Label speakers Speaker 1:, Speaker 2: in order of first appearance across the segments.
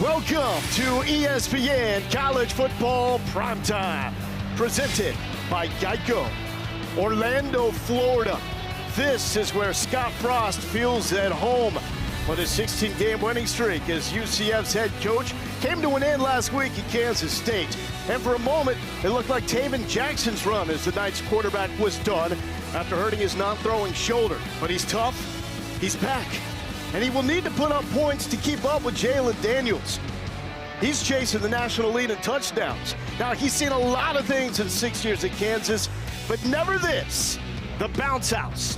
Speaker 1: Welcome to ESPN College Football Primetime, presented by Geico. Orlando, Florida. This is where Scott Frost feels at home with a 16-game winning streak as UCF's head coach came to an end last week at Kansas State. And for a moment, it looked like Taven Jackson's run as the Knights quarterback was done after hurting his non-throwing shoulder. But he's tough, he's back, and he will need to put up points to keep up with Jalen Daniels. He's chasing the national lead in touchdowns. Now, he's seen a lot of things in 6 years at Kansas, but never this, the bounce house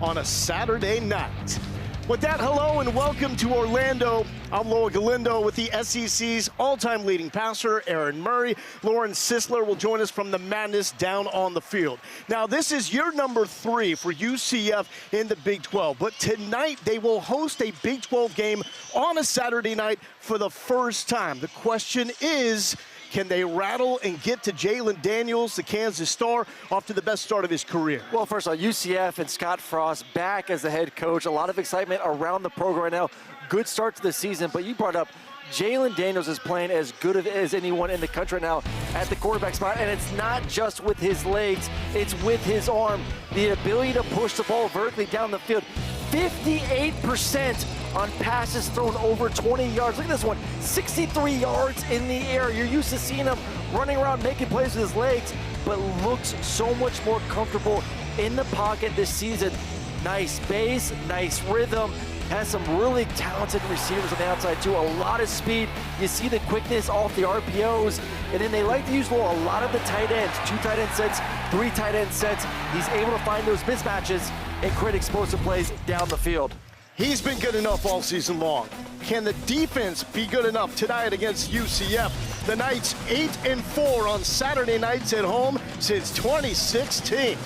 Speaker 1: on a Saturday night. With that, hello and welcome to Orlando. I'm Loa Galindo with the SEC's all-time leading passer, Aaron Murray. Lauren Sisler will join us from the madness down on the field. Now, this is year number 3 for UCF in the Big 12, but tonight they will host a Big 12 game on a Saturday night for the first time. The question is, can they rattle and get to Jalen Daniels, the Kansas star, off to the best start of his career?
Speaker 2: Well, first of all, UCF and Scott Frost back as the head coach. A lot of excitement around the program right now. Good start to the season, but you brought up Jalen Daniels is playing as good as anyone in the country now at the quarterback spot, and it's not just with his legs, it's with his arm. The ability to push the ball vertically down the field. 58% on passes thrown over 20 yards. Look at this one, 63 yards in the air. You're used to seeing him running around making plays with his legs, but looks so much more comfortable in the pocket this season. Nice base, nice rhythm. Has some really talented receivers on the outside too. A lot of speed. You see the quickness off the RPOs. And then they like to use a lot of the tight ends. 2 tight end sets, 3 tight end sets. He's able to find those mismatches and create explosive plays down the field.
Speaker 1: He's been good enough all season long. Can the defense be good enough tonight against UCF? The Knights 8-4 on Saturday nights at home since 2016.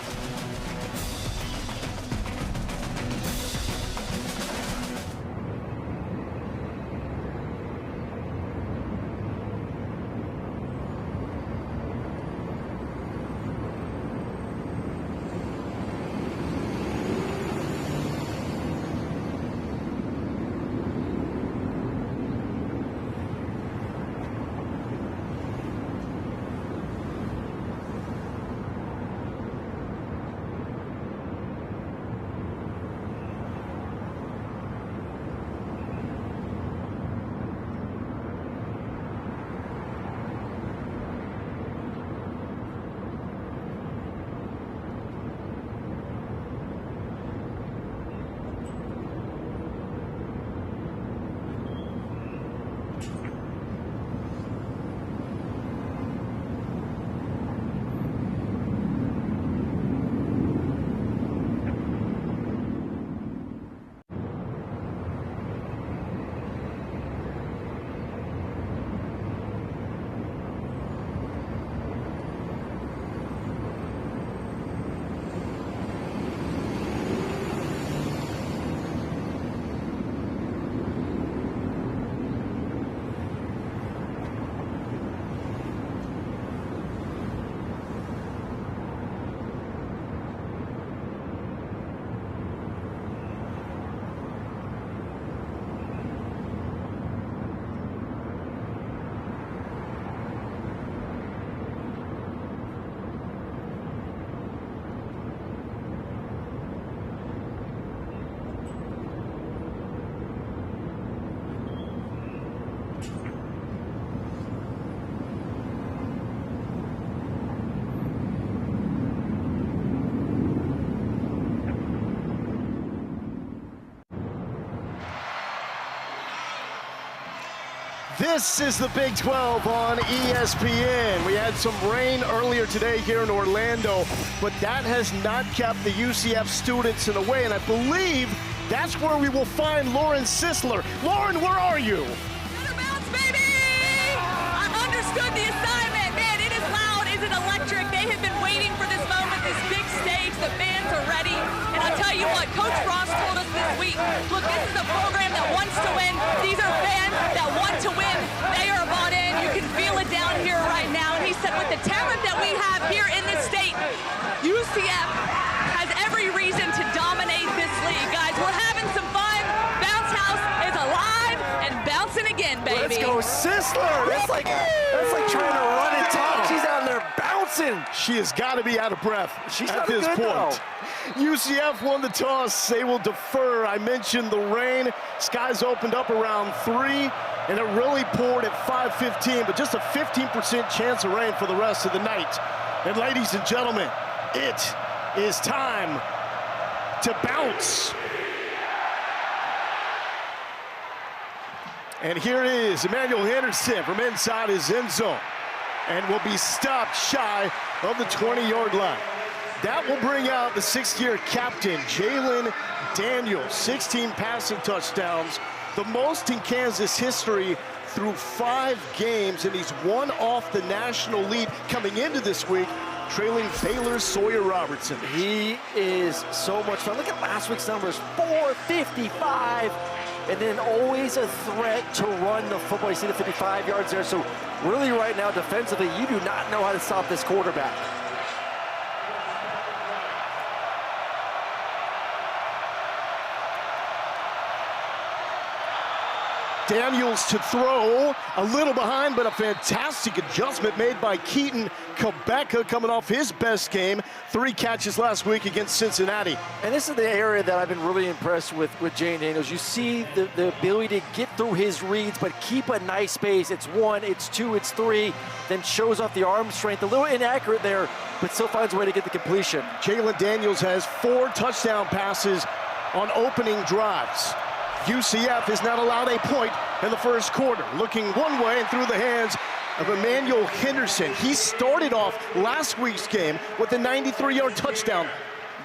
Speaker 1: This is the Big 12 on ESPN. We had some rain earlier today here in Orlando, but that has not kept the UCF students in a way, and I believe that's where we will find Lauren Sisler. Lauren, where are you?
Speaker 3: Better bounce, baby! I understood the assignment. Man, it is loud, it is electric. They have been waiting for this moment, this big stage. The fans are ready. And I'll tell you what, Coach Frost told us this week, look, this is a program that wants to win. These are fans that want to win. They are bought in. You can feel it down here right now. And he said with the talent that we have here in this state, UCF has every reason to dominate this league. Guys, we're having some fun. Bounce House is alive and bouncing again, baby. baby.
Speaker 2: Let's go, Sisler. That's like trying to run and talk. She's out there bouncing.
Speaker 1: She has got to be out of breath at this point.
Speaker 2: Though.
Speaker 1: UCF won the toss. They will defer. I mentioned the rain. Skies opened up around 3, and it really poured at 5:15, but just a 15% chance of rain for the rest of the night. And ladies and gentlemen, it is time to bounce. And here it is, Emmanuel Henderson from inside his end zone, and will be stopped shy of the 20-yard line. That will bring out the 6th-year captain, Jalen Daniels, 16 passing touchdowns, the most in Kansas history through 5 games, and he's one off the national lead coming into this week, trailing Taylor Sawyer Robertson.
Speaker 2: He is so much fun. Look at last week's numbers, 455, and then always a threat to run the football. You see the 55 yards there, so really right now defensively, you do not know how to stop this quarterback.
Speaker 1: Daniels to throw, a little behind, but a fantastic adjustment made by Keaton Quebeca coming off his best game. 3 catches last week against Cincinnati.
Speaker 2: And this is the area that I've been really impressed with Jalen Daniels. You see the ability to get through his reads, but keep a nice space. It's 1, it's 2, it's 3, then shows off the arm strength. A little inaccurate there, but still finds a way to get the completion.
Speaker 1: Jalen Daniels has 4 touchdown passes on opening drives. UCF is not allowed a point in the first quarter. Looking one way and through the hands of Emmanuel Henderson. He started off last week's game with a 93-yard touchdown.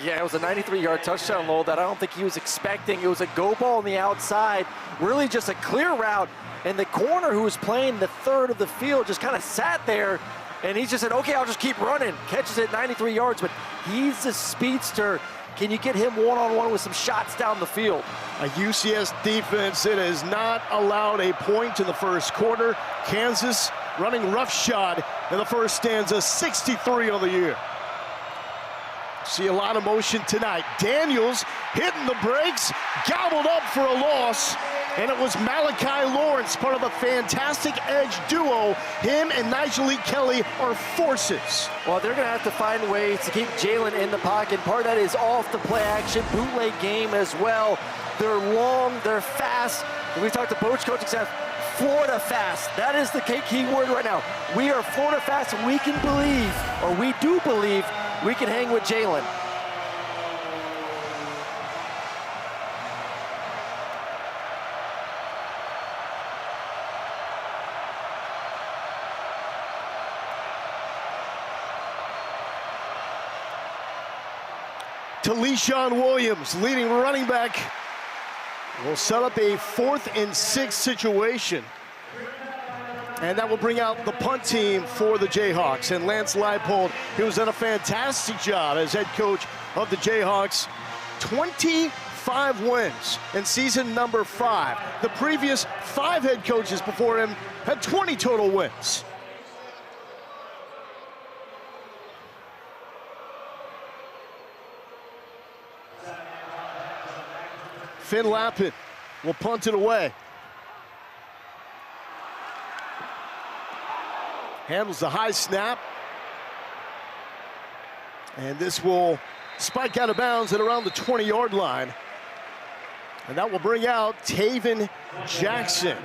Speaker 2: Yeah, it was a 93-yard touchdown, Lowell, that I don't think he was expecting. It was a go ball on the outside, really just a clear route. And the corner who was playing the third of the field just kind of sat there, and he just said, okay, I'll just keep running. Catches it 93 yards, but he's a speedster. Can you get him one-on-one with some shots down the field?
Speaker 1: A UCS defense that has not allowed a point in the first quarter. Kansas running roughshod in the first stanza, 63 on the year. See a lot of motion tonight. Daniels hitting the brakes, gobbled up for a loss, and it was Malachi Lawrence, part of a fantastic edge duo. Him and Nigel Lee Kelly are forces.
Speaker 2: Well, they're going to have to find ways to keep Jalen in the pocket. Part of that is off the play action, bootleg game as well. They're long, they're fast. And we talked to Bo's coaching staff, Florida fast. That is the key word right now. We are Florida fast, and we can believe, or we do believe, we can hang with Jalen.
Speaker 1: Talishawn Williams, leading running back, will set up a 4th and 6 situation. And that will bring out the punt team for the Jayhawks. And Lance Leipold, who's done a fantastic job as head coach of the Jayhawks. 25 wins in season number 5. The previous 5 head coaches before him had 20 total wins. Finn Lappin will punt it away. Handles the high snap. And this will spike out of bounds at around the 20-yard line. And that will bring out Taven Jackson.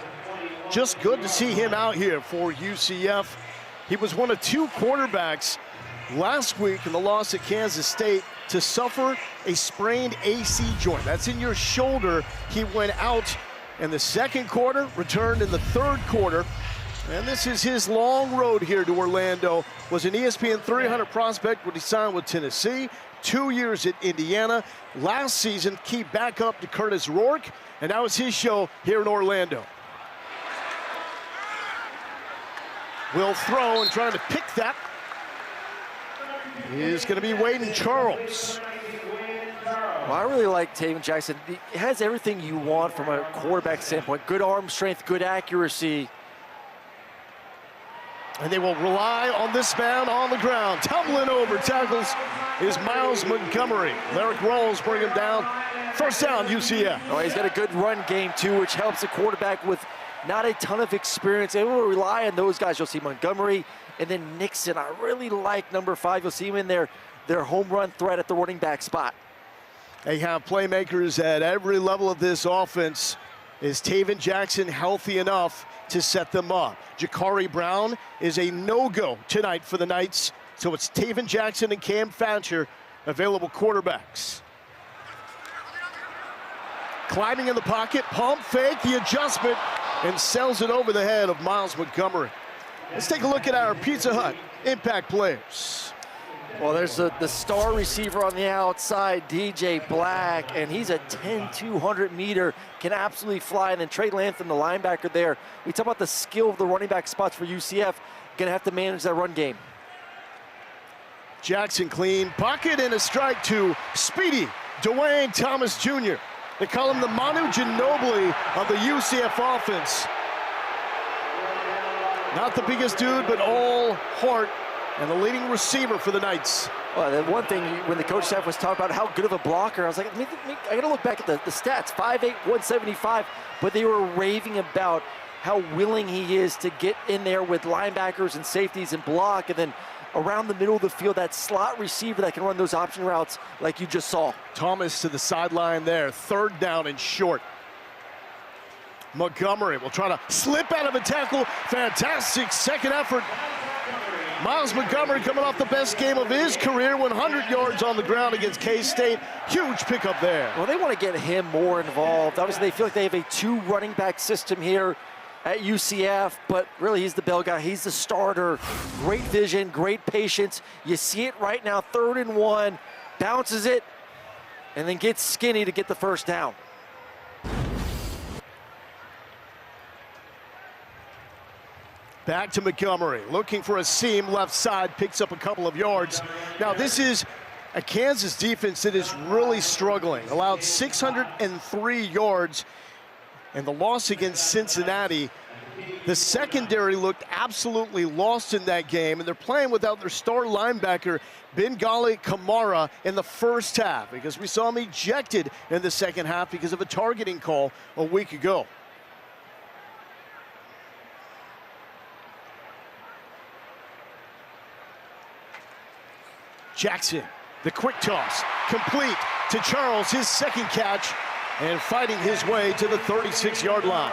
Speaker 1: Just good to see him out here for UCF. He was one of 2 quarterbacks last week in the loss at Kansas State to suffer a sprained AC joint. That's in your shoulder. He went out in the second quarter, returned in the third quarter. And this is his long road here to Orlando. Was an ESPN 300 prospect when he signed with Tennessee. 2 years at Indiana. Last season, key backup to Curtis Rourke. And that was his show here in Orlando. Will throw and trying to pick that is going to be Wayden Charles.
Speaker 2: Well, I really like Taven Jackson. He has everything you want from a quarterback standpoint. Good arm strength, good accuracy.
Speaker 1: And they will rely on this man on the ground. Tumbling over tackles is Miles Montgomery. Larrick Rawls bring him down. First down, UCF.
Speaker 2: Oh, he's got a good run game, too, which helps the quarterback with not a ton of experience. They will rely on those guys. You'll see Montgomery and then Nixon. I really like number 5. You'll see him in their home run threat at the running back spot.
Speaker 1: They have playmakers at every level of this offense. Is Taven Jackson healthy enough to set them up? Jakari Brown is a no-go tonight for the Knights, so it's Taven Jackson and Cam Fancher, available quarterbacks. Climbing in the pocket, pump fake, the adjustment, and sells it over the head of Miles Montgomery. Let's take a look at our Pizza Hut impact players.
Speaker 2: Well, there's the star receiver on the outside, DJ Black, and he's a 10-200 meter, can absolutely fly. And then Trey Lantham, the linebacker there. We talk about the skill of the running back spots for UCF. Gonna have to manage that run game.
Speaker 1: Jackson clean, pocket and a strike to speedy Dwayne Thomas Jr. They call him the Manu Ginobili of the UCF offense. Not the biggest dude, but all heart, and the leading receiver for the Knights.
Speaker 2: Well, the one thing, when the coach staff was talking about how good of a blocker, I was like, I got to look back at the stats, 5'8", 175, but they were raving about how willing he is to get in there with linebackers and safeties and block, and then around the middle of the field, that slot receiver that can run those option routes like you just saw.
Speaker 1: Thomas to the sideline there, 3rd down and short. Montgomery will try to slip out of a tackle. Fantastic second effort. Miles Montgomery coming off the best game of his career, 100 yards on the ground against K-State. Huge pickup there.
Speaker 2: Well, they want to get him more involved. Obviously, they feel like they have a 2 running back system here at UCF, but really he's the bell guy. He's the starter. Great vision, great patience. You see it right now, 3rd and 1, bounces it, and then gets skinny to get the first down.
Speaker 1: Back to Montgomery, looking for a seam left side, picks up a couple of yards. Now this is a Kansas defense that is really struggling. Allowed 603 yards, and the loss against Cincinnati, the secondary looked absolutely lost in that game, and they're playing without their star linebacker, Bengali Kamara, in the first half, because we saw him ejected in the second half because of a targeting call a week ago. Jackson, the quick toss, complete to Charles, his second catch, and fighting his way to the 36-yard line.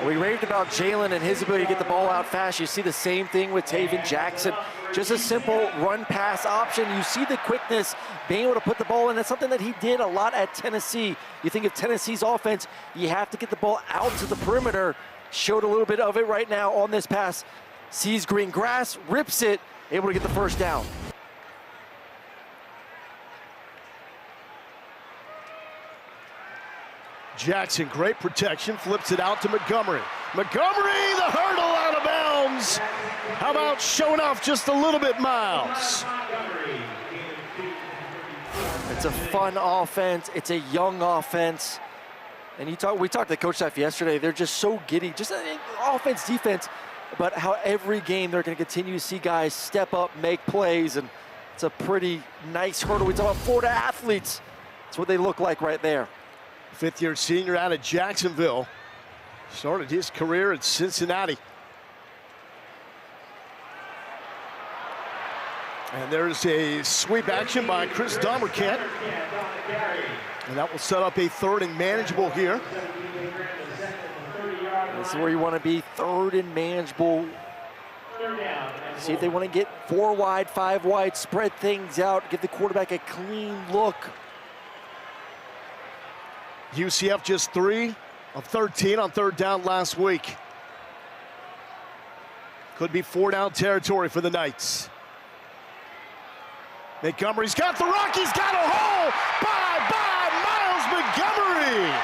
Speaker 2: We raved about Jalen and his ability to get the ball out fast. You see the same thing with Taven Jackson. Just a simple run-pass option. You see the quickness, being able to put the ball in. That's something that he did a lot at Tennessee. You think of Tennessee's offense, you have to get the ball out to the perimeter. Showed a little bit of it right now on this pass. Sees green grass, rips it, able to get the first down.
Speaker 1: Jackson, great protection, flips it out to Montgomery. Montgomery, the hurdle out of bounds. How about showing off just a little bit, Miles?
Speaker 2: It's a fun offense. It's a young offense. And we talked to the coach staff yesterday. They're just so giddy. Just offense, defense, but how every game they're going to continue to see guys step up, make plays, and it's a pretty nice hurdle. We talk about Florida athletes. That's what they look like right there.
Speaker 1: 5th-year senior out of Jacksonville. Started his career at Cincinnati. And there's a sweep action by Chris Domerkant. And that will set up a 3rd and manageable here.
Speaker 2: This is where you want to be, 3rd and manageable. See if they want to get 4 wide, 5 wide, spread things out, give the quarterback a clean look.
Speaker 1: UCF just 3 of 13 on 3rd down last week. Could be 4-down territory for the Knights. Montgomery's got the rock, he's got a hole! Bye-bye, Miles Montgomery!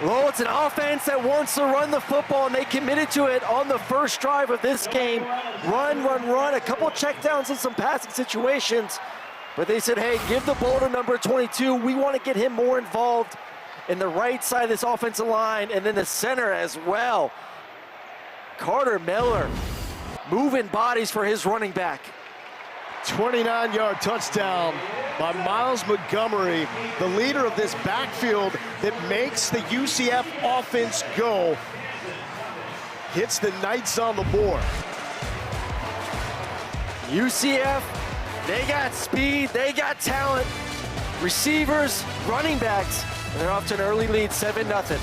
Speaker 2: Well, it's an offense that wants to run the football, and they committed to it on the first drive of this game. Run, run, run, a couple checkdowns in some passing situations. But they said, hey, give the ball to number 22. We want to get him more involved in the right side of this offensive line, and then the center as well. Carter Miller moving bodies for his running back.
Speaker 1: 29-yard touchdown by Miles Montgomery, the leader of this backfield that makes the UCF offense go. Hits the Knights on the board.
Speaker 2: UCF, they got speed, they got talent. Receivers, running backs, and they're off to an early lead, 7-0.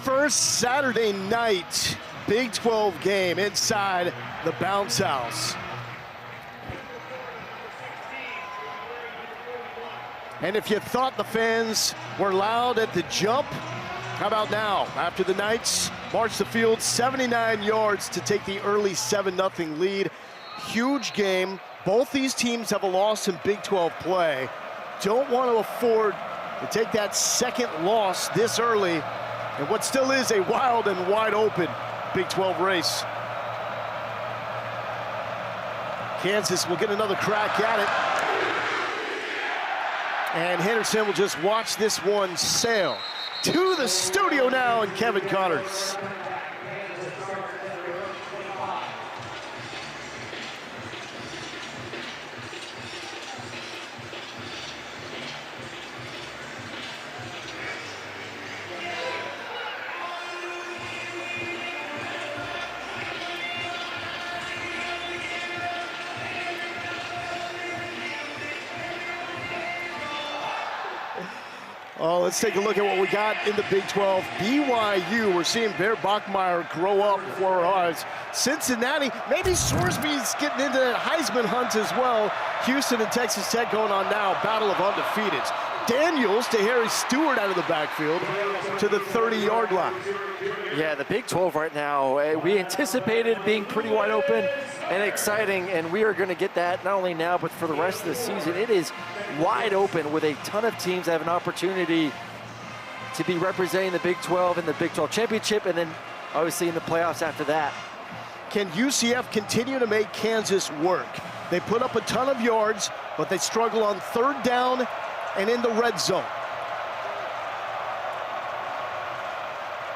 Speaker 1: First Saturday night Big 12 game inside the bounce house. And if you thought the fans were loud at the jump, how about now? After the Knights march the field 79 yards to take the early 7-0 lead. Huge game. Both these teams have a loss in Big 12 play. Don't want to afford to take that second loss this early in what still is a wild and wide open Big 12 race. Kansas will get another crack at it. And Henderson will just watch this one sail to the studio now, and Kevin Connors. Oh, let's take a look at what we got in the Big 12. BYU, we're seeing Bear Bachmeier grow up before our eyes. Cincinnati, maybe Sorsby's getting into that Heisman hunt as well. Houston and Texas Tech going on now, battle of undefeateds. Daniels to Harry Stewart out of the backfield to the 30-yard line.
Speaker 2: Yeah, the Big 12 right now, we anticipated being pretty wide open and exciting, and we are going to get that not only now, but for the rest of the season. It is wide open with a ton of teams that have an opportunity to be representing the Big 12 in the Big 12 championship, and then obviously in the playoffs after that.
Speaker 1: Can UCF continue to make Kansas work? They put up a ton of yards, but they struggle on third down and in the red zone.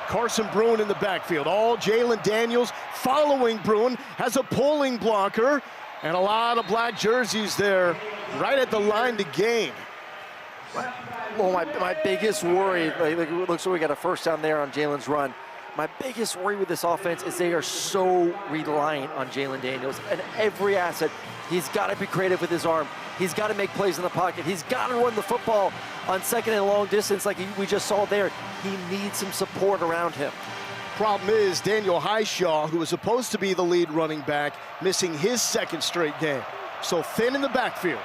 Speaker 1: Carson Bruin in the backfield. All Jalen Daniels following Bruin, has a pulling blocker, and a lot of black jerseys there right at the line to gain.
Speaker 2: Well, my biggest worry, like, looks like we got a first down there on Jalen's run. My biggest worry with this offense is they are so reliant on Jalen Daniels and every asset. He's got to be creative with his arm. He's got to make plays in the pocket. He's got to run the football on second and long distance like we just saw there. He needs some support around him.
Speaker 1: Problem is, Daniel Highshaw, who was supposed to be the lead running back, missing his second straight game. So thin in the backfield.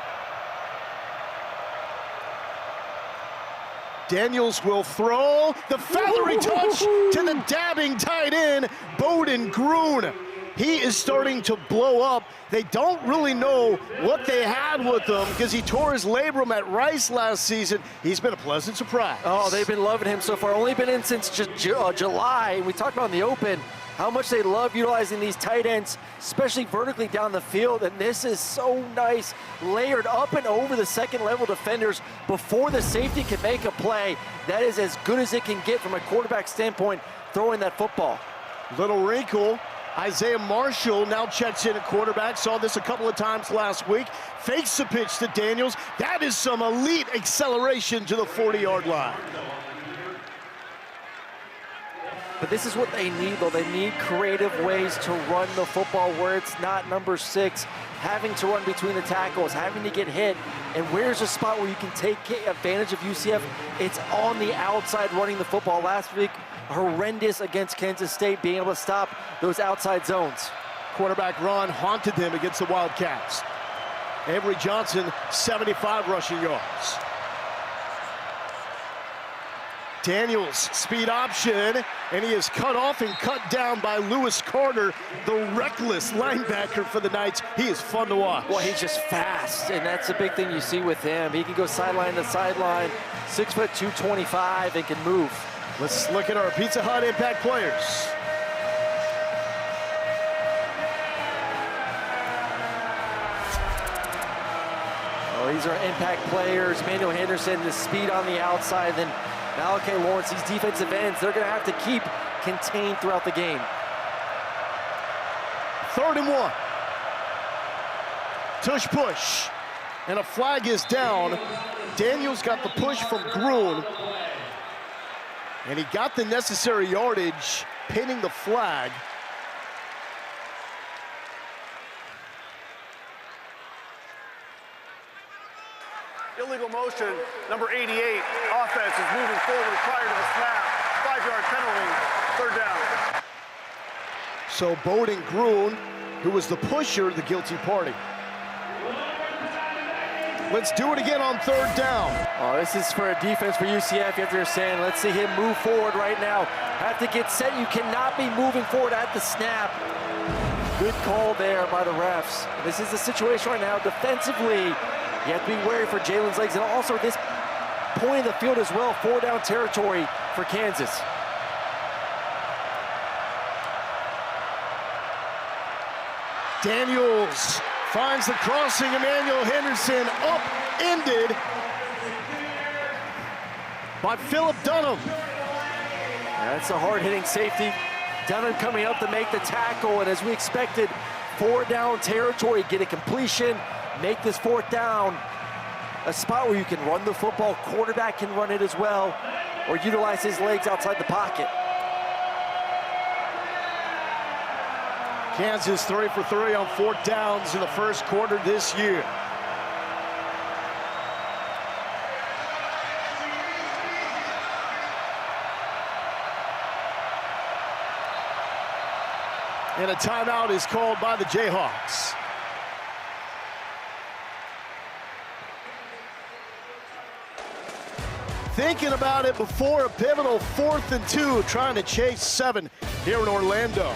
Speaker 1: Daniels will throw the feathery touch to the dabbing tight end, Bowden Groon. He is starting to blow up. They don't really know what they had with him because he tore his labrum at Rice last season. He's been a pleasant surprise.
Speaker 2: Oh, they've been loving him so far. Only been in since July. We talked about in the open how much they love utilizing these tight ends, especially vertically down the field. And this is so nice, layered up and over the second level defenders before the safety can make a play. That is as good as it can get from a quarterback standpoint, throwing that football.
Speaker 1: Little wrinkle. Isaiah Marshall now checks in at quarterback. Saw this a couple of times last week. Fakes the pitch to Daniels. That is some elite acceleration to the 40-yard line.
Speaker 2: But this is what they need, though. They need creative ways to run the football where it's not number 6, having to run between the tackles, having to get hit. And where's a spot where you can take advantage of UCF? It's on the outside running the football. Last week, horrendous against Kansas State, being able to stop those outside zones.
Speaker 1: Quarterback Ron haunted them against the Wildcats. Avery Johnson, 75 rushing yards. Daniels, speed option, and he is cut off and cut down by Lewis Carter, the reckless linebacker for the Knights. He is fun to watch.
Speaker 2: Well, he's just fast, and that's the big thing you see with him. He can go sideline to sideline, 6'2", 225, and can move.
Speaker 1: Let's look at our Pizza Hut impact players.
Speaker 2: Oh, these are impact players. Manuel Henderson, the speed on the outside, then Malachi Lawrence, these defensive ends, they're going to have to keep contained throughout the game.
Speaker 1: 3rd and 1. Tush push. And a flag is down. Daniels got the push from Groon. And he got the necessary yardage, pinning the flag.
Speaker 4: Illegal motion, number 88. Offense is moving forward prior to the snap. 5-yard penalty, 3rd down.
Speaker 1: So Bowden Groon, who was the pusher, the guilty party. Let's do it again on 3rd down.
Speaker 2: Oh, this is for a defense for UCF. You have to saying, let's see him move forward right now. Have to get set. You cannot be moving forward at the snap. Good call there by the refs. This is the situation right now. Defensively, you have to be wary for Jalen's legs, and also this point of the field as well, 4-down territory for Kansas.
Speaker 1: Daniels finds the crossing. Emmanuel Henderson upended by Philip Dunham.
Speaker 2: That's a hard-hitting safety. Dunham coming up to make the tackle, and as we expected, 4-down territory, get a completion, make this 4th down a spot where you can run the football, quarterback can run it as well, or utilize his legs outside the pocket.
Speaker 1: Kansas 3 for 3 on 4th downs in the first quarter this year. And a timeout is called by the Jayhawks. thinking about it before a pivotal 4th and 2, trying to chase 7 here in Orlando.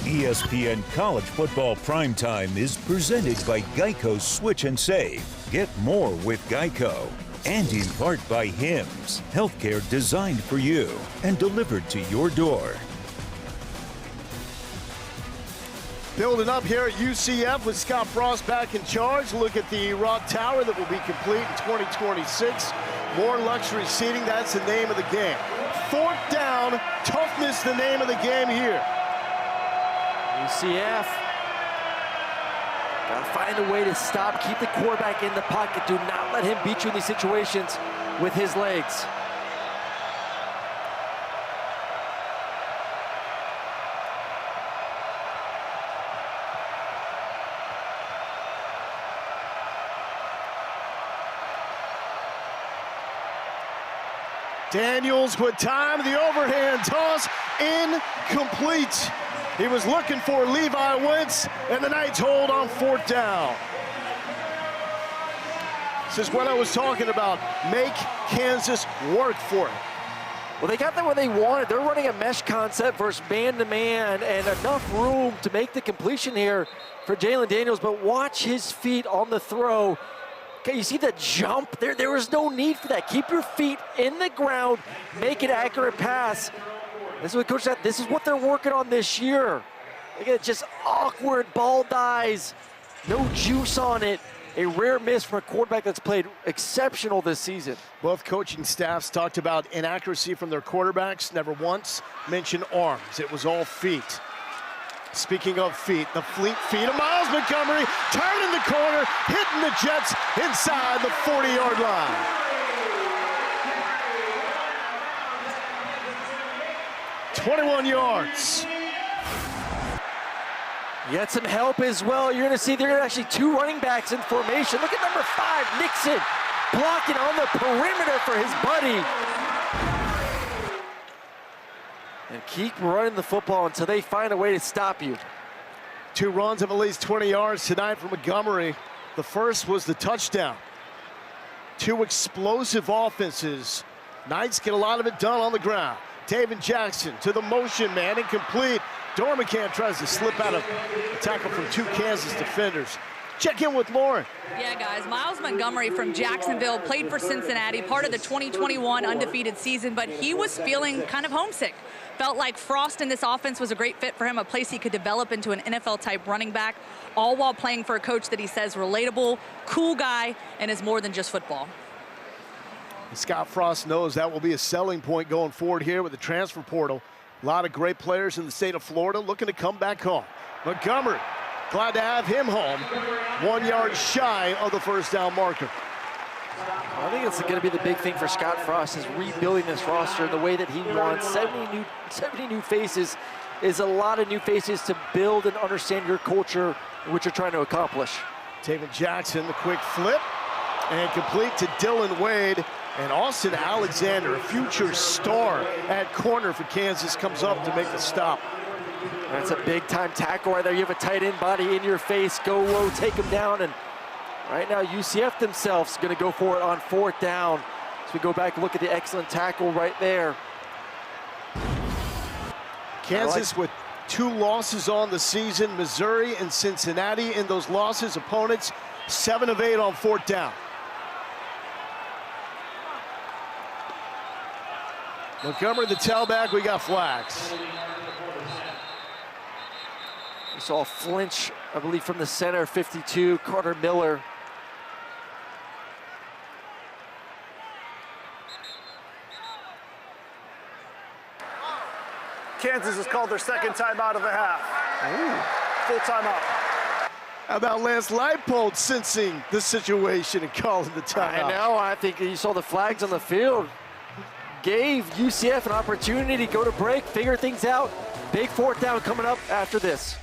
Speaker 5: ESPN College Football Primetime is presented by Geico Switch and Save. Get more with Geico. And in part by HIMS, healthcare designed for you and delivered to your door.
Speaker 1: Building up here at UCF with Scott Frost back in charge. Look at the Rock Tower that will be complete in 2026. More luxury seating, that's the name of the game. 4th down, toughness the name of the game here.
Speaker 2: UCF gotta find a way to stop, keep the quarterback in the pocket. Do not let him beat you in these situations with his legs.
Speaker 1: Daniels with time, the overhand toss, incomplete. He was looking for Levi Wentz, and the Knights hold on 4th down. This is what I was talking about. Make Kansas work for it.
Speaker 2: Well, they got that what they wanted. They're running a mesh concept versus man-to-man, and enough room to make the completion here for Jalon Daniels, but watch his feet on the throw. Okay, you see the jump? There was no need for that. Keep your feet in the ground, make an accurate pass. This is what Coach said. This is what they're working on this year. Look at it, just awkward ball dies, no juice on it. A rare miss from a quarterback that's played exceptional this season.
Speaker 1: Both coaching staffs talked about inaccuracy from their quarterbacks, never once mentioned arms. It was all feet. Speaking of feet, the fleet feet of Miles Montgomery, turning the corner, hitting the Jets inside the 40-yard line. 21 yards.
Speaker 2: You had some help as well. You're going to see there are actually 2 running backs in formation. Look at number 5, Nixon, blocking on the perimeter for his buddy. And keep running the football until they find a way to stop you.
Speaker 1: 2 runs of at least 20 yards tonight from Montgomery. The first was the touchdown. 2 explosive offenses. Knights get a lot of it done on the ground. David Jackson to the motion man, incomplete. Dormican tries to slip out of a tackle from 2 Kansas defenders. Check in with Lauren.
Speaker 3: Yeah, guys, Miles Montgomery from Jacksonville played for Cincinnati, part of the 2021 undefeated season, but he was feeling kind of homesick. Felt like Frost in this offense was a great fit for him, a place he could develop into an NFL-type running back, all while playing for a coach that he says relatable, cool guy, and is more than just football.
Speaker 1: Scott Frost knows that will be a selling point going forward here with the transfer portal. A lot of great players in the state of Florida looking to come back home. Montgomery, glad to have him home. 1 yard shy of the first down marker.
Speaker 2: I think it's going to be the big thing for Scott Frost is rebuilding this roster in the way that he wants. 70 new faces is a lot of new faces to build and understand your culture and what you're trying to accomplish.
Speaker 1: David Jackson, the quick flip, and complete to Dylan Wade. And Austin Alexander, a future star at corner for Kansas, comes up to make the stop.
Speaker 2: That's a big-time tackle right there. You have a tight end body in your face. Go low, take him down. And right now, UCF themselves going to go for it on 4th down. So we go back and look at the excellent tackle right there.
Speaker 1: Kansas with 2 losses on the season. Missouri and Cincinnati in those losses. Opponents 7 of 8 on 4th down. Montgomery, the tailback, we got flags.
Speaker 2: We saw a flinch, I believe, from the center, 52, Carter Miller.
Speaker 4: Kansas has called their second timeout of the half. Full timeout.
Speaker 1: How about Lance Leipold sensing the situation and calling the timeout?
Speaker 2: I know, I think you saw the flags on the field. Gave UCF an opportunity to go to break, figure things out. Big 4th down coming up after this.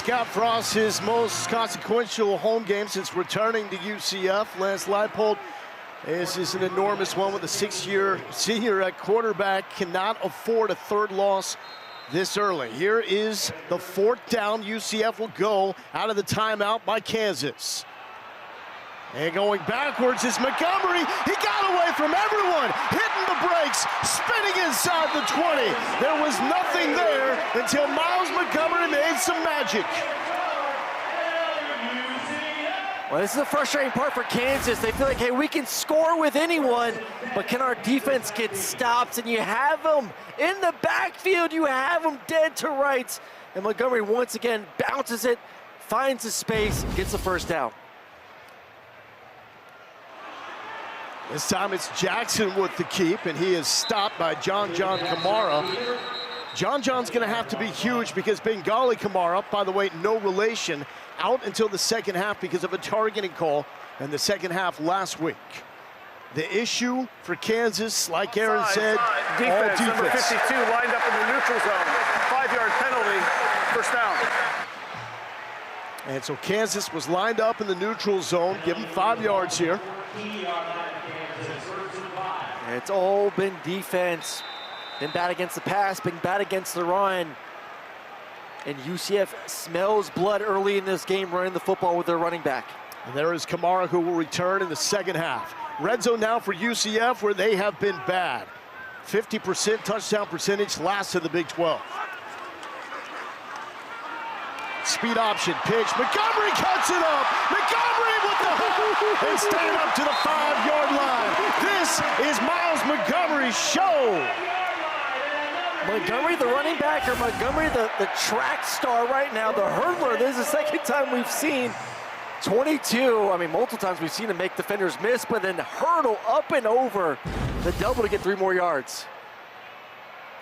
Speaker 1: Scott Frost, his most consequential home game since returning to UCF. Lance Leipold, this is an enormous one with a 6-year senior at quarterback. Cannot afford a third loss this early. Here is the 4th down. UCF will go out of the timeout by Kansas. And going backwards is Montgomery. He got away from everyone, hitting the brakes, spinning inside the 20. There was nothing there until Miles Montgomery made some magic.
Speaker 2: Well, this is the frustrating part for Kansas. They feel like, hey, we can score with anyone, but can our defense get stops? And you have them in the backfield. You have them dead to rights. And Montgomery once again bounces it, finds the space, gets the first down.
Speaker 1: This time it's Jackson with the keep, and he is stopped by John Kamara. John's going to have to be huge because Bengali Kamara, by the way, no relation, out until the second half because of a targeting call in the second half last week. The issue for Kansas, like Aaron said,
Speaker 4: defense,
Speaker 1: all
Speaker 4: number
Speaker 1: defense.
Speaker 4: 52 lined up in the neutral zone. 5-yard penalty, first down.
Speaker 1: And so Kansas was lined up in the neutral zone, given 5 yards here.
Speaker 2: It's all been defense. Been bad against the pass, been bad against the run. And UCF smells blood early in this game running the football with their running back.
Speaker 1: And there is Kamara, who will return in the second half. Red zone now for UCF, where they have been bad. 50% touchdown percentage, last of the Big 12. Speed option pitch. Montgomery cuts it up. Montgomery with the hook and staying up to the 5-yard line. This is Miles Montgomery's show.
Speaker 2: Montgomery, the running back, or Montgomery, the track star right now, the hurdler. This is the second time we've seen 22. I mean, multiple times we've seen him make defenders miss, but then hurdle up and over the double to get 3 more yards.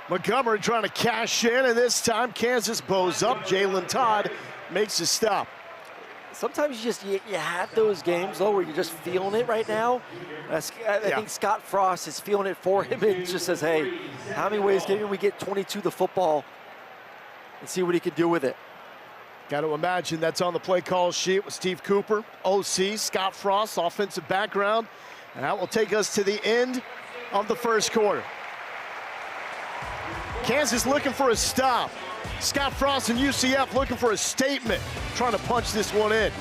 Speaker 1: Montgomery trying to cash in, and this time Kansas bows up. Jalen Todd makes a stop.
Speaker 2: Sometimes you have those games, though, where you're just feeling it right now. I think Scott Frost is feeling it for him and just says, hey, how many ways can we get 22 the football and see what he can do with it?
Speaker 1: Got to imagine that's on the play call sheet with Steve Cooper, OC, Scott Frost, offensive background. And that will take us to the end of the first quarter. Kansas looking for a stop. Scott Frost and UCF looking for a statement, trying to punch this one in.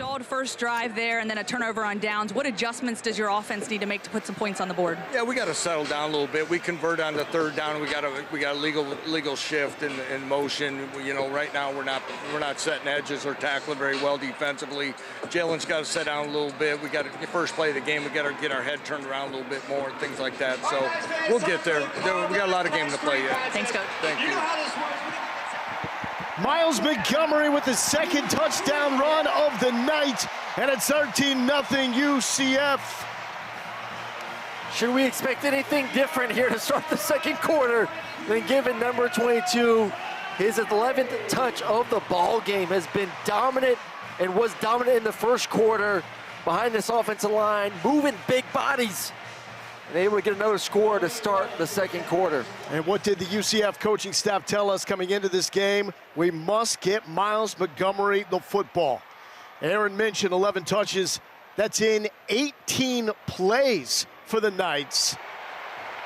Speaker 3: stalled first drive there and then a turnover on downs. What adjustments does your offense need to make to put some points on the board?
Speaker 6: Yeah, we got to settle down a little bit. We convert on the third down. We got a legal shift in motion. You know, right now we're not setting edges or tackling very well defensively. Jalen's got to set down a little bit. We got to first play of the game. We got to get our head turned around a little bit more, things like that. So we'll get there. We got a lot of game to play yet.
Speaker 3: Thanks, Coach.
Speaker 6: Thank you.
Speaker 1: Miles Montgomery with the second touchdown run of the night, and it's 13-0 UCF.
Speaker 2: Should we expect anything different here to start the second quarter than giving number 22 his 11th touch of the ball game? Has been dominant and was dominant in the first quarter behind this offensive line, moving big bodies, and able to get another score to start the second quarter.
Speaker 1: And what did the UCF coaching staff tell us coming into this game? We must get Miles Montgomery the football. Aaron mentioned 11 touches. That's in 18 plays for the Knights.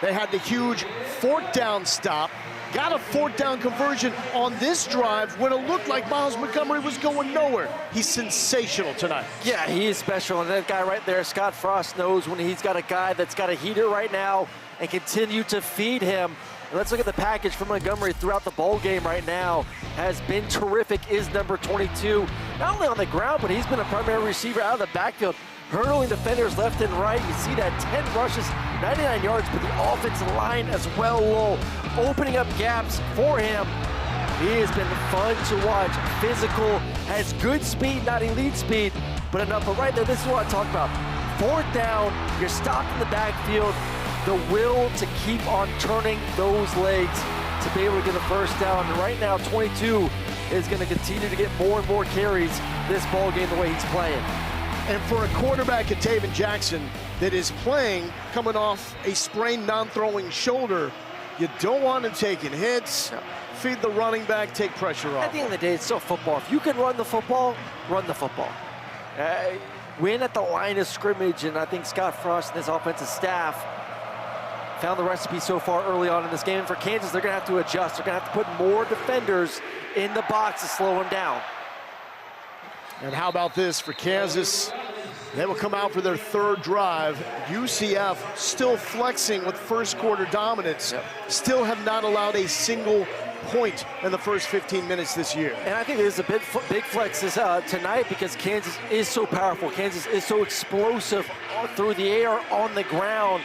Speaker 1: They had the huge fourth down stop. Got a fourth down conversion on this drive when it looked like Miles Montgomery was going nowhere. He's sensational tonight.
Speaker 2: Yeah, he is special, and that guy right there, Scott Frost, knows when he's got a guy that's got a heater right now and continue to feed him. And let's look at the package for Montgomery throughout the ball game right now. Has been terrific, is number 22. Not only on the ground, but he's been a primary receiver out of the backfield, hurdling defenders left and right. You see that 10 rushes, 99 yards, but the offensive line as well, Lowell, opening up gaps for him. He has been fun to watch. Physical, has good speed, not elite speed, but enough. But right there, this is what I talk about. Fourth down, you're stopped in the backfield. The will to keep on turning those legs to be able to get the first down. And right now, 22 is going to continue to get more and more carries this ball game the way he's playing.
Speaker 1: And for a quarterback at Taven Jackson that is playing coming off a sprained non-throwing shoulder, you don't want him taking hits. Feed the running back, take pressure off.
Speaker 2: At the end of the day, it's still football. If you can run the football, run the football. Win at the line of scrimmage, and I think Scott Frost and his offensive staff found the recipe so far early on in this game. And for Kansas, they're going to have to adjust. They're going to have to put more defenders in the box to slow him down.
Speaker 1: And how about this for Kansas? They will come out for their third drive. UCF still flexing with first quarter dominance. Still have not allowed a single point in the first 15 minutes this year.
Speaker 2: And I think there's a big flex tonight because Kansas is so powerful. Kansas is so explosive through the air, on the ground.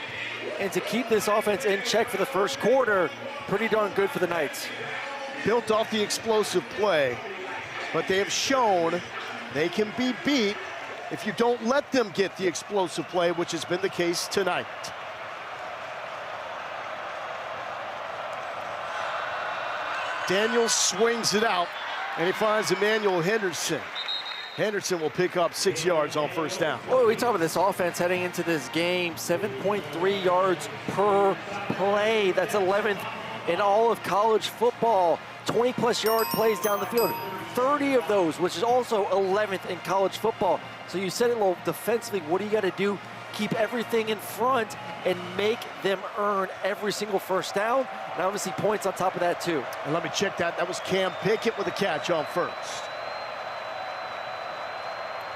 Speaker 2: And to keep this offense in check for the first quarter, pretty darn good for the Knights.
Speaker 1: Built off the explosive play, but they have shown they can be beat if you don't let them get the explosive play, which has been the case tonight. Daniel swings it out, and he finds Emmanuel Henderson. Henderson will pick up 6 yards on first down.
Speaker 2: Well, we talk about this offense heading into this game, 7.3 yards per play. That's 11th in all of college football. 20-plus yard plays down the field. 30 of those, which is also 11th in college football. So you said it a little defensively. What do you got to do? Keep everything in front and make them earn every single first down. And obviously points on top of that too.
Speaker 1: And let me check that. That was Cam Pickett with a catch on first.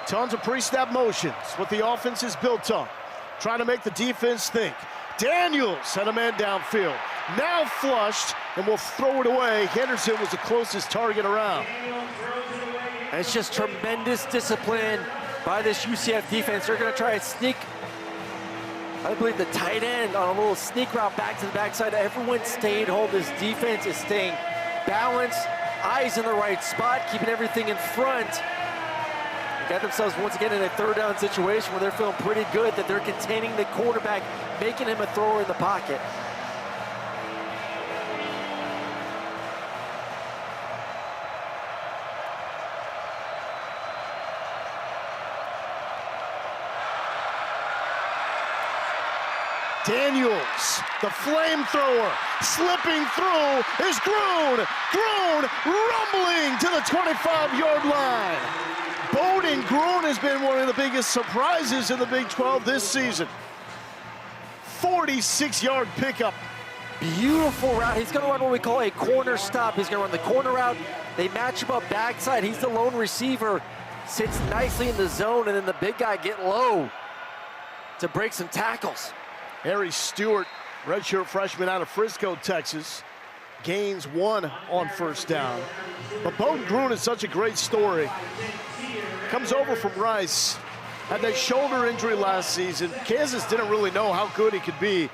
Speaker 1: Tons of pre-snap motions, what the offense is built on. Trying to make the defense think. Daniels had a man downfield. Now flushed, and will throw it away. Henderson was the closest target around.
Speaker 2: And it's just tremendous discipline by this UCF defense. They're going to try and sneak, I believe, the tight end on a little sneak route back to the backside. Everyone stayed home. This defense is staying balanced, eyes in the right spot, keeping everything in front. They got themselves once again in a third down situation where they're feeling pretty good that they're containing the quarterback, making him a thrower in the pocket.
Speaker 1: Daniels, the flamethrower, slipping through is Groon. Groon rumbling to the 25-yard line. Bowden Groon has been one of the biggest surprises in the Big 12 this season. 46-yard pickup.
Speaker 2: Beautiful route. He's going to run what we call a corner stop. He's going to run the corner route. They match him up backside. He's the lone receiver. sits nicely in the zone, and then the big guy get low to break some tackles.
Speaker 1: Harry Stewart, redshirt freshman out of Frisco, Texas, gains 1 on first down. But Bowden Gruen is such a great story. Comes over from Rice, had that shoulder injury last season. Kansas didn't really know how good he could be.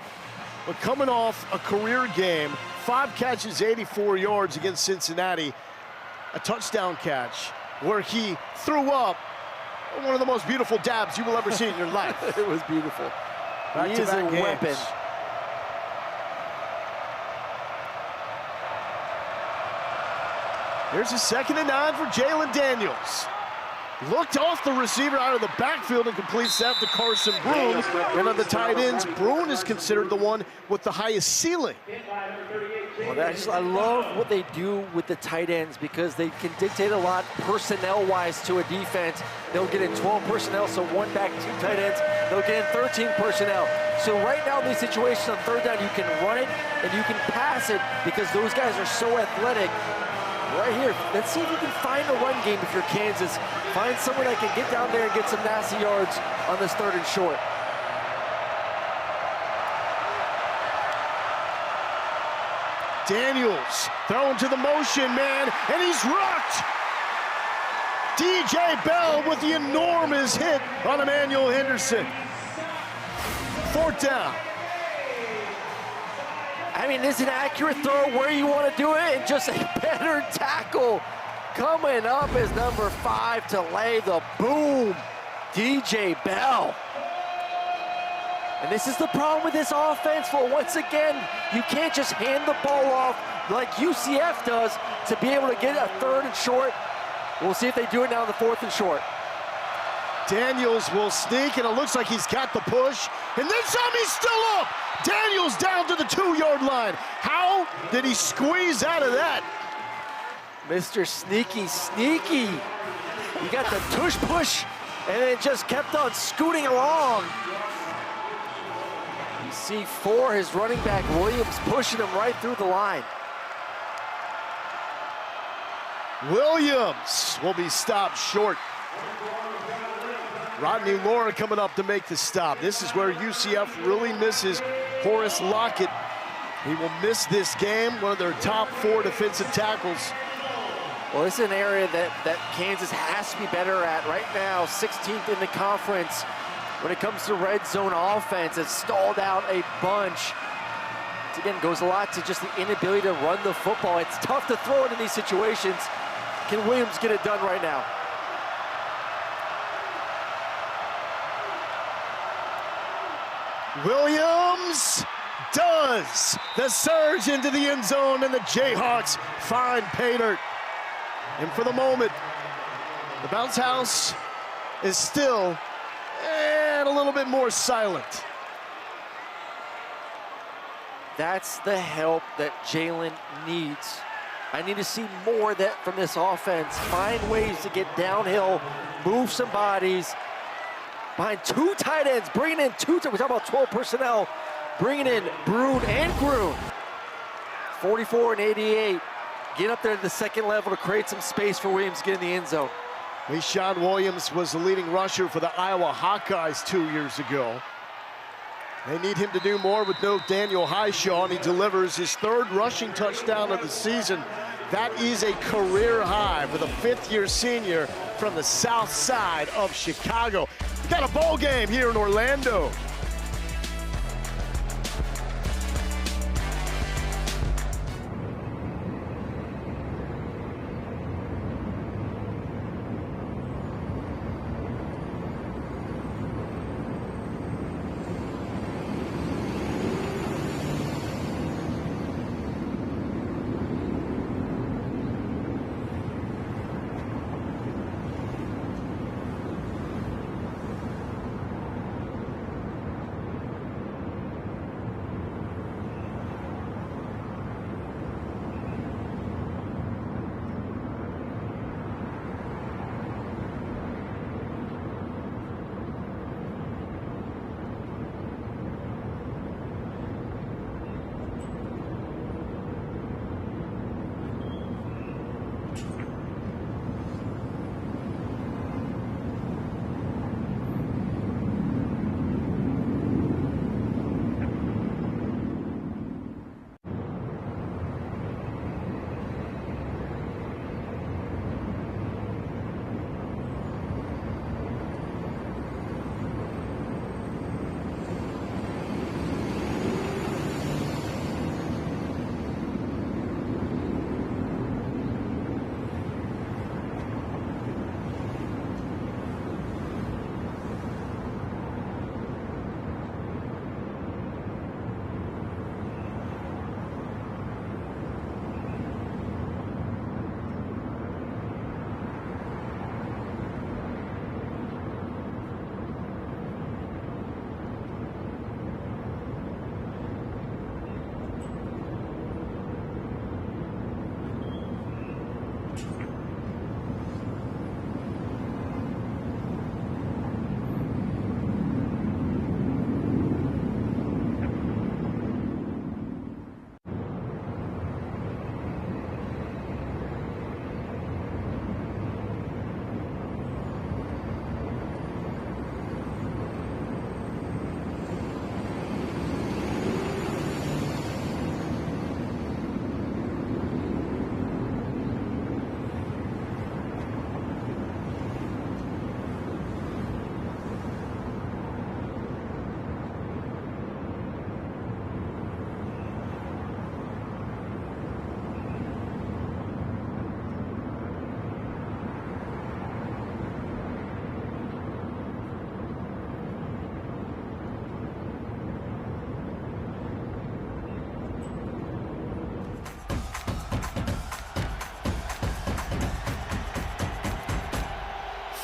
Speaker 1: But coming off a career game, 5 catches, 84 yards against Cincinnati, a touchdown catch where he threw up one of the most beautiful dabs you will ever see in your life.
Speaker 2: It was beautiful. He is a weapon.
Speaker 1: Here's a 2nd and 9 for Jalen Daniels. Looked off the receiver out of the backfield and completes that to Carson Broome. And on the tight ends, Broome is considered the one with the highest ceiling.
Speaker 2: Well, I love what they do with the tight ends because they can dictate a lot personnel-wise to a defense. They'll get in 12 personnel, so 1 back, 2 tight ends. They'll get in 13 personnel. So right now in these situations on 3rd down, you can run it and you can pass it because those guys are so athletic. Right here, let's see if you can find a run game if you're Kansas. Find someone that can get down there and get some nasty yards on this 3rd and short.
Speaker 1: Daniels thrown to the motion man, and he's rocked. DJ Bell with the enormous hit on Emmanuel Henderson. 4th down.
Speaker 2: I mean, it's an accurate throw where you want to do it, and just a better tackle. Coming up is number 5 to lay the boom, DJ Bell. And this is the problem with this offense. For once again, you can't just hand the ball off like UCF does to be able to get a 3rd and short. We'll see if they do it now in the 4th and short.
Speaker 1: Daniels will sneak, and it looks like he's got the push. And this time he's still up. Daniels down to the 2-yard line. How did he squeeze out of that?
Speaker 2: Mr. Sneaky Sneaky. You got the tush push, and it just kept on scooting along. You see his running back, Williams, pushing him right through the line.
Speaker 1: Williams will be stopped short. Rodney Laura coming up to make the stop. This is where UCF really misses Horace Lockett. He will miss this game, one of their top 4 defensive tackles.
Speaker 2: Well, this is an area that Kansas has to be better at. Right now, 16th in the conference. When it comes to red zone offense, it's stalled out a bunch. It again goes a lot to just the inability to run the football. It's tough to throw it in these situations. Can Williams get it done right now?
Speaker 1: Williams does. The surge into the end zone, and the Jayhawks find pay dirt. And for the moment, the bounce house is still and a little bit more silent.
Speaker 2: That's the help that Jalen needs. I need to see more of that from this offense. Find ways to get downhill, move some bodies. Behind 2 tight ends, bringing in 2, we're talking about 12 personnel, bringing in Broome and Gruen. 44 and 88. Get up there to the 2nd level to create some space for Williams to get in the end zone.
Speaker 1: Sean Williams was the leading rusher for the Iowa Hawkeyes 2 years ago. They need him to do more with no Daniel Highshaw, and he delivers his 3rd rushing touchdown of the season. That is a career high for the 5th-year senior from the south side of Chicago. We got a ball game here in Orlando.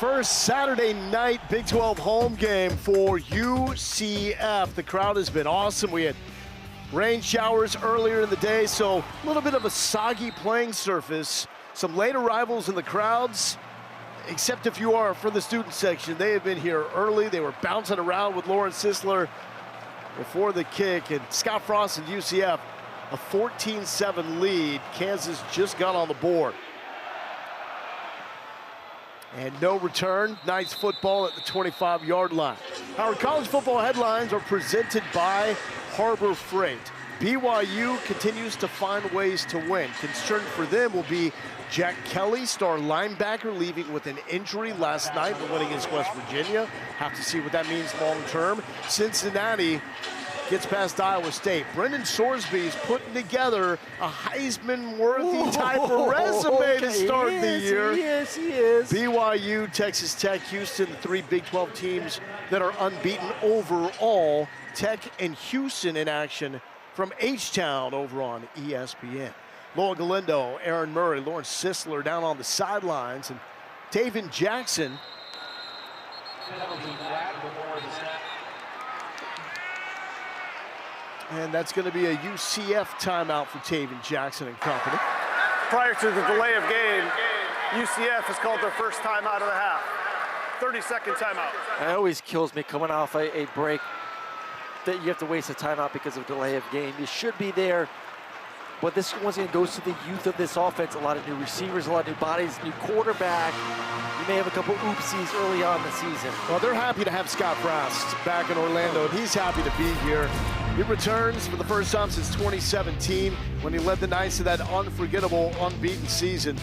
Speaker 1: first Saturday night Big 12 home game for UCF. The crowd has been awesome. We had rain showers earlier in the day, so a little bit of a soggy playing surface. Some late arrivals in the crowds, except if you are for the student section. They have been here early. They were bouncing around with Lauren Sisler before the kick, and Scott Frost and UCF, a 14-7 lead. Kansas just got on the board. And no return. Nice football at the 25-yard line. Our college football headlines are presented by Harbor Freight. BYU continues to find ways to win. Concern for them will be Jack Kelly, star linebacker, leaving with an injury last night, but winning against West Virginia. Have to see what that means long term. Cincinnati gets past Iowa State. Brendan Sorsby's putting together a Heisman-worthy type of resume to start the year.
Speaker 2: He is.
Speaker 1: BYU, Texas Tech, Houston, the three Big 12 teams that are unbeaten overall. Tech and Houston in action from H-Town over on ESPN. Loa Galindo, Aaron Murray, Lawrence Sisler down on the sidelines, and Taven Jackson. And that's going to be a UCF timeout for Taven Jackson and company.
Speaker 4: Prior to the delay of game, UCF has called their first timeout of the half. 30-second timeout.
Speaker 2: It always kills me coming off a break that you have to waste a timeout because of delay of game. You should be there, but this once again goes to the youth of this offense. A lot of new receivers, a lot of new bodies, new quarterback. You may have a couple oopsies early on in the season.
Speaker 1: Well, they're happy to have Scott Frost back in Orlando, and he's happy to be here. He returns for the first time since 2017 when he led the Knights to that unforgettable, unbeaten season.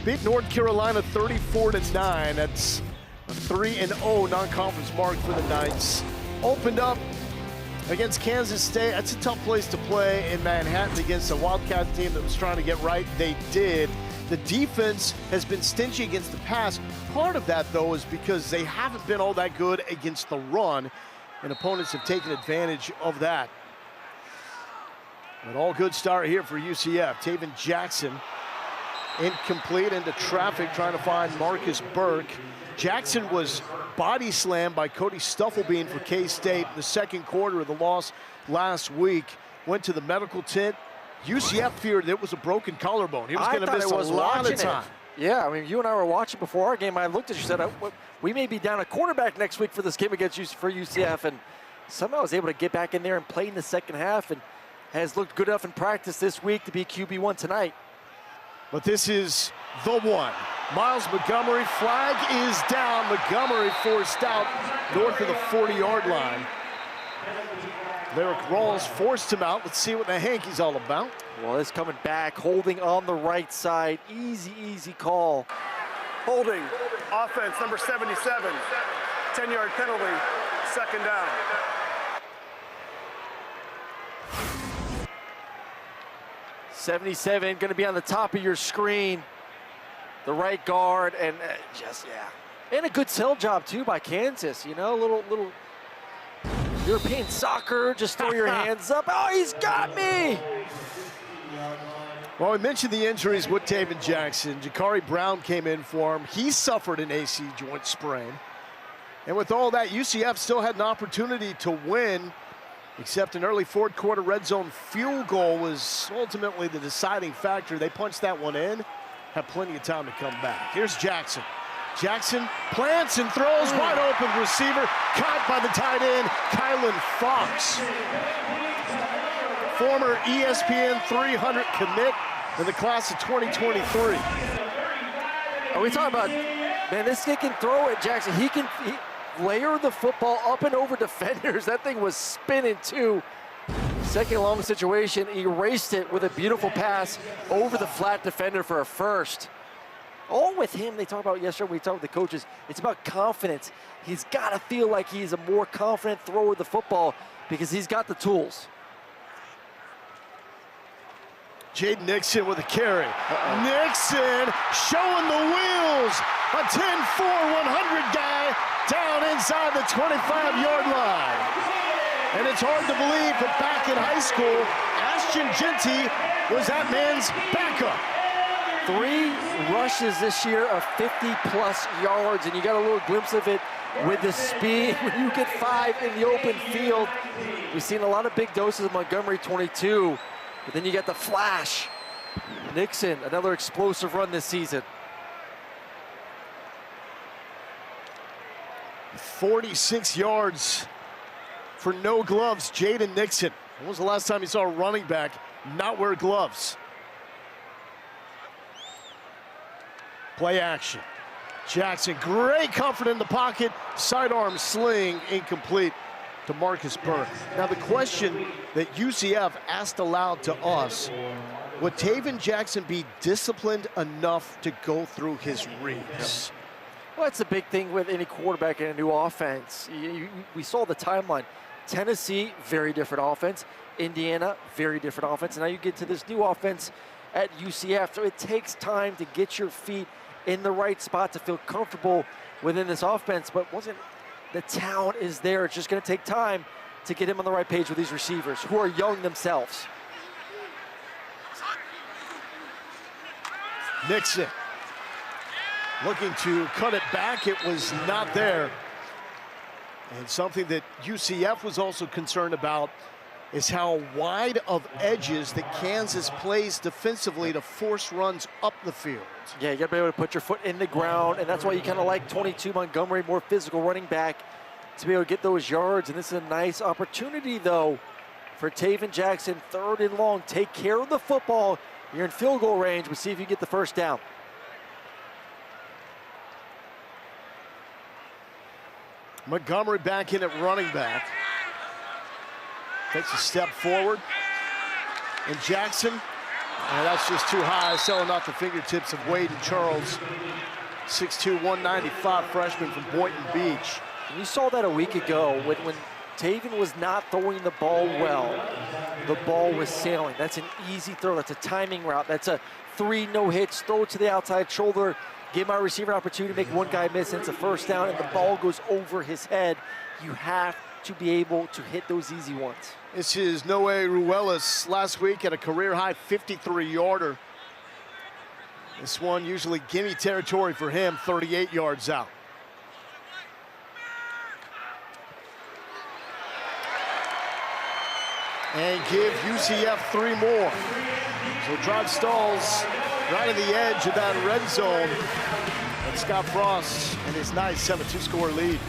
Speaker 1: Beat North Carolina 34-9. That's a 3-0 non-conference mark for the Knights. Opened up against Kansas State. That's a tough place to play in Manhattan against a Wildcats team that was trying to get right. They did. The defense has been stingy against the pass. Part of that, though, is because they haven't been all that good against the run, and opponents have taken advantage of that. But all good start here for UCF. Taven Jackson incomplete into traffic trying to find Marcus Burke. Jackson was body slammed by Cody Stufflebean for K-State in the second quarter of the loss last week. Went to the medical tent. UCF feared it was a broken collarbone. He was going to miss a lot of time.
Speaker 2: Yeah, I mean, you and I were watching before our game. I looked at you and said, we may be down a quarterback next week for this game against UCF, and somehow was able to get back in there and play in the second half, and has looked good enough in practice this week to be QB1 tonight.
Speaker 1: But this is the one. Miles Montgomery, flag is down. Montgomery forced out north of the 40-yard line. Lyric Rawls forced him out. Let's see what the hanky's all about.
Speaker 2: Well, it's coming back, holding on the right side. Easy call.
Speaker 4: Holding, offense number 77. 10-yard penalty, second down.
Speaker 2: '77 going to be on the top of your screen. The right guard, and and a good sell job too by Kansas. You know, little European soccer. Just throw your hands up. Oh, he's got me.
Speaker 1: Well, we mentioned the injuries with Taven Jackson. Jakari Brown came in for him. He suffered an AC joint sprain. And with all that, UCF still had an opportunity to win, except an early fourth quarter red zone field goal was ultimately the deciding factor. They punched that one in, had plenty of time to come back. Here's Jackson. Jackson plants and throws, wide open receiver, caught by the tight end, Kylan Fox. Former ESPN 300 commit in the class of 2023.
Speaker 2: Are we talking about, man, this kid can throw it, Jackson. He layer the football up and over defenders. That thing was spinning too. Second long situation, erased it with a beautiful pass over the flat defender for a first. All with him, they talked about yesterday when we talked with the coaches, it's about confidence. He's got to feel like he's a more confident thrower of the football because he's got the tools.
Speaker 1: Jaden Nixon with a carry. Nixon showing the wheels. A 10-4, 100 guy down inside the 25-yard line. And it's hard to believe, but back in high school, Ashton Genty was that man's backup.
Speaker 2: 3 rushes this year of 50-plus yards, and you got a little glimpse of it with the speed. When you get 5 in the open field, we've seen a lot of big doses of Montgomery 22, but then you get the flash. Nixon, another explosive run this season.
Speaker 1: 46 yards for no gloves, Jaden Nixon. When was the last time you saw a running back not wear gloves? Play action. Jackson, great comfort in the pocket. Sidearm sling, incomplete to Marcus Burr. Now the question that UCF asked aloud to us, would Taven Jackson be disciplined enough to go through his reads?
Speaker 2: Well, that's the big thing with any quarterback in a new offense. We saw the timeline. Tennessee, very different offense. Indiana, very different offense. And now you get to this new offense at UCF. So it takes time to get your feet in the right spot to feel comfortable within this offense. But the talent is there. It's just going to take time to get him on the right page with these receivers who are young themselves.
Speaker 1: Nixon looking to cut it back. It was not there. And something that UCF was also concerned about is how wide of edges that Kansas plays defensively to force runs up the field.
Speaker 2: Yeah, you got to be able to put your foot in the ground, and that's why you kind of like 22 Montgomery, more physical running back, to be able to get those yards. And this is a nice opportunity, though, for Taven Jackson, 3rd and long. Take care of the football. You're in field goal range, but see if you get the first down.
Speaker 1: Montgomery back in at running back. Takes a step forward. And Jackson, that's just too high, selling off the fingertips of Wade and Charles. 6'2", 195 freshman from Boynton Beach.
Speaker 2: And you saw that a week ago when Taven was not throwing the ball well. The ball was sailing. That's an easy throw. That's a timing route. That's a 3 no-hits, throw it to the outside shoulder, give my receiver an opportunity to make one guy miss, and it's a first down, and the ball goes over his head. You have to be able to hit those easy ones.
Speaker 1: This is Noe Ruelas last week at a career-high 53-yarder. This one usually gimme territory for him, 38 yards out. And give UCF 3 more. So drive stalls right at the edge of that red zone. And Scott Frost and his nice 7-2 score lead.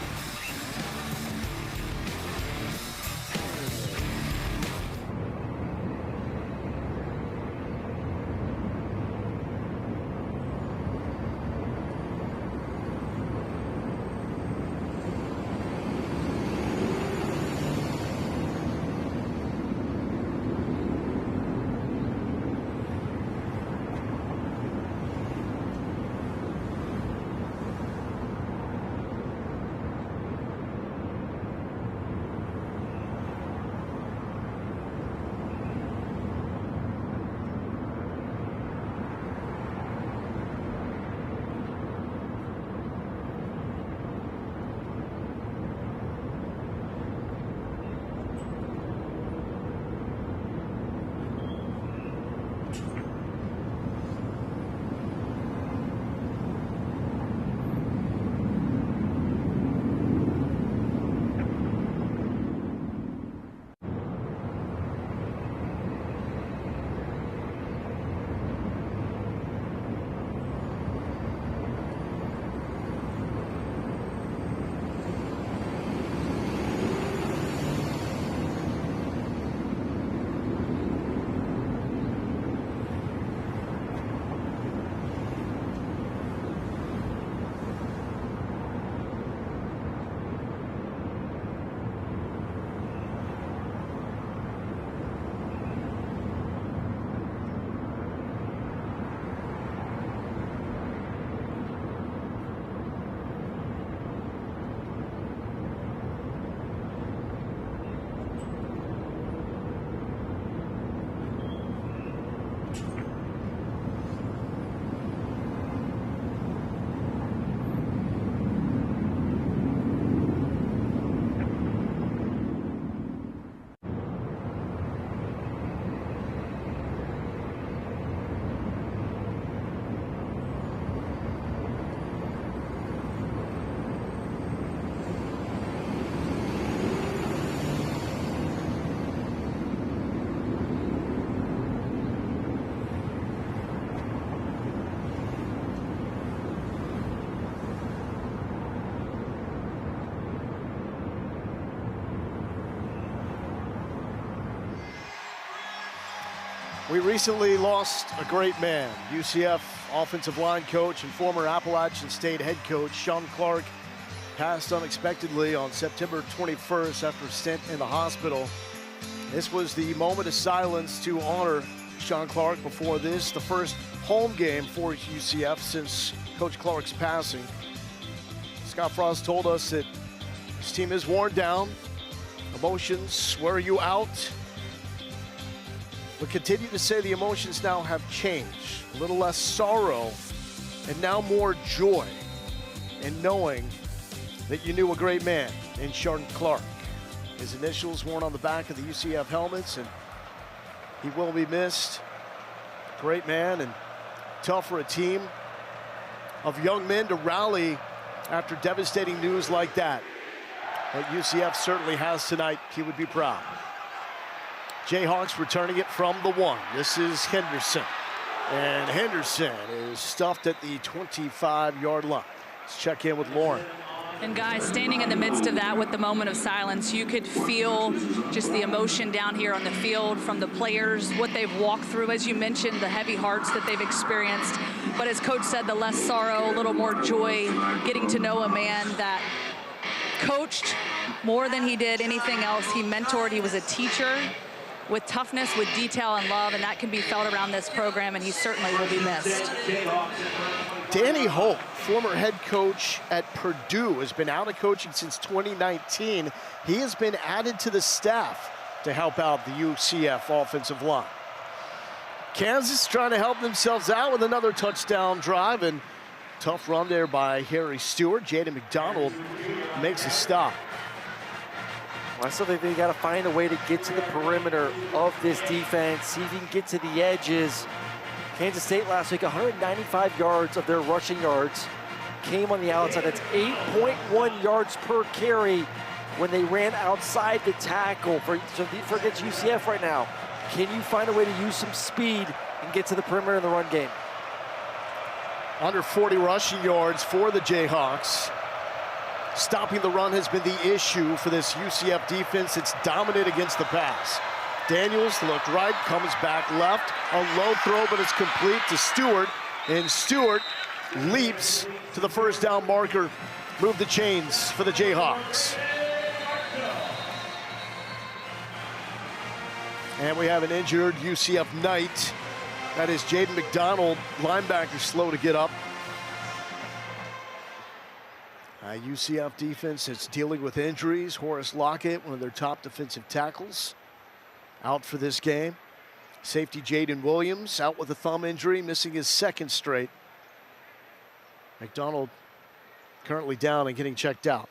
Speaker 1: We recently lost a great man. UCF offensive line coach and former Appalachian State head coach Sean Clark passed unexpectedly on September 21st after a stint in the hospital. This was the moment of silence to honor Sean Clark before this, the first home game for UCF since Coach Clark's passing. Scott Frost told us that his team is worn down, emotions wear you out, but continue to say the emotions now have changed. A little less sorrow and now more joy in knowing that you knew a great man in Sean Clark. His initials worn on the back of the UCF helmets, and he will be missed. Great man, and tough for a team of young men to rally after devastating news like that. But UCF certainly has tonight. He would be proud. Jayhawks returning it from the 1. This is Henderson. And Henderson is stuffed at the 25-yard line. Let's check in with Lauren.
Speaker 3: And guys, standing in the midst of that with the moment of silence, you could feel just the emotion down here on the field from the players, what they've walked through, as you mentioned, the heavy hearts that they've experienced. But as Coach said, the less sorrow, a little more joy, getting to know a man that coached more than he did anything else. He mentored, he was a teacher with toughness, with detail and love, and that can be felt around this program, and he certainly will be missed.
Speaker 1: Danny Hope, former head coach at Purdue, has been out of coaching since 2019. He has been added to the staff to help out the UCF offensive line. Kansas trying to help themselves out with another touchdown drive, and tough run there by Harry Stewart. Jaden McDonald makes a stop.
Speaker 2: I still think they got to find a way to get to the perimeter of this defense, see if you can get to the edges. Kansas State last week, 195 yards of their rushing yards came on the outside. That's 8.1 yards per carry when they ran outside the tackle for against UCF right now. Can you find a way to use some speed and get to the perimeter in the run game?
Speaker 1: Under 40 rushing yards for the Jayhawks. Stopping the run has been the issue for this UCF defense. It's dominant against the pass. Daniels looked right, comes back left. A low throw, but it's complete to Stewart. And Stewart leaps to the first down marker. Move the chains for the Jayhawks. And we have an injured UCF Knight. That is Jaden McDonald, linebacker, slow to get up. UCF defense is dealing with injuries. Horace Lockett, one of their top defensive tackles, out for this game. Safety Jaden Williams out with a thumb injury, missing his second straight. McDonald currently down and getting checked out.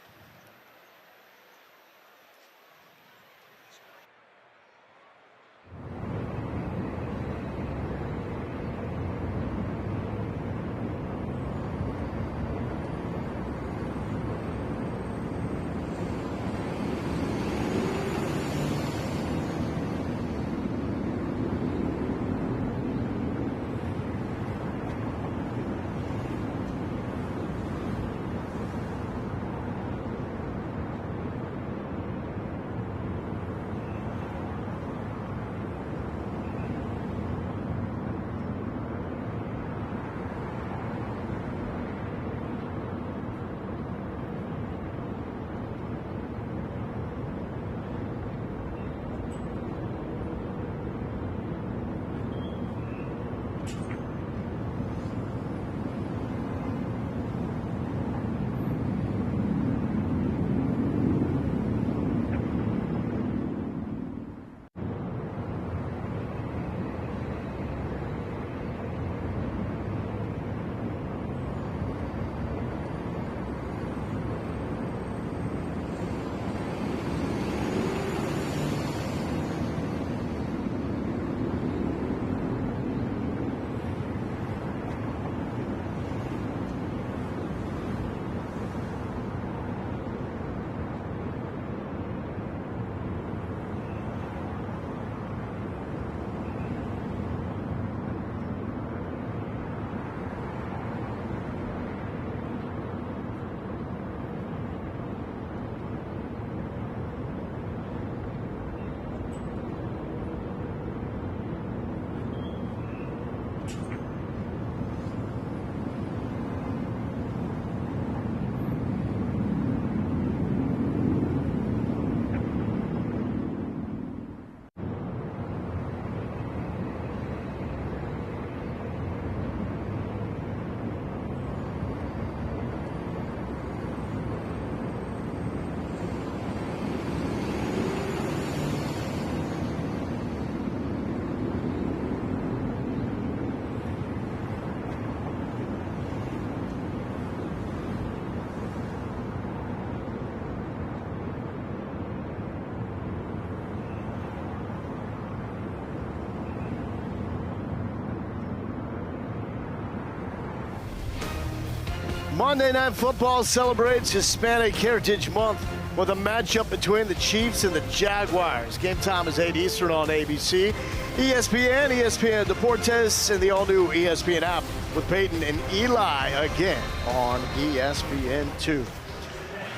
Speaker 1: Monday Night Football celebrates Hispanic Heritage Month with a matchup between the Chiefs and the Jaguars. Game time is 8 Eastern on ABC, ESPN, ESPN Deportes, and the all-new ESPN app with Peyton and Eli again on ESPN2.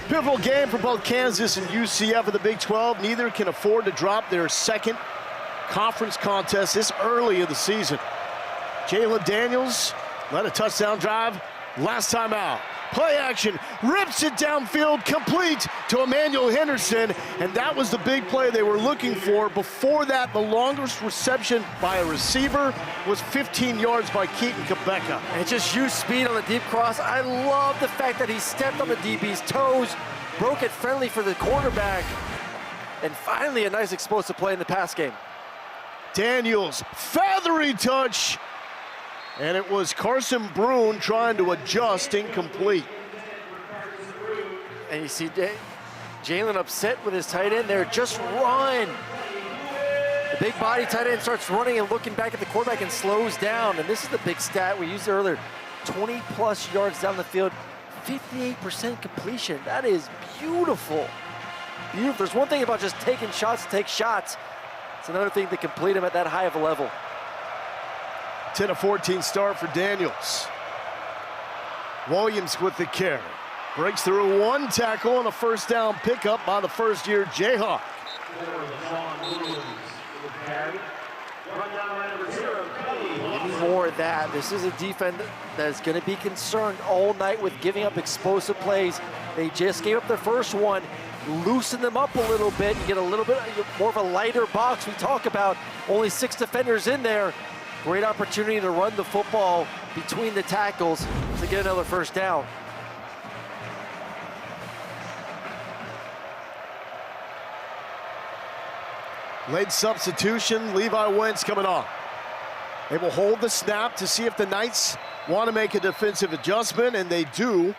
Speaker 1: Pivotal game for both Kansas and UCF of the Big 12. Neither can afford to drop their second conference contest this early in the season. Jalen Daniels led a touchdown drive last time out. Play action, rips it downfield, complete to Emmanuel Henderson, and that was the big play they were looking for. Before that, the longest reception by a receiver was 15 yards by Keaton Quebeca.
Speaker 2: And just used speed on the deep cross. I love the fact that he stepped on the DB's toes, broke it friendly for the quarterback, and finally a nice explosive play in the pass game.
Speaker 1: Daniels, feathery touch, and it was Carson Brune trying to adjust, incomplete.
Speaker 2: And you see Jalen upset with his tight end there. Just run. The big body tight end starts running and looking back at the quarterback and slows down. And this is the big stat we used earlier. 20-plus yards down the field, 58% completion. That is beautiful. Beautiful. There's one thing about just taking shots to take shots. It's another thing to complete them at that high of a level.
Speaker 1: 10-14 start for Daniels. Williams with the carry. Breaks through one tackle and a first down pickup by the first-year Jayhawk.
Speaker 2: Give me more of that. This is a defense that's going to be concerned all night with giving up explosive plays. They just gave up their first one. Loosen them up a little bit. You get a little bit more of a lighter box. We talk about only 6 defenders in there. Great opportunity to run the football between the tackles to get another first down.
Speaker 1: Late substitution, Levi Wentz coming on. They will hold the snap to see if the Knights want to make a defensive adjustment, and they do.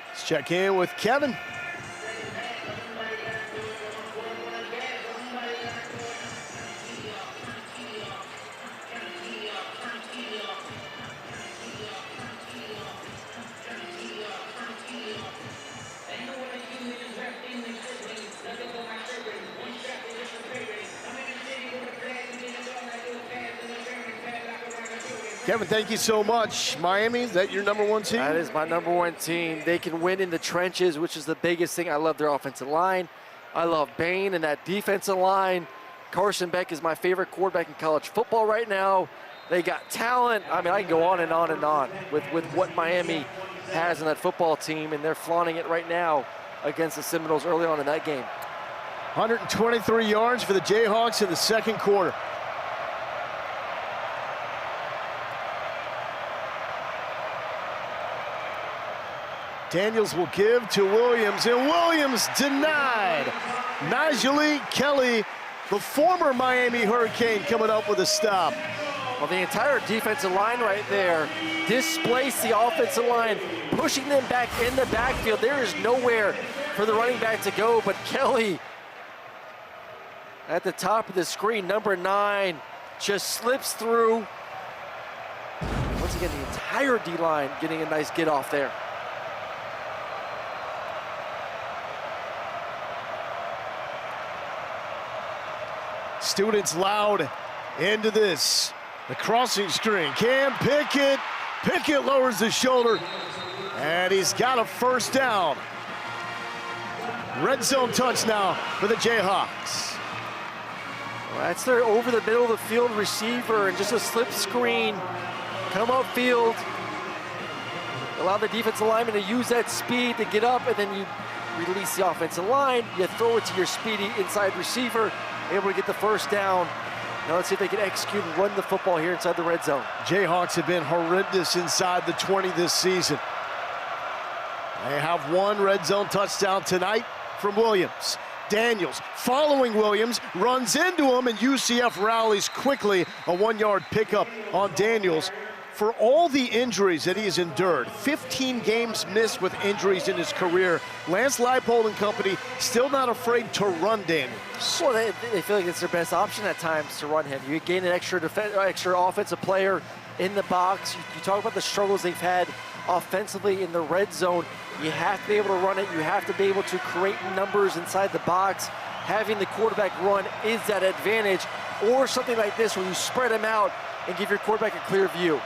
Speaker 1: Let's check in with Kevin. Kevin, thank you so much. Miami, is that your number one team?
Speaker 2: That is my number one team. They can win in the trenches, which is the biggest thing. I love their offensive line. I love Bain and that defensive line. Carson Beck is my favorite quarterback in college football right now. They got talent. I mean, I can go on and on and on with what Miami has in that football team, and they're flaunting it right now against the Seminoles early on in that game.
Speaker 1: 123 yards for the Jayhawks in the second quarter. Daniels will give to Williams, and Williams denied. Najee Kelly, the former Miami Hurricane, coming up with a stop.
Speaker 2: Well, the entire defensive line right there displaced the offensive line, pushing them back in the backfield. There is nowhere for the running back to go, but Kelly at the top of the screen, number 9, just slips through. Once again, the entire D-line getting a nice get off there.
Speaker 1: Students loud into this. The crossing string, Cam Pickett. Pickett lowers his shoulder, and he's got a first down. Red zone touch now for the Jayhawks.
Speaker 2: Well, that's their over the middle of the field receiver, and just a slip screen. Come upfield. Allow the defensive lineman to use that speed to get up, and then you release the offensive line. You throw it to your speedy inside receiver, able to get the first down. Now let's see if they can execute and run the football here inside the red zone.
Speaker 1: Jayhawks have been horrendous inside the 20 this season. They have one red zone touchdown tonight from Williams. Daniels, following Williams, runs into him, and UCF rallies quickly. A 1-yard pickup on Daniels For all the injuries that he has endured, 15 games missed with injuries in his career, Lance Leipold and company still not afraid to run Daniels.
Speaker 2: Well, they feel like it's their best option at times to run him. You gain an extra offensive player in the box. You talk about the struggles they've had offensively in the red zone. You have to be able to run it. You have to be able to create numbers inside the box. Having the quarterback run is that advantage, or something like this where you spread him out and give your quarterback a clear view.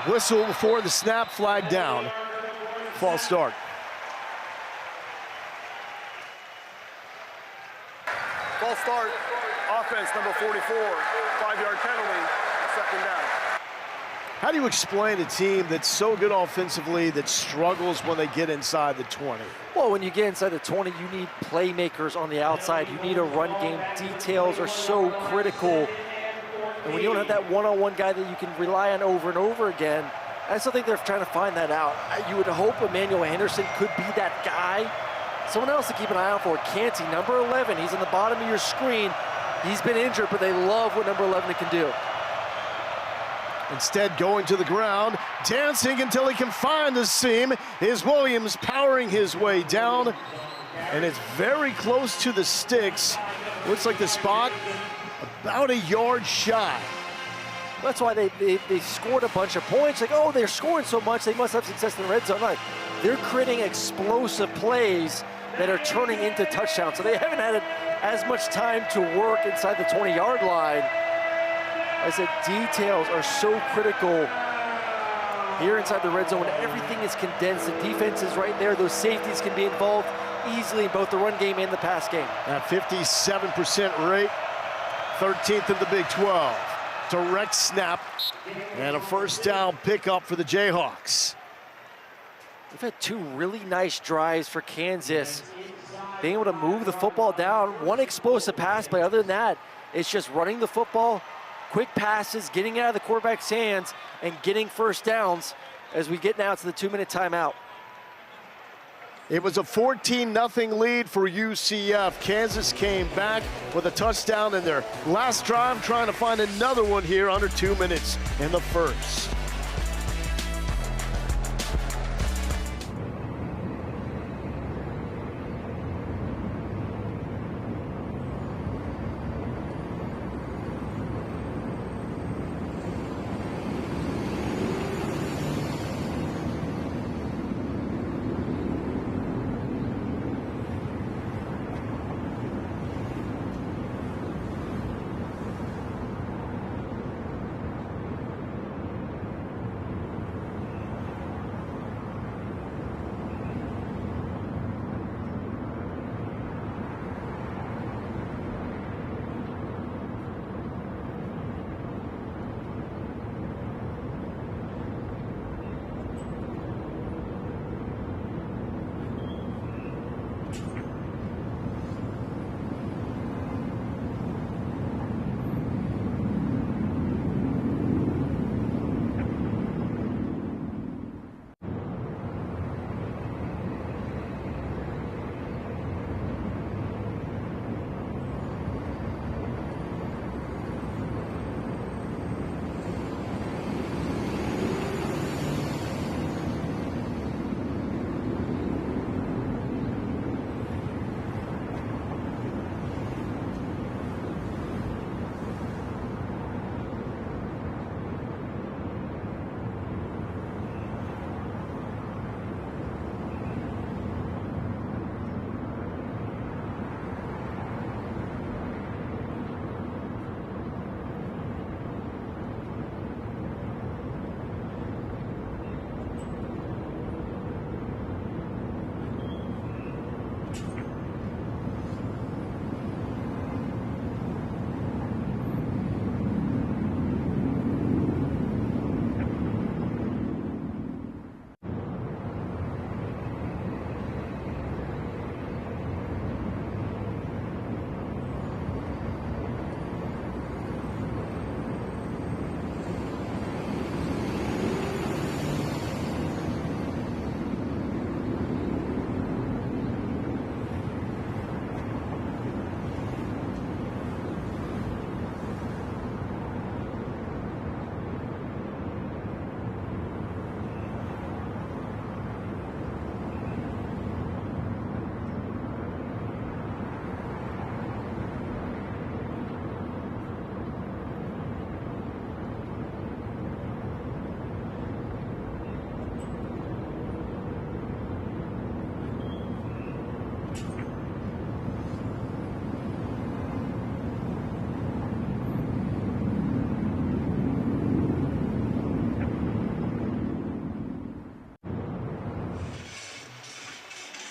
Speaker 1: Whistle before the snap, flag down. False start.
Speaker 4: False start. Offense number 44. 5-yard penalty. Second down.
Speaker 1: How do you explain a team that's so good offensively that struggles when they get inside the 20?
Speaker 2: Well, when you get inside the 20, you need playmakers on the outside. You need a run game. Details are so critical. And when you don't have that one-on-one guy that you can rely on over and over again, I still think they're trying to find that out. You would hope Emmanuel Henderson could be that guy. Someone else to keep an eye out for, Canty, number 11. He's on the bottom of your screen. He's been injured, but they love what number 11 can do.
Speaker 1: Instead, going to the ground, dancing until he can find the seam, is Williams powering his way down. And it's very close to the sticks. Looks like the spot about a yard shy.
Speaker 2: That's why they scored a bunch of points. Like, oh, they're scoring so much, they must have success in the red zone. Like, they're creating explosive plays that are turning into touchdowns. So they haven't had as much time to work inside the 20-yard line. I said, details are so critical here inside the red zone. Everything is condensed. The defense is right there. Those safeties can be involved easily in both the run game and the pass game.
Speaker 1: At 57% rate, 13th in the Big 12. Direct snap and a first down pickup for the Jayhawks.
Speaker 2: We've had two really nice drives for Kansas. Being able to move the football down, one explosive pass, but other than that, it's just running the football, quick passes, getting out of the quarterback's hands, and getting first downs as we get now to the 2-minute timeout.
Speaker 1: It was a 14-0 lead for UCF. Kansas came back with a touchdown in their last drive, trying to find another one here under 2 minutes in the first.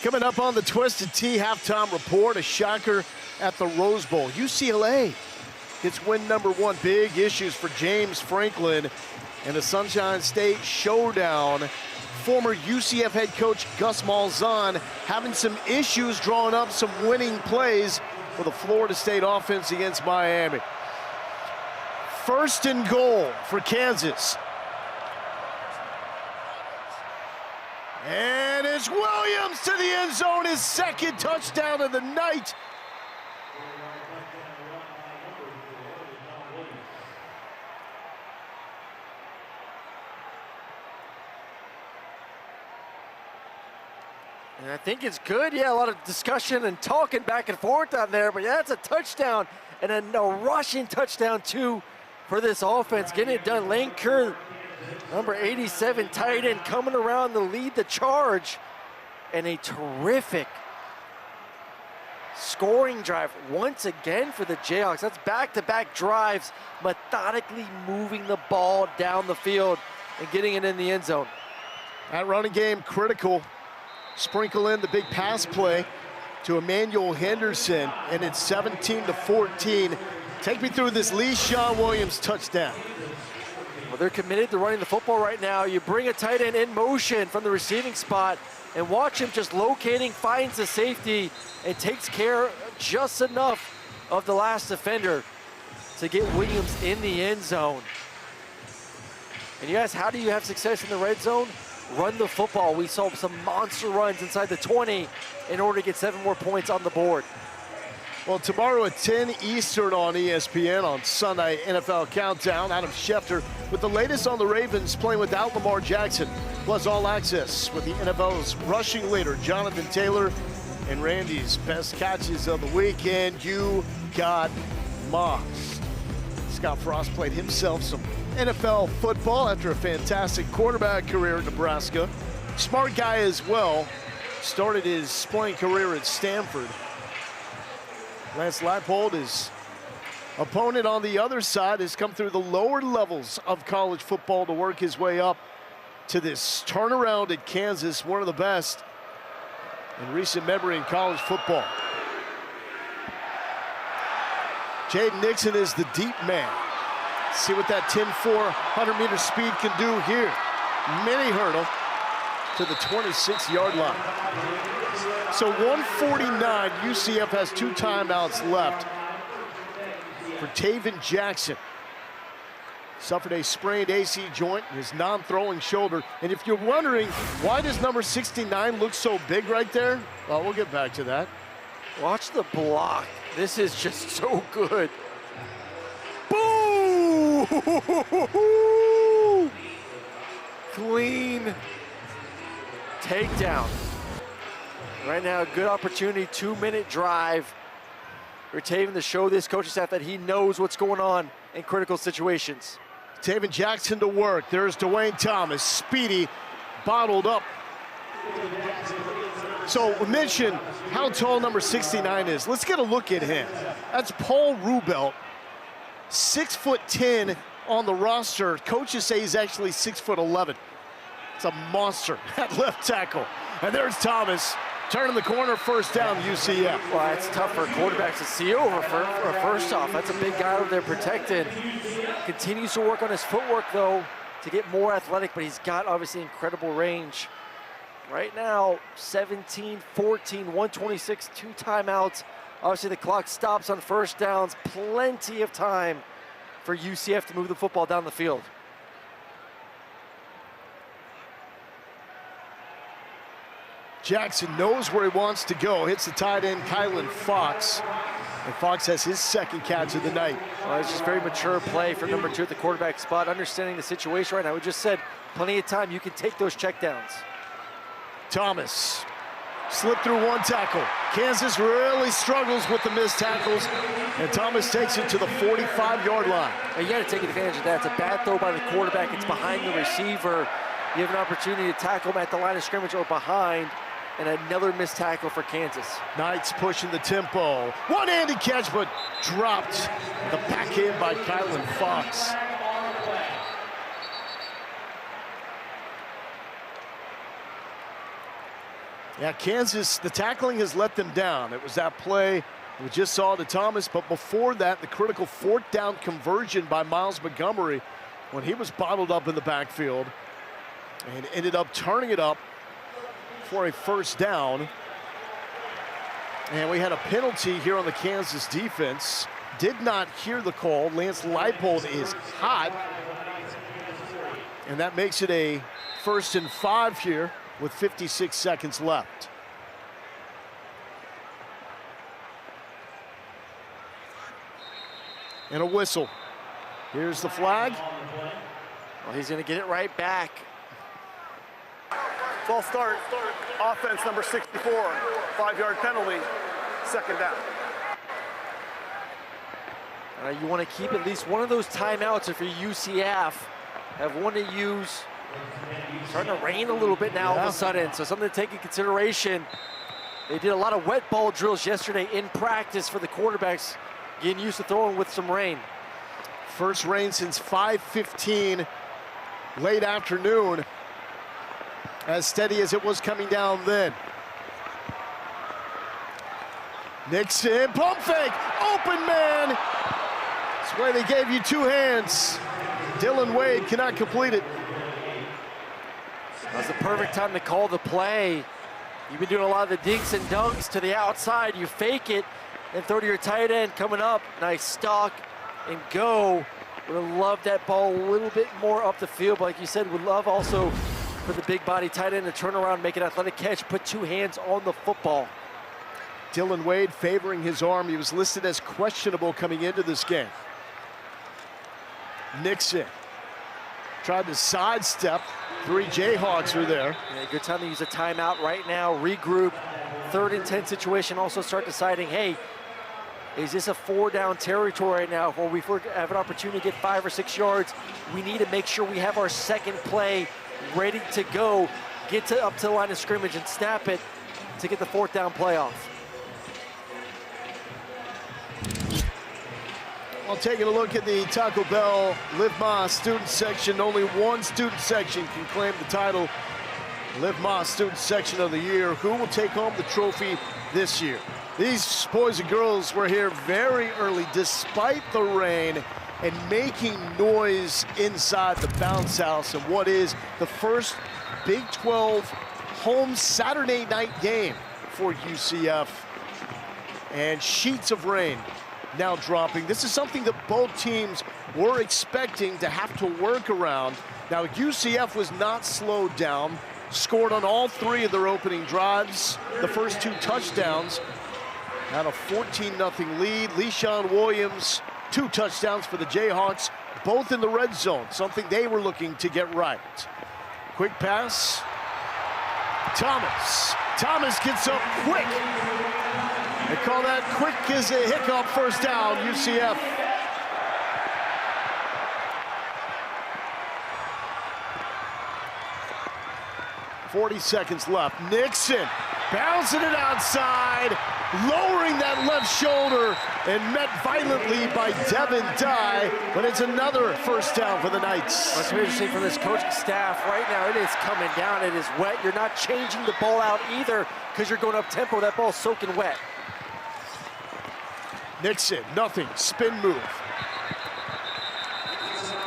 Speaker 1: Coming up on the Twisted Tea halftime report, a shocker at the Rose Bowl. UCLA gets win number 1. Big issues for James Franklin and the Sunshine State showdown. Former UCF head coach Gus Malzahn having some issues drawing up some winning plays for the Florida State offense against Miami. 1st and goal for Kansas. And it's Williams to the end zone, his 2nd touchdown of the night.
Speaker 2: And I think it's good. Yeah, a lot of discussion and talking back and forth on there. But yeah, it's a touchdown and a rushing touchdown, too, for this offense. Getting it done. Lane Kerr, number 87, tight end, coming around to lead the charge. And a terrific scoring drive once again for the Jayhawks. That's back-to-back drives, methodically moving the ball down the field and getting it in the end zone.
Speaker 1: That running game critical. Sprinkle in the big pass play to Emmanuel Henderson, and it's 17-14. Take me through this Le'Shawn Williams touchdown.
Speaker 2: Well, they're committed to running the football right now. You bring a tight end in motion from the receiving spot and watch him just locating, finds the safety, and takes care just enough of the last defender to get Williams in the end zone. And you guys, how do you have success in the red zone? Run the football. We saw some monster runs inside the 20 in order to get 7 more points on the board.
Speaker 1: Well, tomorrow at 10 Eastern on ESPN on Sunday NFL Countdown, Adam Schefter with the latest on the Ravens playing without Lamar Jackson, plus all access with the NFL's rushing leader, Jonathan Taylor, and Randy's best catches of the weekend. You got mossed. Scott Frost played himself some NFL football after a fantastic quarterback career at Nebraska. Smart guy as well. Started his playing career at Stanford. Lance Leipold, his opponent on the other side, has come through the lower levels of college football to work his way up to this turnaround at Kansas, one of the best in recent memory in college football. Jaden Nixon is the deep man. See what that 10-4 100-meter speed can do here. Mini hurdle to the 26-yard line. So 149, UCF has 2 timeouts left for Taven Jackson. Suffered a sprained AC joint in his non-throwing shoulder. And if you're wondering, why does number 69 look so big right there? Well, we'll get back to that.
Speaker 2: Watch the block. This is just so good. Boom! Clean takedown. Right now, a good opportunity, 2-minute drive. We're Taven to show this coaching staff that he knows what's going on in critical situations.
Speaker 1: Taven Jackson to work. There's Dwayne Thomas, speedy, bottled up. So we mentioned how tall number 69 is. Let's get a look at him. That's Paul Rubelt, 6'10" on the roster. Coaches say he's actually 6'11". It's a monster at left tackle. And there's Thomas. Turning the corner, first down, UCF.
Speaker 2: Well, it's tough for quarterbacks to see over first off. That's a big guy over there protected. Continues to work on his footwork, though, to get more athletic, but he's got, obviously, incredible range. Right now, 17-14, 126, 2 timeouts. Obviously, the clock stops on first downs. Plenty of time for UCF to move the football down the field.
Speaker 1: Jackson knows where he wants to go. Hits the tight end, Kylan Fox. And Fox has his 2nd catch of the night.
Speaker 2: Well, it's just very mature play for number 2 at the quarterback spot, understanding the situation right now. We just said plenty of time. You can take those checkdowns.
Speaker 1: Thomas slipped through 1 tackle. Kansas really struggles with the missed tackles, and Thomas takes it to the 45-yard line.
Speaker 2: Well, you got to take advantage of that. It's a bad throw by the quarterback. It's behind the receiver. You have an opportunity to tackle him at the line of scrimmage or behind, and another missed tackle for Kansas.
Speaker 1: Knights pushing the tempo. One-handed catch, but dropped the back end by Kylan Fox. Yeah, Kansas, the tackling has let them down. It was that play we just saw to Thomas, but before that, the critical fourth down conversion by Miles Montgomery when he was bottled up in the backfield and ended up turning it up for a first down. And we had a penalty here on the Kansas defense. Did not hear the call. Lance Leipold is hot. And that makes it a 1st and 5 here with 56 seconds left. And a whistle. Here's the flag.
Speaker 2: Well, he's going to get it right back.
Speaker 4: False start. Offense number 64. 5-yard penalty. 2nd down.
Speaker 2: You want to keep at least one of those timeouts if you're UCF. Have one to use. Starting to rain a little bit now all of a sudden, so something to take in consideration. They did a lot of wet ball drills yesterday in practice for the quarterbacks, getting used to throwing with some rain.
Speaker 1: First rain since 5:15 late afternoon, as steady as it was coming down then. Nixon, pump fake, open man. That's why they gave you 2 hands. Dylan Wade cannot complete it.
Speaker 2: That's the perfect time to call the play. You've been doing a lot of the dinks and dunks to the outside. You fake it and throw to your tight end coming up. Nice stock and go. Would have loved that ball a little bit more up the field, but like you said, would love also for the big body tight end to turn around, make an athletic catch, put 2 hands on the football.
Speaker 1: Dylan Wade favoring his arm. He was listed as questionable coming into this game. Nixon tried to sidestep. 3 Jayhawks are there.
Speaker 2: Yeah, good time to use a timeout right now, regroup. 3rd and 10 situation, also start deciding, hey, is this a 4-down territory right now where we have an opportunity to get 5 or 6 yards? We need to make sure we have our second play ready to go, get up to the line of scrimmage and snap it to get the 4th down playoff.
Speaker 1: Well, taking a look at the Taco Bell Live Más student section, only one student section can claim the title Live Más Student Section of the Year. Who will take home the trophy this year? These boys and girls were here very early, despite the rain, and making noise inside the bounce house of what is the first Big 12 home Saturday night game for UCF. And sheets of rain now dropping. This is something that both teams were expecting to have to work around. Now, UCF was not slowed down, scored on all 3 of their opening drives, the first 2 touchdowns. Had a 14-0 lead. Le'Shawn Williams, 2 touchdowns for the Jayhawks, both in the red zone, something they were looking to get right. Quick pass. Thomas gets up quick. They call that quick as a hiccup, first down, UCF. .40 seconds left. Nixon bouncing it outside, lowering that left shoulder, and met violently by Devin Dye, but it's another first down for the Knights.
Speaker 2: What's interesting from this coaching staff right now, it is coming down, it is wet. You're not changing the ball out either because you're going up tempo. That ball's soaking wet.
Speaker 1: Nixon, nothing, spin move.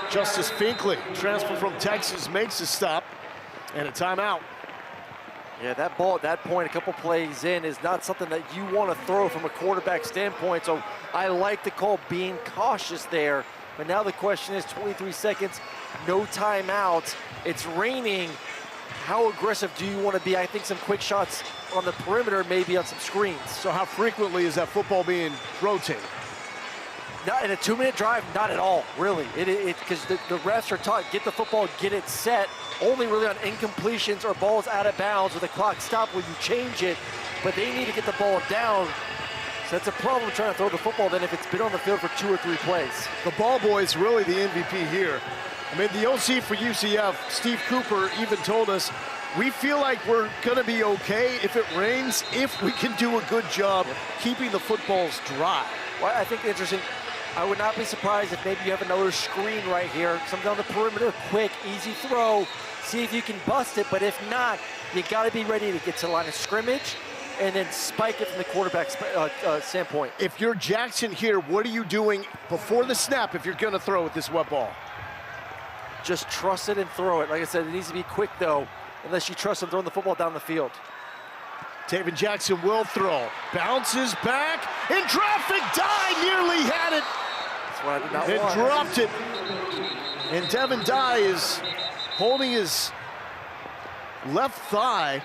Speaker 1: Justice Finkley, transfer from Texas, makes a stop and a timeout.
Speaker 2: Yeah, that ball at that point, a couple plays in, is not something that you want to throw from a quarterback standpoint. So I like the call being cautious there. But now the question is 23 seconds, no timeout. It's raining. How aggressive do you want to be? I think some quick shots on the perimeter, maybe on some screens.
Speaker 1: So how frequently is that football being rotated?
Speaker 2: Not in a 2-minute drive, not at all, really. Because the refs are taught, get the football, get it set. Only really on incompletions or balls out of bounds with a clock stop where you change it. But they need to get the ball down. So that's a problem trying to throw the football then if it's been on the field for 2 or 3 plays.
Speaker 1: The ball boy is really the MVP here. I mean, the OC for UCF, Steve Cooper, even told us, we feel like we're going to be okay if it rains, if we can do a good job keeping the footballs dry.
Speaker 2: Well, I think interesting, I would not be surprised if maybe you have another screen right here, something on the perimeter, quick, easy throw, see if you can bust it, but if not, you gotta be ready to get to the line of scrimmage and then spike it from the quarterback's standpoint.
Speaker 1: If you're Jackson here, what are you doing before the snap if you're gonna throw with this wet ball?
Speaker 2: Just trust it and throw it. Like I said, it needs to be quick though, unless you trust him throwing the football down the field.
Speaker 1: David Jackson will throw, bounces back, in traffic, nearly had it.
Speaker 2: That's what I did not
Speaker 1: And
Speaker 2: want.
Speaker 1: dropped it. And Devin Dye is holding his left thigh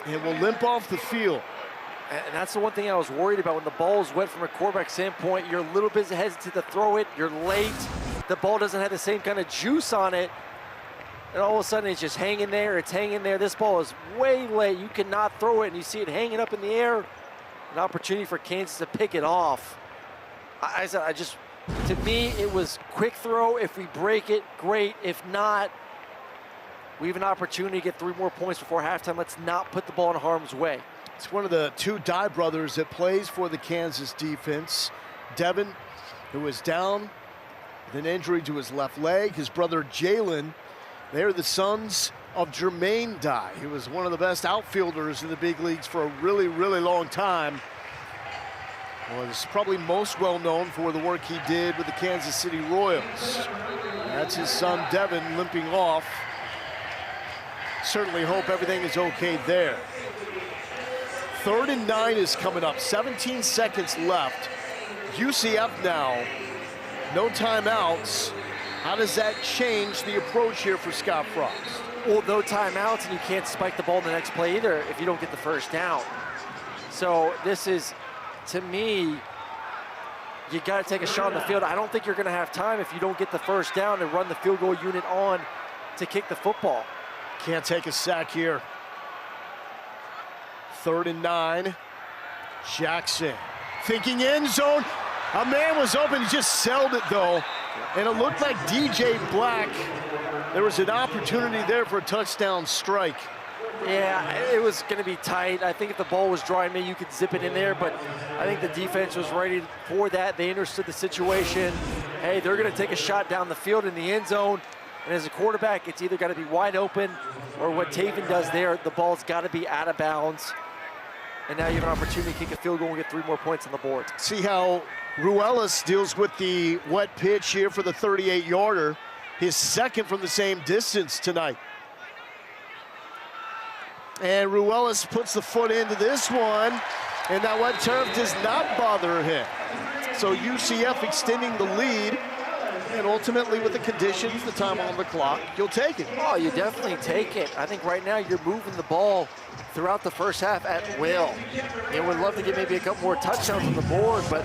Speaker 1: and will limp off the field.
Speaker 2: And that's the one thing I was worried about when the ball is wet from a quarterback standpoint. You're a little bit hesitant to throw it. You're late. The ball doesn't have the same kind of juice on it. And all of a sudden it's just hanging there. It's hanging there. This ball is way late. You cannot throw it, and you see it hanging up in the air. An opportunity for Kansas to pick it off. To me, it was quick throw. If we break it, great. If not, we have an opportunity to get 3 more points before halftime. Let's not put the ball in harm's way.
Speaker 1: It's one of the 2 Dye brothers that plays for the Kansas defense. Devin, who is down with an injury to his left leg. His brother Jalen, they're the sons of Jermaine Dye. He was one of the best outfielders in the big leagues for a really, really long time. Was probably most well known for the work he did with the Kansas City Royals. That's his son Devin limping off. Certainly hope everything is okay there. 3rd and 9 is coming up, 17 seconds left. UCF now, no timeouts. How does that change the approach here for Scott Frost?
Speaker 2: Well, no timeouts, and you can't spike the ball in the next play either if you don't get the first down. So this is, to me, you got to take a shot on the field. I don't think you're going to have time if you don't get the first down and run the field goal unit on to kick the football.
Speaker 1: Can't take a sack here. 3rd and 9. Jackson thinking end zone. A man was open, he just sailed it though. And it looked like DJ Black. There was an opportunity there for a touchdown strike.
Speaker 2: Yeah, it was going to be tight. I think if the ball was dry, maybe you could zip it in there, but I think the defense was ready for that. They understood the situation. Hey, they're going to take a shot down the field in the end zone, and as a quarterback, it's either got to be wide open or what Taven does there, the ball's got to be out of bounds. And now you have an opportunity to kick a field goal and get 3 more points on the board.
Speaker 1: See how Ruelas deals with the wet pitch here for the 38-yarder. His second from the same distance tonight. And Ruelas puts the foot into this one, and that wet turf does not bother him. So UCF extending the lead, and ultimately with the conditions, the time on the clock, you'll take it.
Speaker 2: Oh, you definitely take it. I think right now you're moving the ball throughout the first half at will. You would love to get maybe a couple more touchdowns on the board, but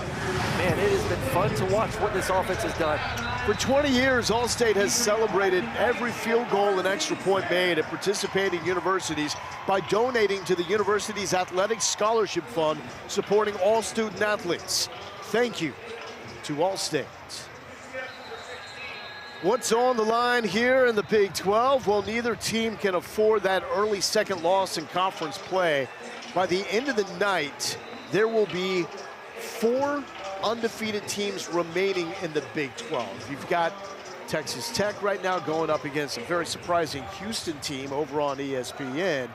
Speaker 2: man, it has been fun to watch what this offense has done.
Speaker 1: For 20 years, Allstate has celebrated every field goal and extra point made at participating universities by donating to the university's athletic scholarship fund, supporting all student athletes. Thank you to Allstate. What's on the line here in the Big 12? Well, neither team can afford that early second loss in conference play. By the end of the night, there will be 4 undefeated teams remaining in the Big 12. You've got Texas Tech right now going up against a very surprising Houston team over on ESPN.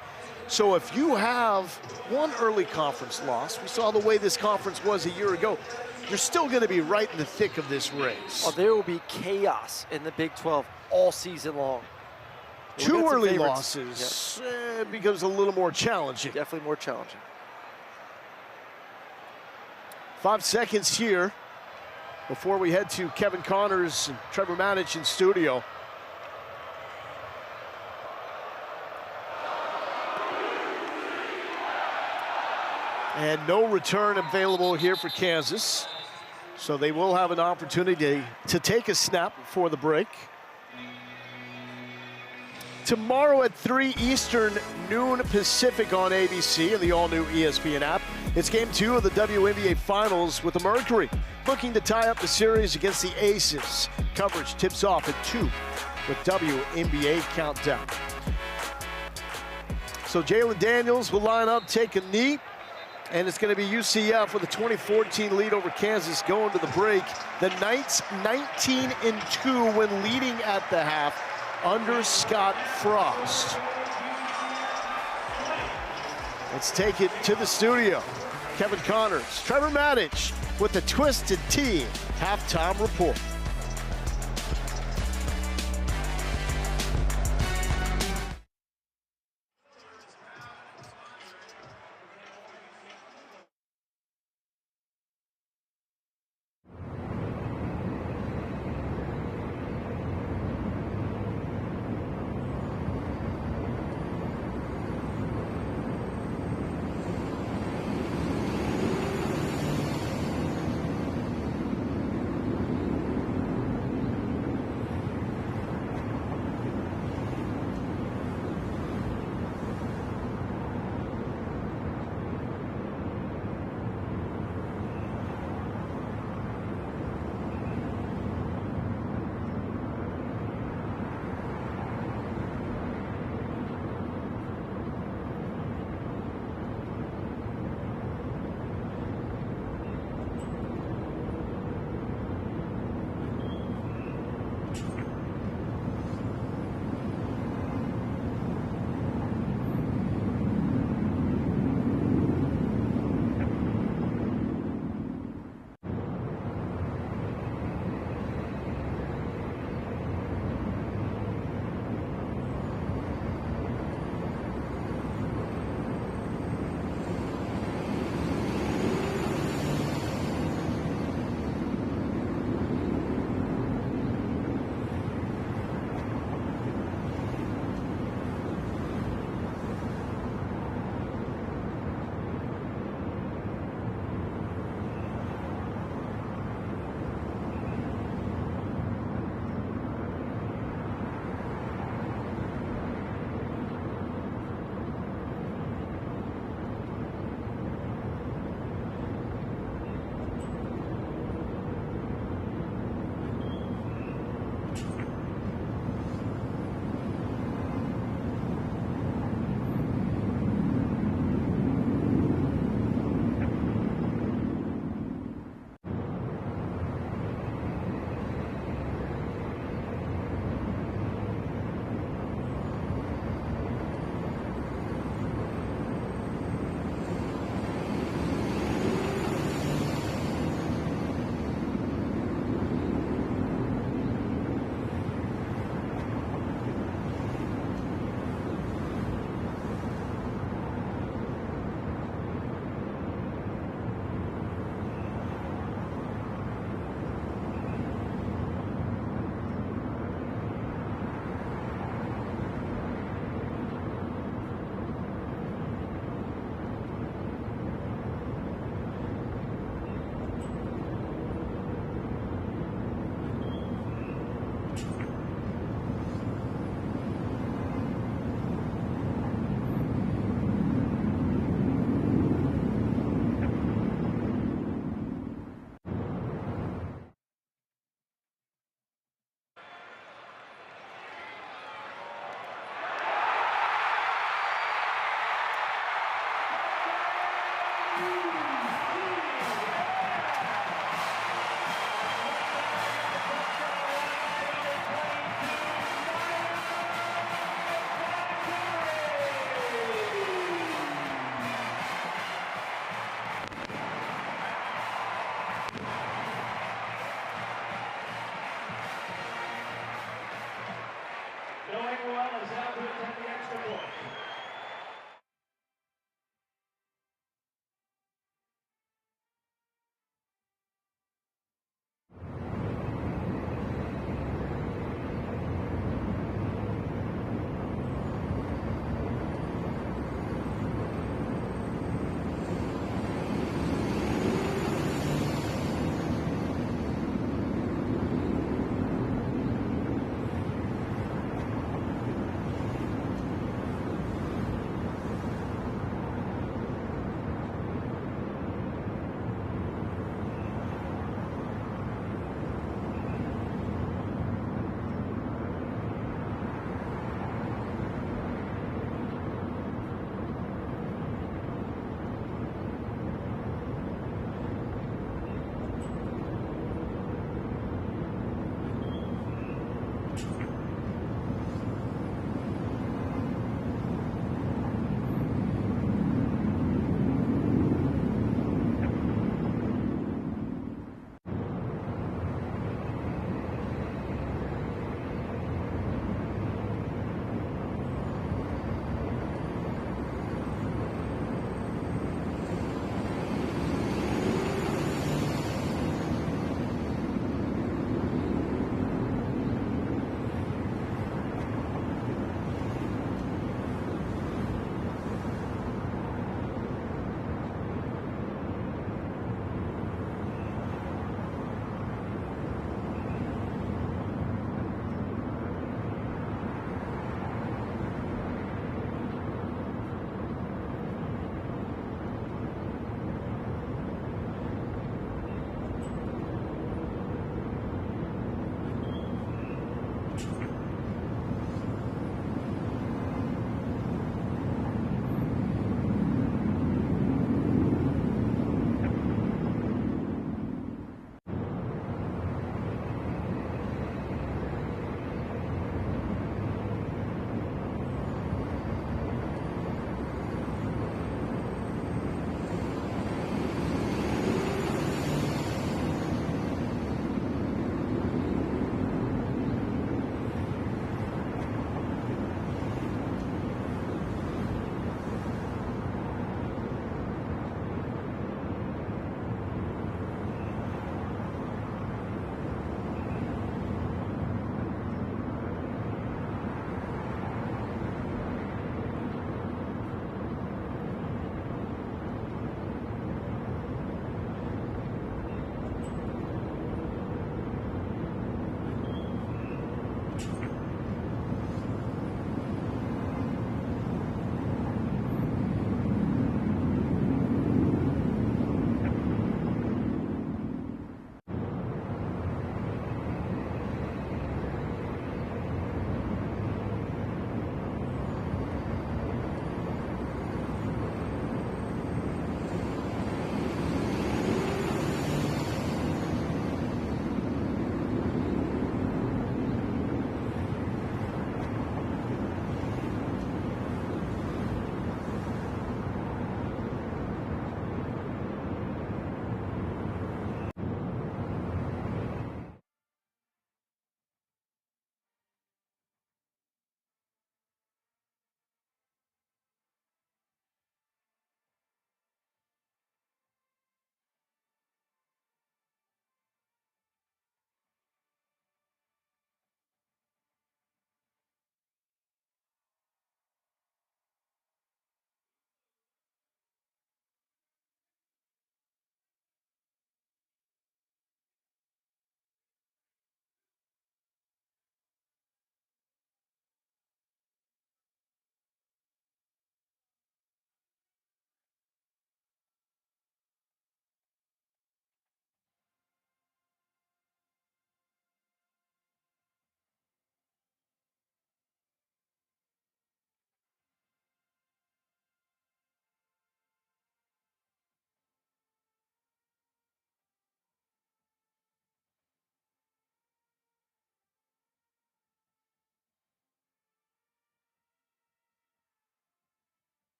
Speaker 1: So if you have one early conference loss, we saw the way this conference was a year ago, you're still going to be right in the thick of this race.
Speaker 2: Oh, there will be chaos in the Big 12 all season long.
Speaker 1: 2 early losses becomes a little more challenging.
Speaker 2: Definitely more challenging.
Speaker 1: 5 seconds here before we head to Kevin Connors and Trevor Manich in studio. And no return available here for Kansas. So they will have an opportunity to take a snap before the break. Tomorrow at 3 Eastern, noon Pacific on ABC and the all-new ESPN app. It's game 2 of the WNBA Finals with the Mercury looking to tie up the series against the Aces. Coverage tips off at 2 with WNBA Countdown. So Jalen Daniels will line up, take a knee. And it's going to be UCF with a 2014 lead over Kansas going to the break. The Knights 19-2 when leading at the half under Scott Frost. Let's take it to the studio. Kevin Connors, Trevor Maddich with the Twisted Tea halftime report.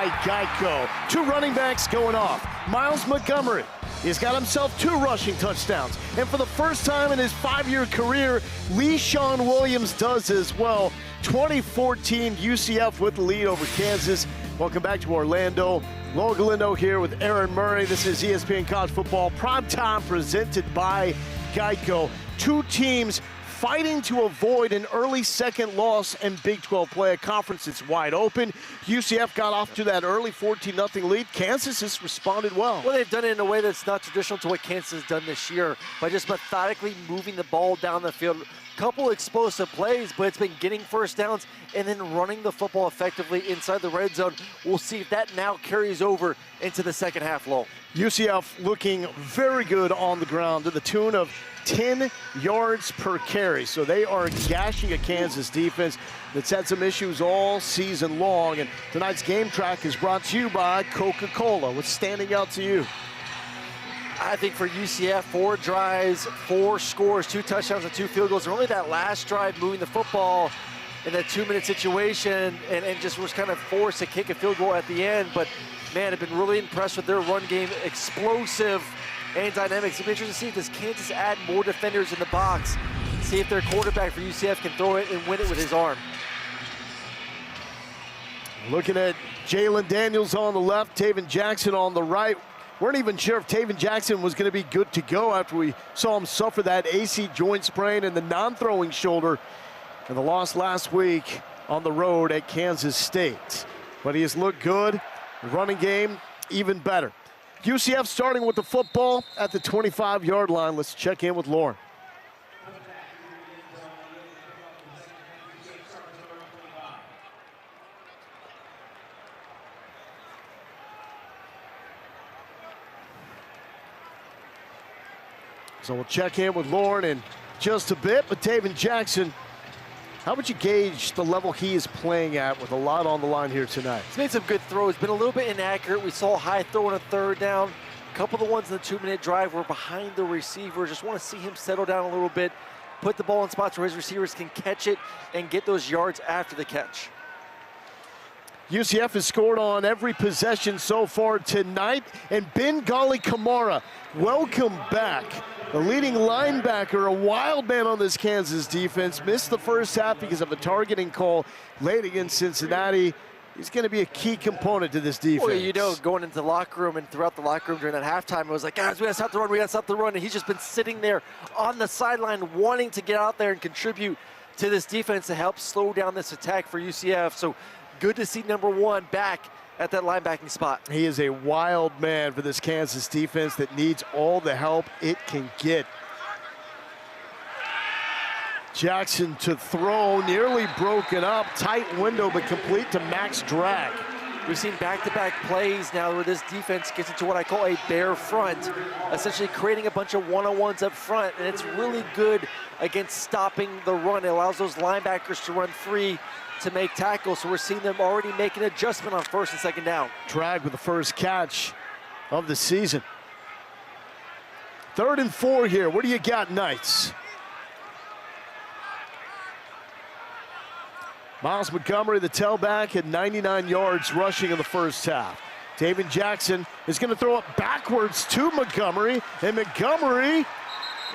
Speaker 1: by Geico. 2 running backs going off. Miles Montgomery, he's got himself 2 rushing touchdowns. And for the first time in his 5-year career, Le'Shawn Williams does as well. 2014 UCF with the lead over Kansas. Welcome back to Orlando. Lo Galindo here with Aaron Murray. This is ESPN College Football Primetime presented by Geico. 2 teams fighting to avoid an early second loss in Big 12 play. A conference that's wide open. UCF got off to that early 14-0 lead. Kansas has responded well.
Speaker 2: Well, they've done it in a way that's not traditional to what Kansas has done this year by just methodically moving the ball down the field. Couple explosive plays, but it's been getting first downs and then running the football effectively inside the red zone. We'll see if that now carries over into the second half lull.
Speaker 1: UCF looking very good on the ground to the tune of 10 yards per carry. So they are gashing a Kansas defense that's had some issues all season long. And tonight's game track is brought to you by Coca-Cola. What's standing out to you?
Speaker 2: I think for UCF, 4 drives, 4 scores, 2 touchdowns and 2 field goals. Only that last drive moving the football in that 2-minute situation and just was kind of forced to kick a field goal at the end. But man, I've been really impressed with their run game, explosive and dynamics. It'll be interesting to see, does Kansas add more defenders in the box? See if their quarterback for UCF can throw it and win it with his arm.
Speaker 1: Looking at Jalen Daniels on the left, Taven Jackson on the right. Weren't even sure if Taven Jackson was going to be good to go after we saw him suffer that AC joint sprain in the non-throwing shoulder and the loss last week on the road at Kansas State. But he has looked good. The running game, even better. UCF starting with the football at the 25-yard line. Let's check in with Lauren. So we'll check in with Lauren in just a bit, but Taven Jackson, how would you gauge the level he is playing at with a lot on the line here tonight?
Speaker 2: He's made some good throws, been a little bit inaccurate. We saw a high throw on a 3rd down. A couple of the ones in the 2-minute drive were behind the receiver. Just want to see him settle down a little bit, put the ball in spots where his receivers can catch it and get those yards after the catch.
Speaker 1: UCF has scored on every possession so far tonight, and Bengali Kamara, welcome back. The leading linebacker, a wild man on this Kansas defense, missed the first half because of a targeting call late against Cincinnati. He's going to be a key component to this defense.
Speaker 2: Well, you know, going into the locker room and throughout the locker room during that halftime, it was like, guys, we got to stop the run, we got to stop the run. And he's just been sitting there on the sideline wanting to get out there and contribute to this defense to help slow down this attack for UCF. So good to see number 1 back at that linebacking spot.
Speaker 1: He is a wild man for this Kansas defense that needs all the help it can get. Jackson to throw, nearly broken up, tight window, but complete to Max Drag.
Speaker 2: We've seen back-to-back plays now where this defense gets into what I call a bare front, essentially creating a bunch of one-on-ones up front, and it's really good against stopping the run. It allows those linebackers to run free to make tackles, so we're seeing them already make an adjustment on 1st and 2nd down.
Speaker 1: Drag with the first catch of the season. 3rd and 4 here. What do you got, Knights? Miles Montgomery, the tailback, had 99 yards rushing in the first half. Taven Jackson is going to throw it backwards to Montgomery, and Montgomery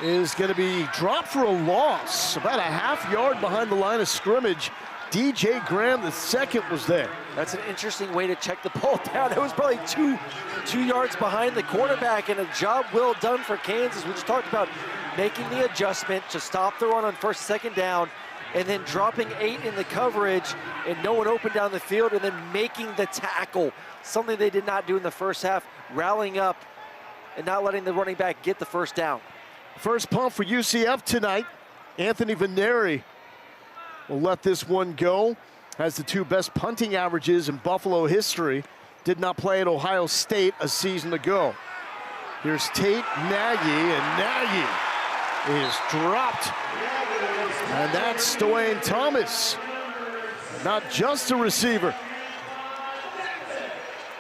Speaker 1: is going to be dropped for a loss, about a half-yard behind the line of scrimmage. DJ Graham, the second, was there.
Speaker 2: That's an interesting way to check the ball down. It was probably two yards behind the quarterback, and a job well done for Kansas. We just talked about making the adjustment to stop the run on 1st and 2nd down, and then dropping 8 in the coverage and no one open down the field, and then making the tackle, something they did not do in the first half, rallying up and not letting the running back get the 1st down.
Speaker 1: First punt for UCF tonight. Anthony Veneri will let this one go. Has the 2 best punting averages in Buffalo history. Did not play at Ohio State a season ago. Here's Tate Nagy, and Nagy is dropped. And that's Dwayne Thomas. Not just a receiver.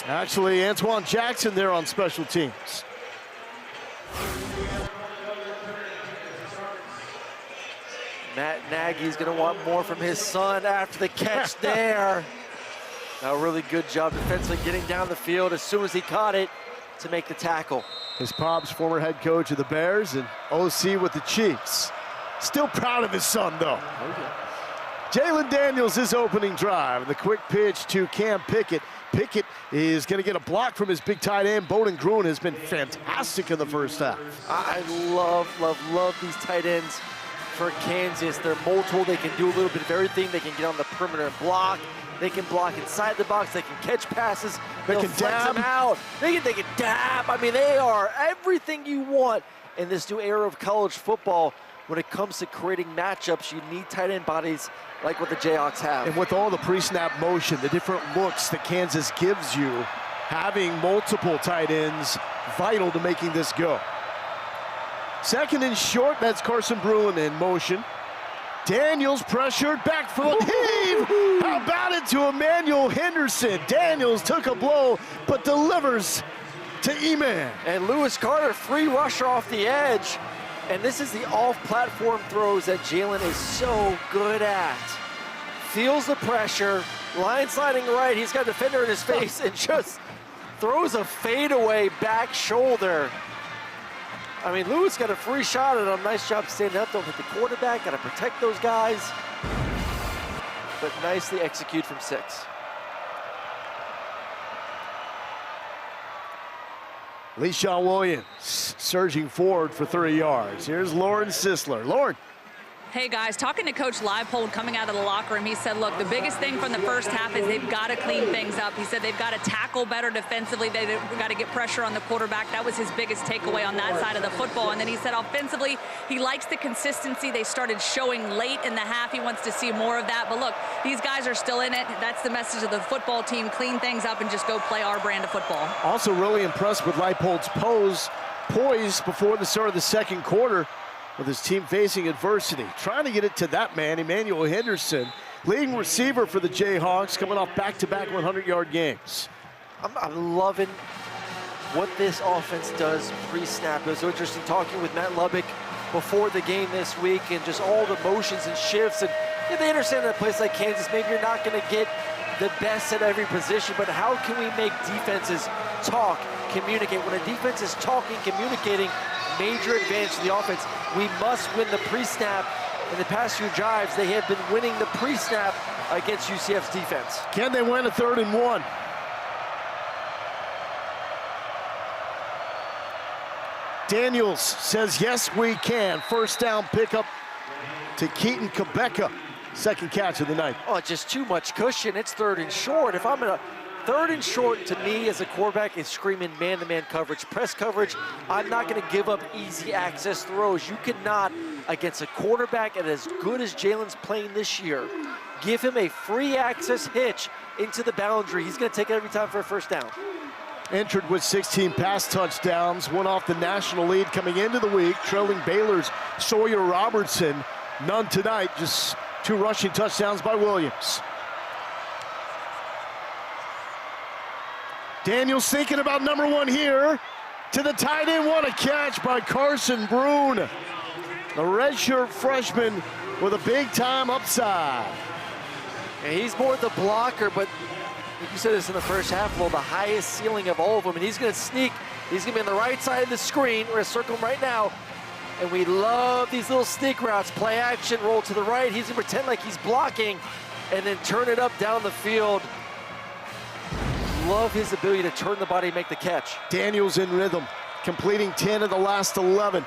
Speaker 1: Actually, Antoine Jackson there on special teams.
Speaker 2: Matt Nagy's going to want more from his son after the catch there. A really good job defensively getting down the field as soon as he caught it to make the tackle.
Speaker 1: His pop's former head coach of the Bears and OC with the Chiefs. Still proud of his son, though. Jalen Daniels, his opening drive. The quick pitch to Cam Pickett. Pickett is going to get a block from his big tight end. Bowden Gruen has been fantastic in the first half.
Speaker 2: I love these tight ends for Kansas. They're multiple. They can do a little bit of everything. They can get on the perimeter and block. They can block inside the box. They can catch passes.
Speaker 1: They can
Speaker 2: flex
Speaker 1: dab.
Speaker 2: them out. They can dab. I mean, they are everything you want in this new era of college football. When it comes to creating matchups, you need tight end bodies like what the Jayhawks have.
Speaker 1: And with all the pre-snap motion, the different looks that Kansas gives you, having multiple tight ends, vital to making this go. Second and short, that's Carson Bruin in motion. Daniels pressured, back foot, heave! How about it to Emmanuel Henderson? Daniels took a blow, but delivers to E-Man.
Speaker 2: And Lewis Carter, free rusher off the edge. And this is the off-platform throws that Jalen is so good at. Feels the pressure, line sliding right, he's got a defender in his face and just throws a fadeaway back shoulder. I mean, Lewis got a free shot at him. Nice job standing up. Don't hit the quarterback. Got to protect those guys. But nicely execute from 6.
Speaker 1: Le'Shawn Williams surging forward for 3 yards. Here's Lauren Sisler. Lauren.
Speaker 3: Hey guys, talking to Coach Leipold coming out of the locker room, he said, look, the biggest thing from the first half is they've got to clean things up. He said they've got to tackle better defensively. They've got to get pressure on the quarterback. That was his biggest takeaway on that side of the football. And then he said offensively, he likes the consistency they started showing late in the half. He wants to see more of that. But look, these guys are still in it. That's the message of the football team. Clean things up and just go play our brand of football.
Speaker 1: Also really impressed with Leipold's poise before the start of the second quarter, with his team facing adversity. Trying to get it to that man, Emmanuel Henderson, leading receiver for the Jayhawks, coming off back-to-back 100-yard games.
Speaker 2: I'm loving what this offense does pre-snap. It was so interesting talking with Matt Lubbock before the game this week, and just all the motions and shifts. And they understand that a place like Kansas, maybe you're not going to get the best at every position, but how can we make defenses talk, communicate? When a defense is talking, communicating, major advantage to the offense. We must win the pre-snap. In the past few drives, they have been winning the pre-snap against UCF's defense.
Speaker 1: Can they win a 3rd and 1? Daniels says, yes, we can. First down pickup to Keaton Kebeka. Second catch of the night.
Speaker 2: Oh, just too much cushion. It's 3rd and short. If I'm in a 3rd and short, to me as a quarterback, is screaming man-to-man coverage, press coverage. I'm not going to give up easy access throws. You cannot, against a quarterback and as good as Jalen's playing this year, give him a free access hitch into the boundary. He's going to take it every time for a first down.
Speaker 1: Entered with 16 pass touchdowns, one off the national lead coming into the week, trailing Baylor's Sawyer Robertson. None tonight, just 2 rushing touchdowns by Williams. Daniels thinking about number 1 here. To the tight end, what a catch by Carson Bruin. The redshirt freshman with a big-time upside.
Speaker 2: And he's more the blocker, but you said this in the first half, the highest ceiling of all of them. And he's going to sneak. He's going to be on the right side of the screen. We're going to circle him right now. And we love these little sneak routes. Play action, roll to the right. He's going to pretend like he's blocking and then turn it up down the field. Love his ability to turn the body and make the catch.
Speaker 1: Daniels in rhythm, completing 10 of the last 11.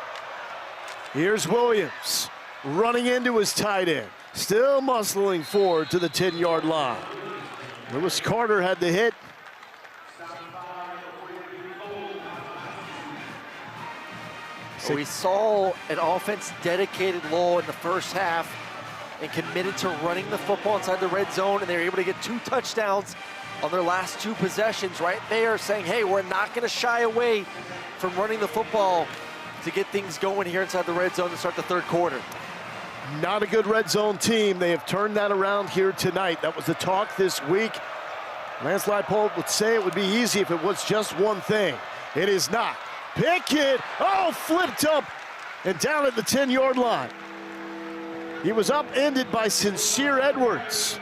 Speaker 1: Here's Williams, running into his tight end, still muscling forward to the 10-yard line. Lewis Carter had the hit.
Speaker 2: So we saw an offense dedicated low in the first half and committed to running the football inside the red zone, and they were able to get 2 touchdowns on their last 2 possessions right there, saying, hey, we're not going to shy away from running the football to get things going here inside the red zone to start the 3rd quarter.
Speaker 1: Not a good red zone team. They have turned that around here tonight. That was the talk this week. Lance Leipold would say it would be easy if it was just one thing. It is not. Pickett, flipped up and down at the 10-yard line. He was upended by Sincere Edwards.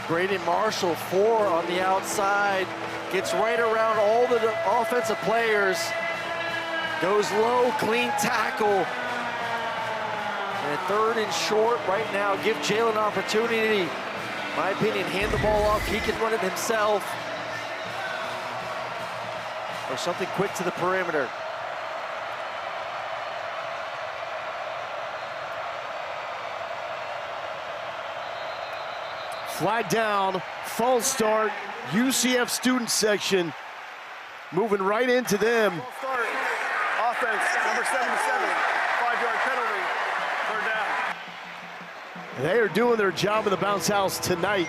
Speaker 2: Braden Marshall, 4 on the outside. Gets right around all the offensive players. Goes low, clean tackle. And 3rd and short right now. Give Jalen an opportunity. In my opinion, hand the ball off. He can run it himself. Or something quick to the perimeter.
Speaker 1: Flag down, false start, UCF student section moving right into them.
Speaker 4: False start. Offense, number 77. 5-yard penalty. 3rd down.
Speaker 1: They are doing their job in the bounce house tonight.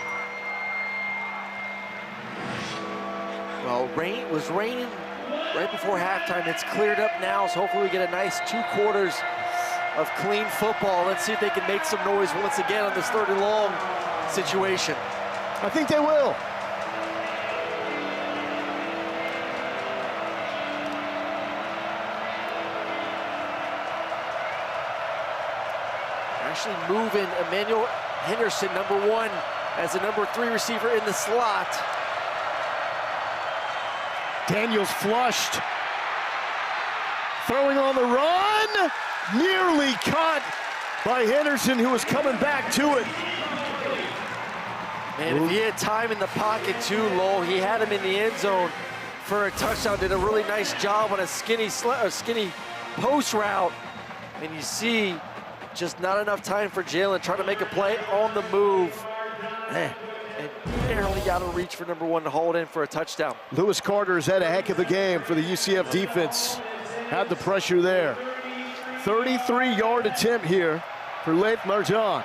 Speaker 2: Well, it was raining right before halftime. It's cleared up now, so hopefully we get a nice 2 quarters of clean football. Let's see if they can make some noise once again on this 3rd and long situation.
Speaker 1: I think they will.
Speaker 2: Actually moving Emmanuel Henderson, number 1, as a number 3 receiver in the slot.
Speaker 1: Daniels flushed. Throwing on the run. Nearly caught by Henderson, who was coming back to it.
Speaker 2: Man, if he had time in the pocket too, Lowell, he had him in the end zone for a touchdown. Did a really nice job on a skinny post route. And you see, just not enough time for Jalen trying to make a play on the move. Man, and barely got a reach for number 1 to hold in for a touchdown.
Speaker 1: Lewis Carter's had a heck of a game for the UCF defense. Had the pressure there. 33-yard attempt here for Leif Marjan.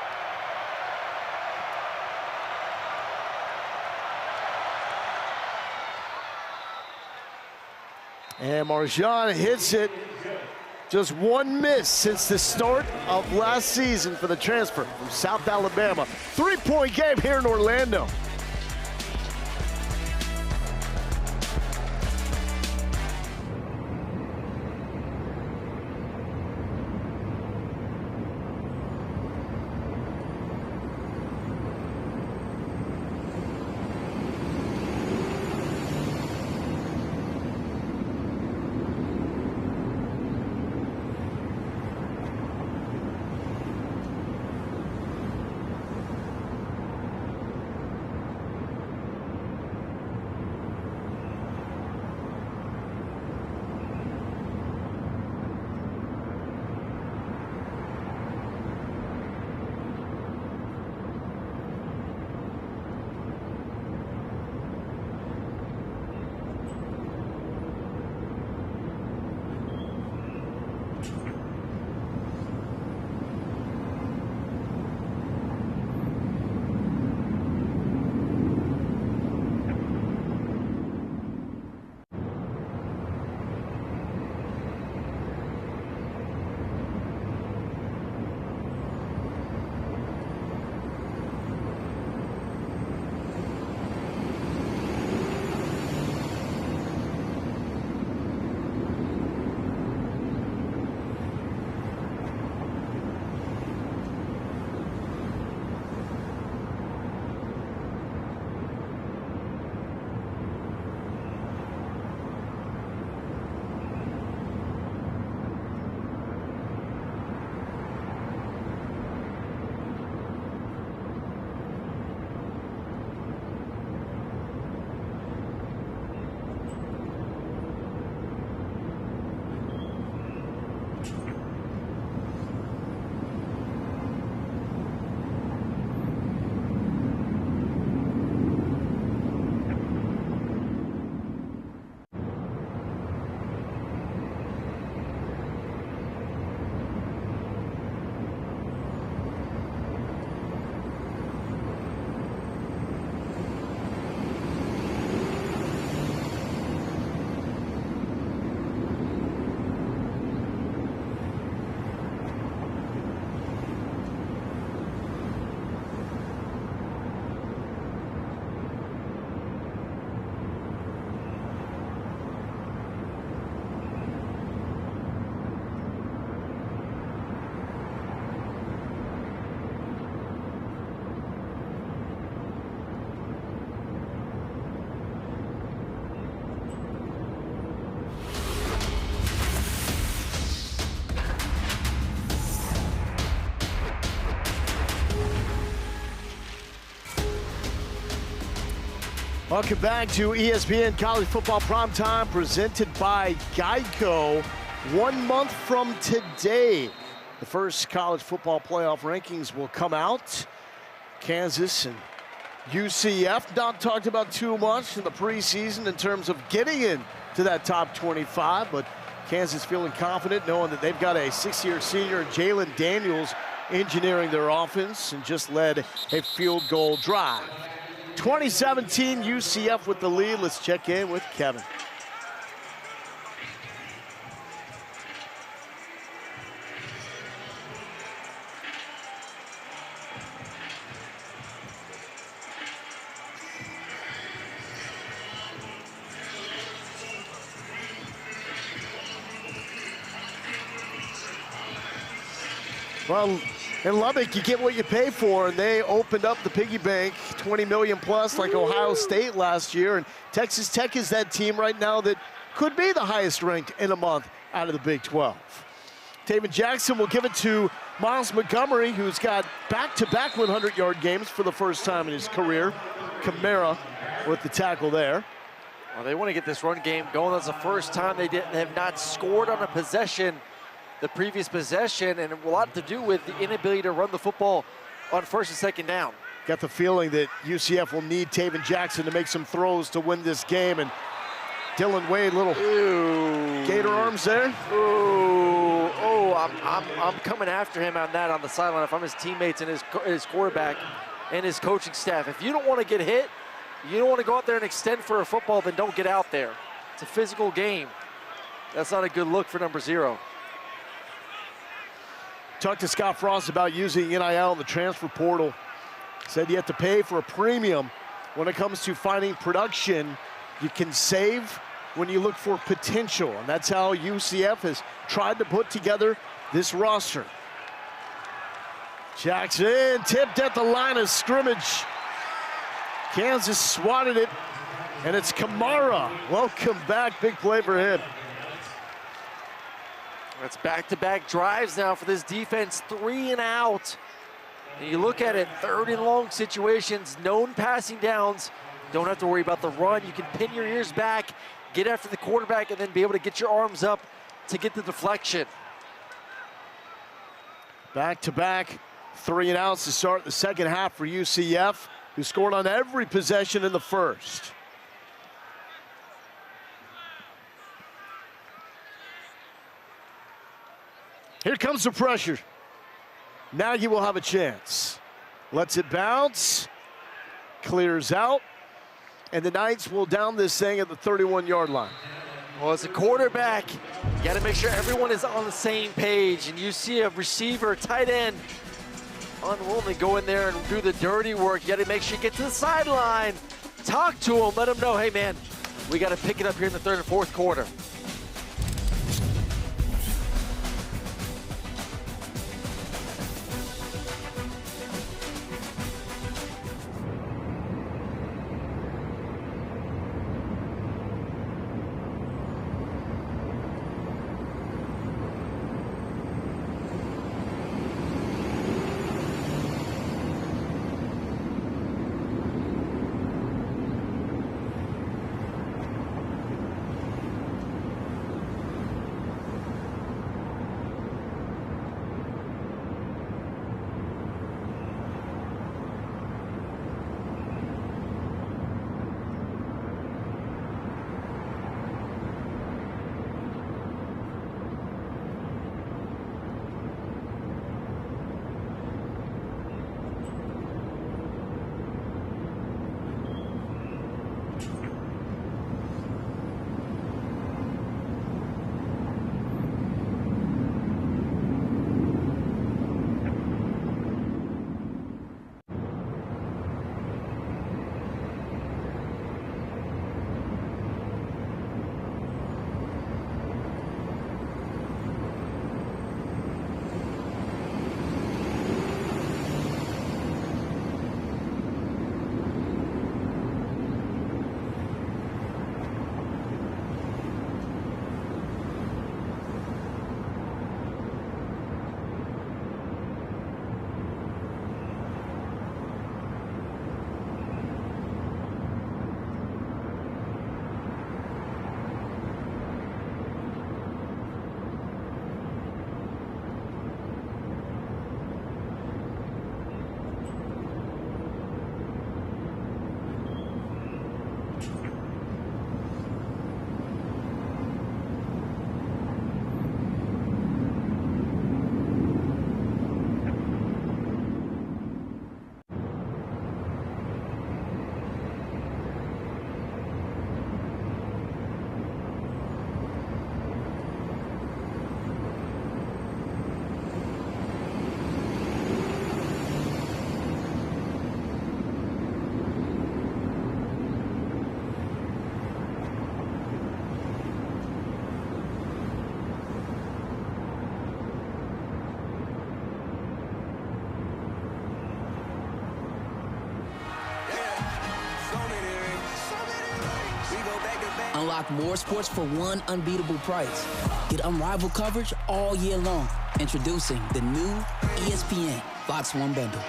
Speaker 1: And Marjan hits it. Just 1 miss since the start of last season for the transfer from South Alabama. 3-point game here in Orlando. Welcome back to ESPN College Football Primetime, presented by Geico. 1 month from today, the first college football playoff rankings will come out. Kansas and UCF not talked about too much in the preseason in terms of getting into that top 25, but Kansas feeling confident knowing that they've got a 6-year senior, Jalen Daniels, engineering their offense and just led a field goal drive. 2017 UCF with the lead. Let's check in with Kevin. Well, in Lubbock, you get what you pay for, and they opened up the piggy bank, 20 million plus, like Ohio State last year. And Texas Tech is that team right now that could be the highest ranked in a month out of the Big 12. Taven Jackson will give it to Miles Montgomery, who's got back-to-back 100-yard games for the first time in his career. Kamara with the tackle there.
Speaker 2: Well, they want to get this run game going. That's the first time they have not scored on a possession the previous possession, and a lot to do with the inability to run the football on first and second down.
Speaker 1: Got the feeling that UCF will need Taven Jackson to make some throws to win this game, and Dylan Wade, little gator arms there.
Speaker 2: I'm coming after him on that on the sideline if I'm his teammates and his quarterback and his coaching staff. If you don't want to get hit, you don't want to go out there and extend for a football, then don't get out there. It's a physical game. That's not a good look for number 0.
Speaker 1: Talked to Scott Frost about using NIL in the transfer portal. Said you have to pay for a premium when it comes to finding production. You can save when you look for potential, and that's how UCF has tried to put together this roster. Jackson tipped at the line of scrimmage. Kansas swatted it, and it's Kamara. Welcome back, big play for him.
Speaker 2: It's back-to-back drives now for this defense, 3 and out. And you look at it, 3rd and long situations, known passing downs. Don't have to worry about the run. You can pin your ears back, get after the quarterback, and then be able to get your arms up to get the deflection.
Speaker 1: Back-to-back 3 and outs to start the second half for UCF, who scored on every possession in the first. Here comes the pressure. Now you will have a chance. Lets it bounce, clears out, and the Knights will down this thing at the 31-yard line.
Speaker 2: Well, as a quarterback, you got to make sure everyone is on the same page, and you see a receiver, tight end, unwilling to go in there and do the dirty work. You got to make sure you get to the sideline, talk to him, let him know, hey man, we got to pick it up here in the 3rd and 4th quarter.
Speaker 7: Unlock more sports for one unbeatable price. Get unrivaled coverage all year long. Introducing the new ESPN Fox One bundle.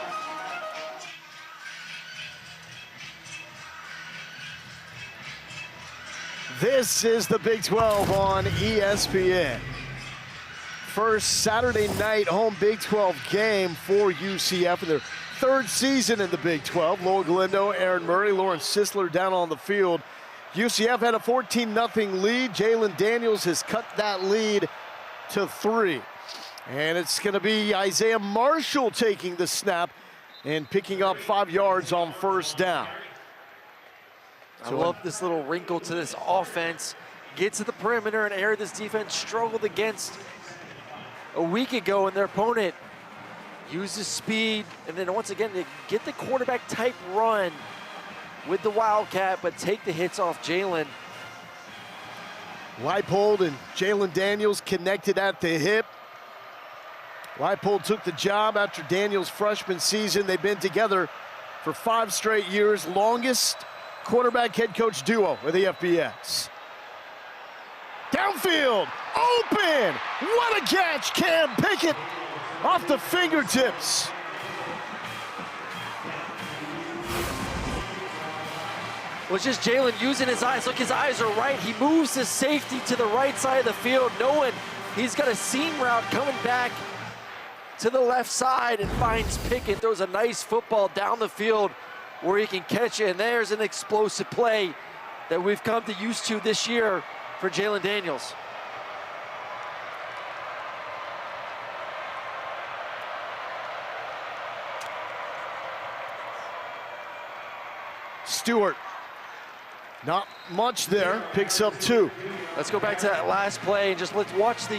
Speaker 1: This is the Big 12 on ESPN. First Saturday night home Big 12 game for UCF in their third season in the Big 12. Loa Galindo, Aaron Murray, Lawrence Sisler down on the field. UCF had a 14-0 lead. Jalen Daniels has cut that lead to 3. And it's going to be Isaiah Marshall taking the snap and picking up 5 yards on first down.
Speaker 2: I love this little wrinkle to this offense. Get to the perimeter, an area this defense struggled against a week ago, and their opponent uses speed, and then once again, they get the quarterback type run with the Wildcat, but take the hits off Jalen.
Speaker 1: Leipold and Jalen Daniels connected at the hip. Leipold took the job after Daniels' freshman season. They've been together for 5 straight years, longest quarterback head coach duo with the FBS. Downfield, open! What a catch, Cam Pickett off the fingertips.
Speaker 2: Well, it's just Jalen using his eyes. Look, his eyes are right. He moves his safety to the right side of the field, knowing he's got a seam route coming back to the left side, and finds Pickett. Throws a nice football down the field where he can catch it, and there's an explosive play that we've come to used to this year for Jalen Daniels.
Speaker 1: Stewart, not much there, picks up 2.
Speaker 2: Let's go back to that last play and just let's watch the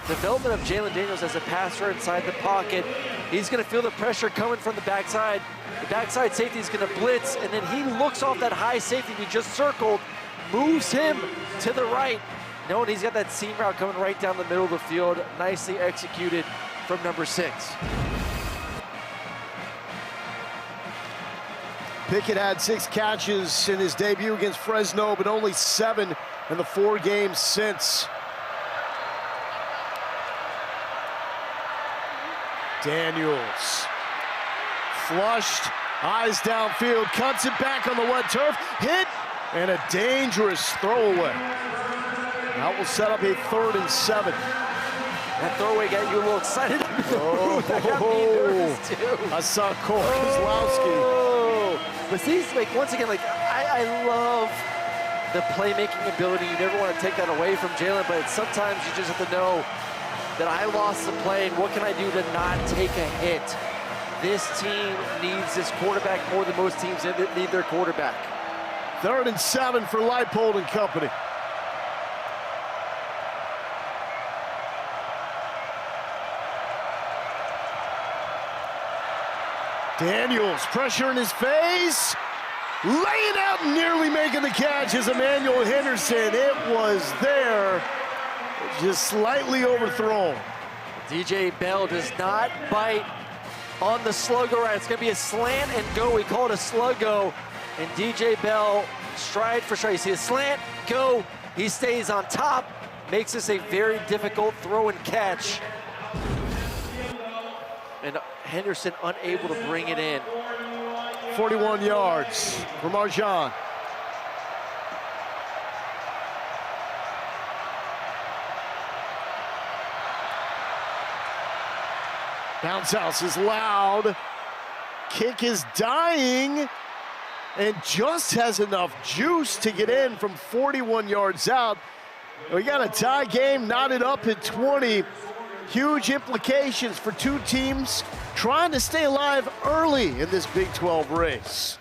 Speaker 2: development of Jalen Daniels as a passer inside the pocket. He's going to feel the pressure coming from the backside. The backside safety is going to blitz, and then he looks off that high safety we just circled, moves him to the right, knowing he's got that seam route coming right down the middle of the field. Nicely executed from number 6.
Speaker 1: Pickett had 6 catches in his debut against Fresno, but only 7 in the 4 games since. Daniels, flushed, eyes downfield, cuts it back on the wet turf, hit, and a dangerous throwaway. That will set up a 3rd and 7.
Speaker 2: That throwaway got you a little excited. That got me nervous too.
Speaker 1: I saw Kozlowski.
Speaker 2: But see, like, once again, like, I love the playmaking ability. You never want to take that away from Jalen, but sometimes you just have to know that I lost the play, and what can I do to not take a hit? This team needs this quarterback more than most teams need their quarterback.
Speaker 1: 3rd and 7 for Leipold and company. Daniels, pressure in his face, laying out, nearly making the catch is Emmanuel Henderson. It was there, just slightly overthrown.
Speaker 2: DJ Bell does not bite on the sluggo route. It's going to be a slant and go. We call it a sluggo. And DJ Bell, stride for stride. You see a slant, go. He stays on top. Makes this a very difficult throw and catch. And Henderson unable to bring it in.
Speaker 1: 41 yards for Marjan. Bounce house is loud. Kick is dying. And just has enough juice to get in from 41 yards out. We got a tie game knotted up at 20. Huge implications for 2 teams trying to stay alive early in this Big 12 race.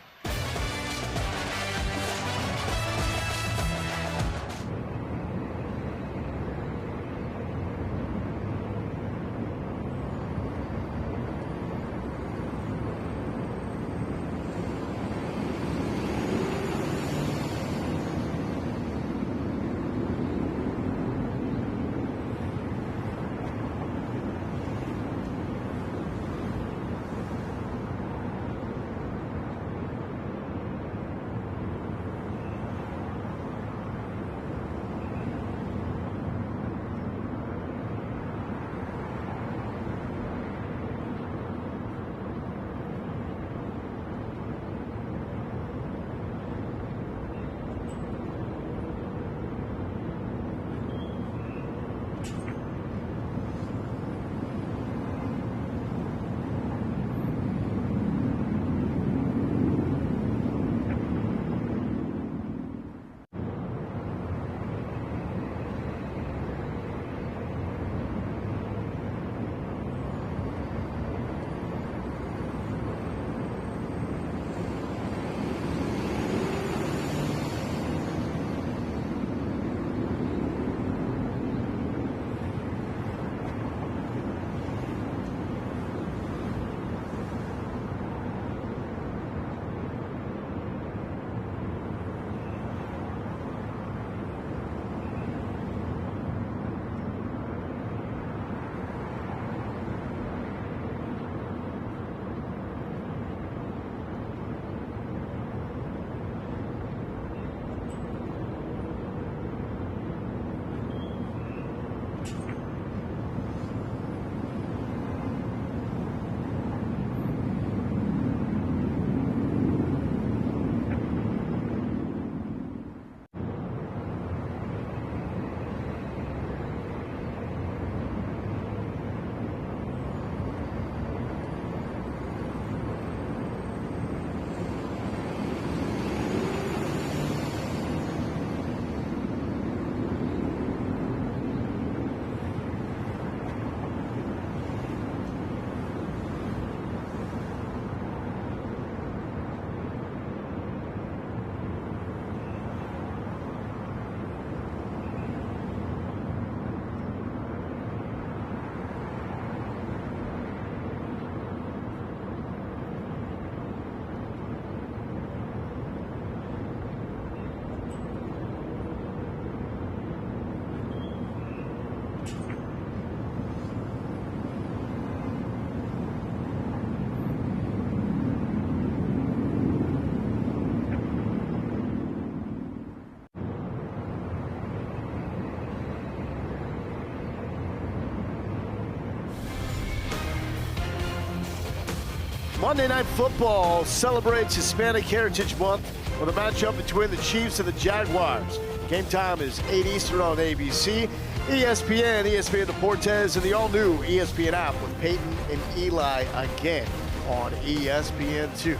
Speaker 1: Monday Night Football celebrates Hispanic Heritage Month with a matchup between the Chiefs and the Jaguars. Game time is 8 Eastern on ABC, ESPN, ESPN Deportes, and the all-new ESPN app with Peyton and Eli again on ESPN2.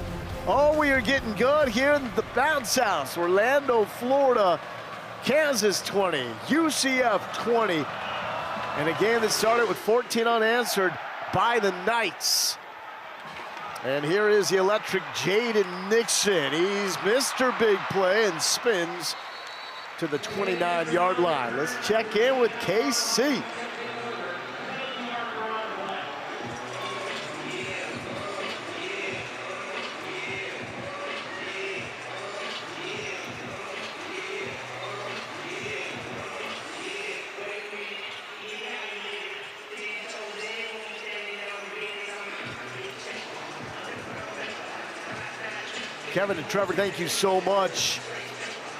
Speaker 1: Oh, we are getting good here in the bounce house. Orlando, Florida, Kansas 20, UCF 20, and a game that started with 14 unanswered by the Knights. And here is the electric Jaden Nixon. He's Mr. Big Play and spins to the 29-yard line. Let's check in with KC. Kevin and Trevor, thank you so much.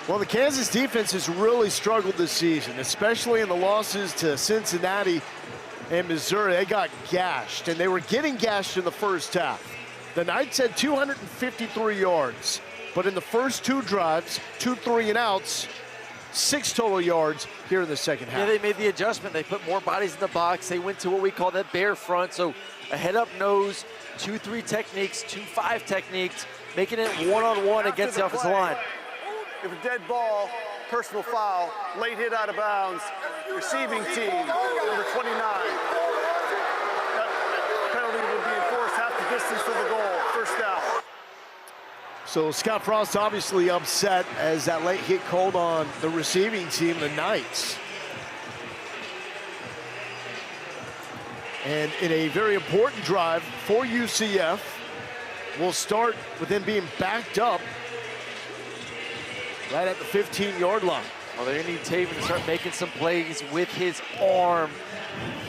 Speaker 1: Well, the Kansas defense has really struggled this season, especially in the losses to Cincinnati and Missouri. They got gashed, and they were getting gashed in the first half. The Knights had 253 yards, but in the first two drives, 2 3-and-outs, 6 total yards here in the second half.
Speaker 2: Yeah, they made the adjustment. They put more bodies in the box. They went to what we call that bear front, so a head-up nose, 2-3 techniques, 2-5 techniques, making it one-on-one against the offensive line.
Speaker 4: If a dead ball, personal foul, late hit out of bounds, receiving team, number 29. That penalty will be enforced half the distance to the goal, first down.
Speaker 1: So Scott Frost obviously upset as that late hit called on the receiving team, the Knights. And in a very important drive for UCF, we'll start with them being backed up right at the 15-yard line.
Speaker 2: Well, they're gonna need Taven to start making some plays with his arm.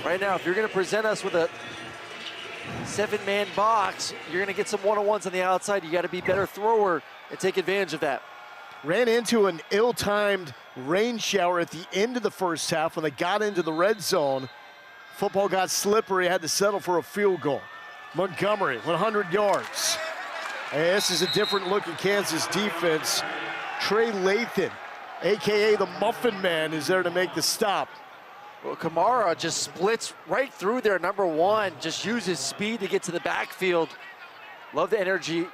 Speaker 2: Right now, if you're gonna present us with a 7-man box, you're gonna get some one-on-ones on the outside. You gotta be a better thrower and take advantage of that.
Speaker 1: Ran into an ill-timed rain shower at the end of the first half when they got into the red zone. Football got slippery, had to settle for a field goal. Montgomery, 100 yards. And this is a different look at Kansas defense. Trey Lathan, AKA the Muffin Man, is there to make the stop.
Speaker 2: Well, Kamara just splits right through there, number 1, just uses speed to get to the backfield. Love the energy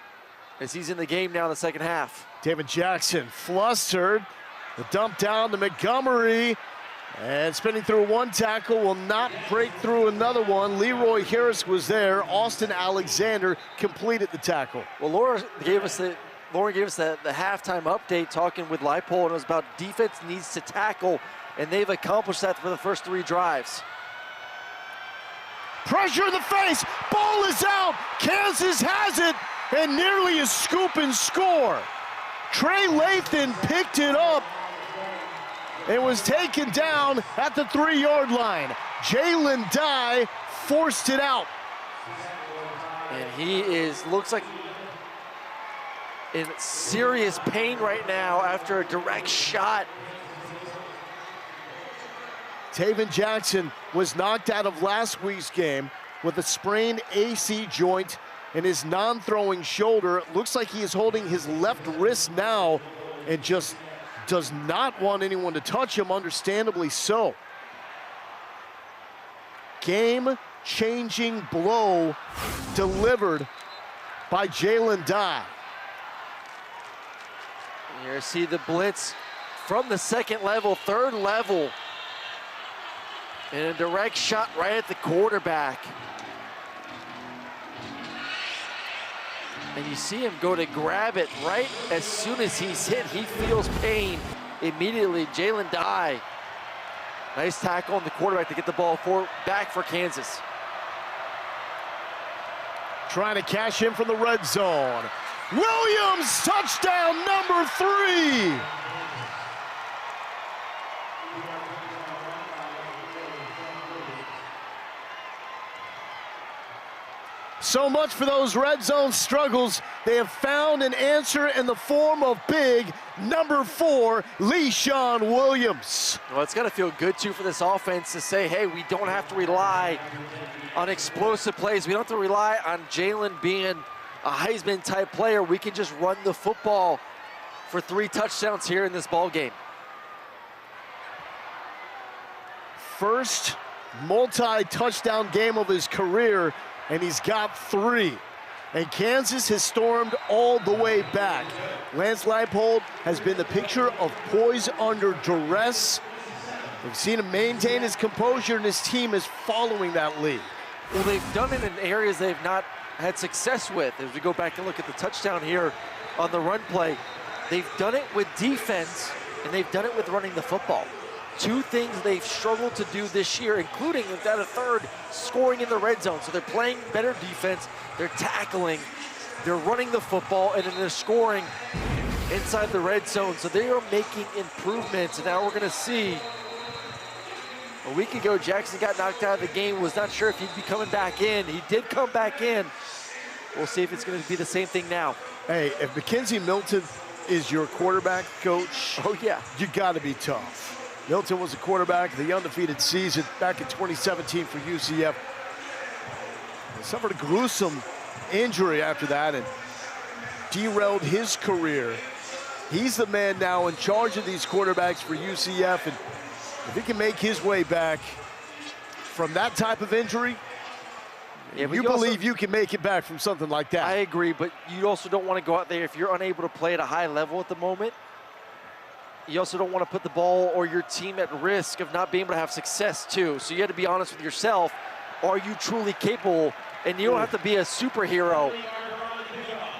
Speaker 2: as he's in the game now in the second half.
Speaker 1: David Jackson flustered. The dump down to Montgomery. And spinning through one tackle, will not break through another one. Leroy Harris was there. Austin Alexander completed the tackle.
Speaker 2: Well, Lauren gave us the halftime update talking with Leipold, and it was about defense needs to tackle, and they've accomplished that for the first 3 drives.
Speaker 1: Pressure in the face, ball is out, Kansas has it, and nearly a scoop and score. Trey Lathan picked it up. It was taken down at the 3-yard line. Jalen Dye forced it out.
Speaker 2: And he looks like in serious pain right now after a direct shot.
Speaker 1: Taven Jackson was knocked out of last week's game with a sprained AC joint in his non-throwing shoulder. It looks like he is holding his left wrist now and just does not want anyone to touch him, understandably so. Game-changing blow delivered by Jalen Dye.
Speaker 2: You see the blitz from the second level, third level, and a direct shot right at the quarterback. And you see him go to grab it right as soon as he's hit. He feels pain immediately. Jalen Dye, nice tackle on the quarterback to get the ball back for Kansas.
Speaker 1: Trying to cash in from the red zone. Williams, touchdown number 3. So much for those red zone struggles They have found an answer in the form of big number 4, LeShawn Williams.
Speaker 2: Well, it's got to feel good, too, for this offense to say, hey, we don't have to rely on explosive plays. We don't have to rely on Jalen being a Heisman-type player. We can just run the football for 3 touchdowns here in this ball game.
Speaker 1: First multi-touchdown game of his career, and he's got 3. And Kansas has stormed all the way back. Lance Leipold has been the picture of poise under duress. We've seen him maintain his composure, and his team is following that lead.
Speaker 2: Well, they've done it in areas they've not had success with. As we go back and look at the touchdown here on the run play, they've done it with defense, and they've done it with running the football. 2 things they've struggled to do this year, including, without a third, scoring in the red zone. So they're playing better defense, they're tackling, they're running the football, and then they're scoring inside the red zone. So they are making improvements, and now we're gonna see. A week ago, Jackson got knocked out of the game, was not sure if he'd be coming back in. He did come back in. We'll see if it's gonna be the same thing now.
Speaker 1: Hey, if McKenzie Milton is your quarterback, coach,
Speaker 2: Oh yeah.
Speaker 1: you gotta be tough. Milton was a quarterback of the undefeated season back in 2017 for UCF. He suffered a gruesome injury after that and derailed his career. He's the man now in charge of these quarterbacks for UCF, and if he can make his way back from that type of injury,
Speaker 2: Yeah, but
Speaker 1: you believe you can make it back from something like that.
Speaker 2: I agree, but you also don't want to go out there if you're unable to play at a high level at the moment. You also don't want to put the ball or your team at risk of not being able to have success too. So you have to be honest with yourself. Are you truly capable? And you don't have to be a superhero.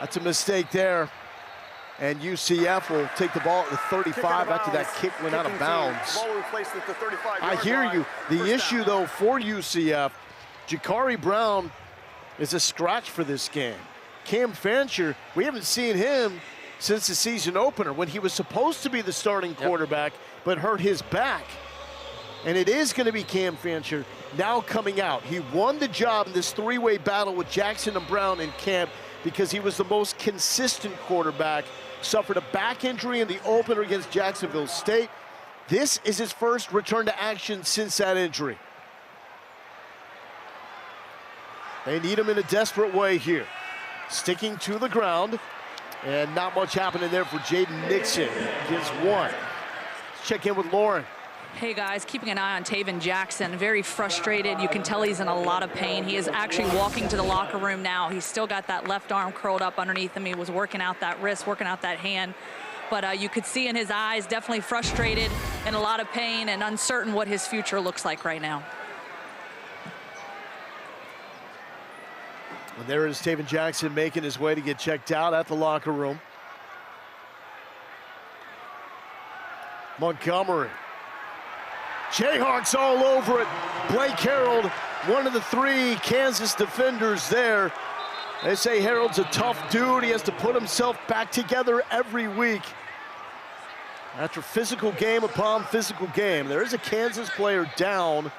Speaker 1: That's a mistake there. And UCF will take the ball at the 35 after that kick went out of bounds.
Speaker 4: Ball will be placed at the 35
Speaker 1: I hear you. The issue, though, for UCF, Jakari Brown is a scratch for this game. Cam Fancher, we haven't seen him since the season opener when he was supposed to be the starting quarterback, but hurt his back. And it is going to be Cam Fancher now coming out. He won the job in this 3-way battle with Jackson and Brown in camp because he was the most consistent quarterback. Suffered a back injury in the opener against Jacksonville State. This is his first return to action since that injury. They need him in a desperate way here. Sticking to the ground. And not much happening there for Jaden Nixon. Gets 1. Let's check in with Lauren.
Speaker 3: Hey guys, keeping an eye on Taven Jackson, very frustrated. You can tell he's in a lot of pain. He is actually walking to the locker room now. He's still got that left arm curled up underneath him. He was working out that wrist, working out that hand. But you could see in his eyes, definitely frustrated, in a lot of pain, and uncertain what his future looks like right now.
Speaker 1: And there is Taven Jackson making his way to get checked out at the locker room. Montgomery. Jayhawks all over it. Blake Harold, one of the 3 Kansas defenders there. They say Harold's a tough dude. He has to put himself back together every week. After physical game upon physical game, there is a Kansas player down,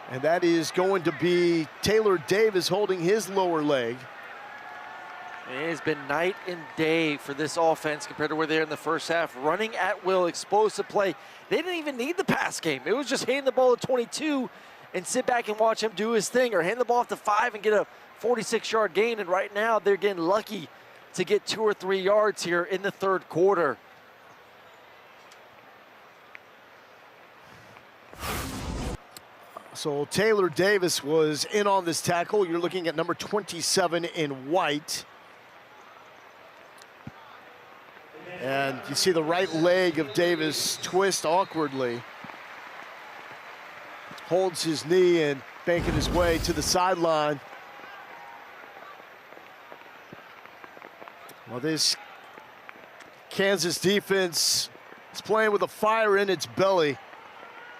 Speaker 1: and that is going to be Taylor Davis holding his lower leg.
Speaker 2: It has been night and day for this offense compared to where they were in the first half. Running at will, explosive play. They didn't even need the pass game. It was just hand the ball at 22 and sit back and watch him do his thing, or hand the ball off to 5 and get a 46-yard gain. And right now they're getting lucky to get 2 or 3 yards here in the third quarter.
Speaker 1: So Taylor Davis was in on this tackle. You're looking at number 27 in white. And you see the right leg of Davis twist awkwardly. Holds his knee and banking his way to the sideline. Well, this Kansas defense is playing with a fire in its belly,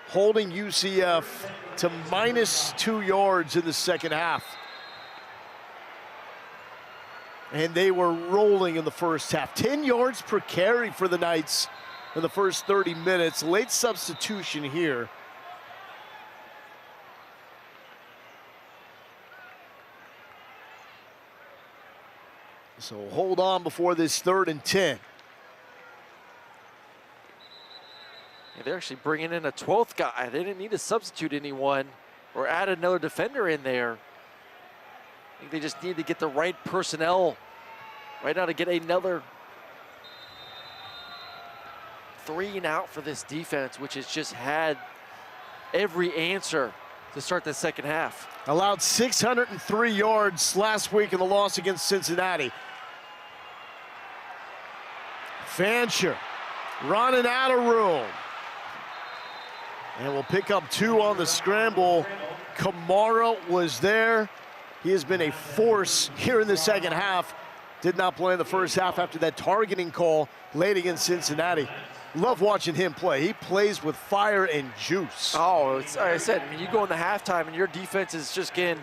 Speaker 1: holding UCF to -2 yards in the second half. And they were rolling in the first half. 10 yards per carry for the Knights in the first 30 minutes. Late substitution here. So hold on before this 3rd and 10.
Speaker 2: Yeah, they're actually bringing in a 12th guy. They didn't need to substitute anyone or add another defender in there. I think they just need to get the right personnel right now to get another 3 and out for this defense, which has just had every answer to start the second half.
Speaker 1: Allowed 603 yards last week in the loss against Cincinnati. Fancher running out of room. And we'll pick up 2 on the scramble. Kamara was there. He has been a force here in the second half. Did not play in the first half after that targeting call late against Cincinnati. Love watching him play. He plays with fire and juice.
Speaker 2: Oh, it's, like I said, I mean, you go in the halftime and your defense is just getting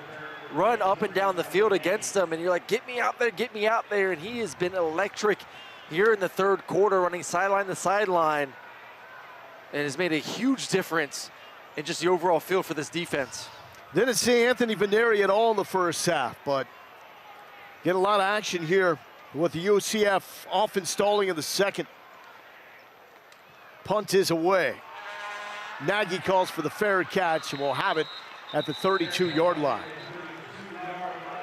Speaker 2: run up and down the field against them, and you're like, get me out there, get me out there. And he has been electric here in the 3rd quarter, running sideline to sideline, and has made a huge difference in just the overall feel for this defense.
Speaker 1: Didn't see Anthony Vaneri at all in the first half, but get a lot of action here with the UCF offense stalling in the second. Punt is away. Nagy calls for the fair catch, and we'll have it at the 32-yard line.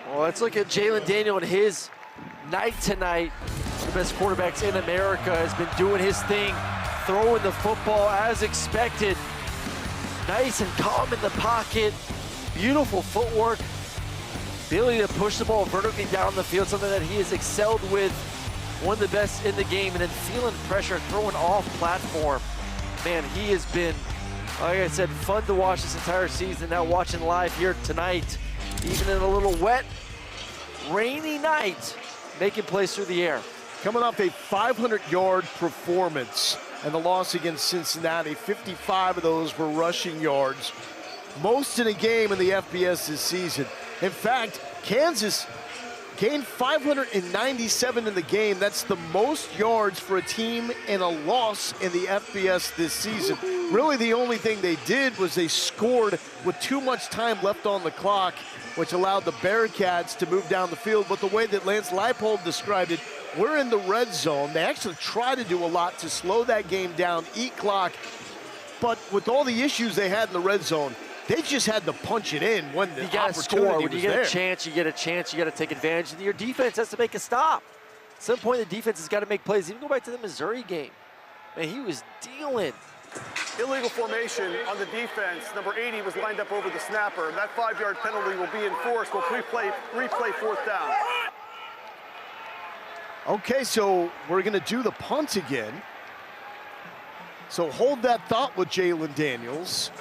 Speaker 2: Well, let's look at Jalen Daniel and his night tonight. The best quarterbacks in America, has been doing his thing, throwing the football as expected. Nice and calm in the pocket. Beautiful footwork. Ability to push the ball vertically down the field, something that he has excelled with. One of the best in the game, and then feeling pressure, throwing off platform. Man, he has been, like I said, fun to watch this entire season. Now watching live here tonight, even in a little wet, rainy night, making plays through the air.
Speaker 1: Coming off a 500-yard performance and the loss against Cincinnati, 55 of those were rushing yards. Most in a game in the FBS this season. In fact, Kansas gained 597 in the game. That's the most yards for a team in a loss in the FBS this season. Really, the only thing they did was they scored with too much time left on the clock, which allowed the Bearcats to move down the field. But the way that Lance Leipold described it, we're in the red zone. They actually try to do a lot to slow that game down, eat clock. But with all the issues they had in the red zone, they just had to punch it in when the opportunity was there.
Speaker 2: When you get a chance, you get a chance, you got to take advantage. And your defense has to make a stop. At some point, the defense has got to make plays. Even go back to the Missouri game. Man, he was dealing.
Speaker 4: Illegal formation on the defense. Number 80 was lined up over the snapper. That 5-yard penalty will be enforced. We'll replay 4th down.
Speaker 1: Okay, so we're going to do the punt again. So hold that thought with Jalen Daniels.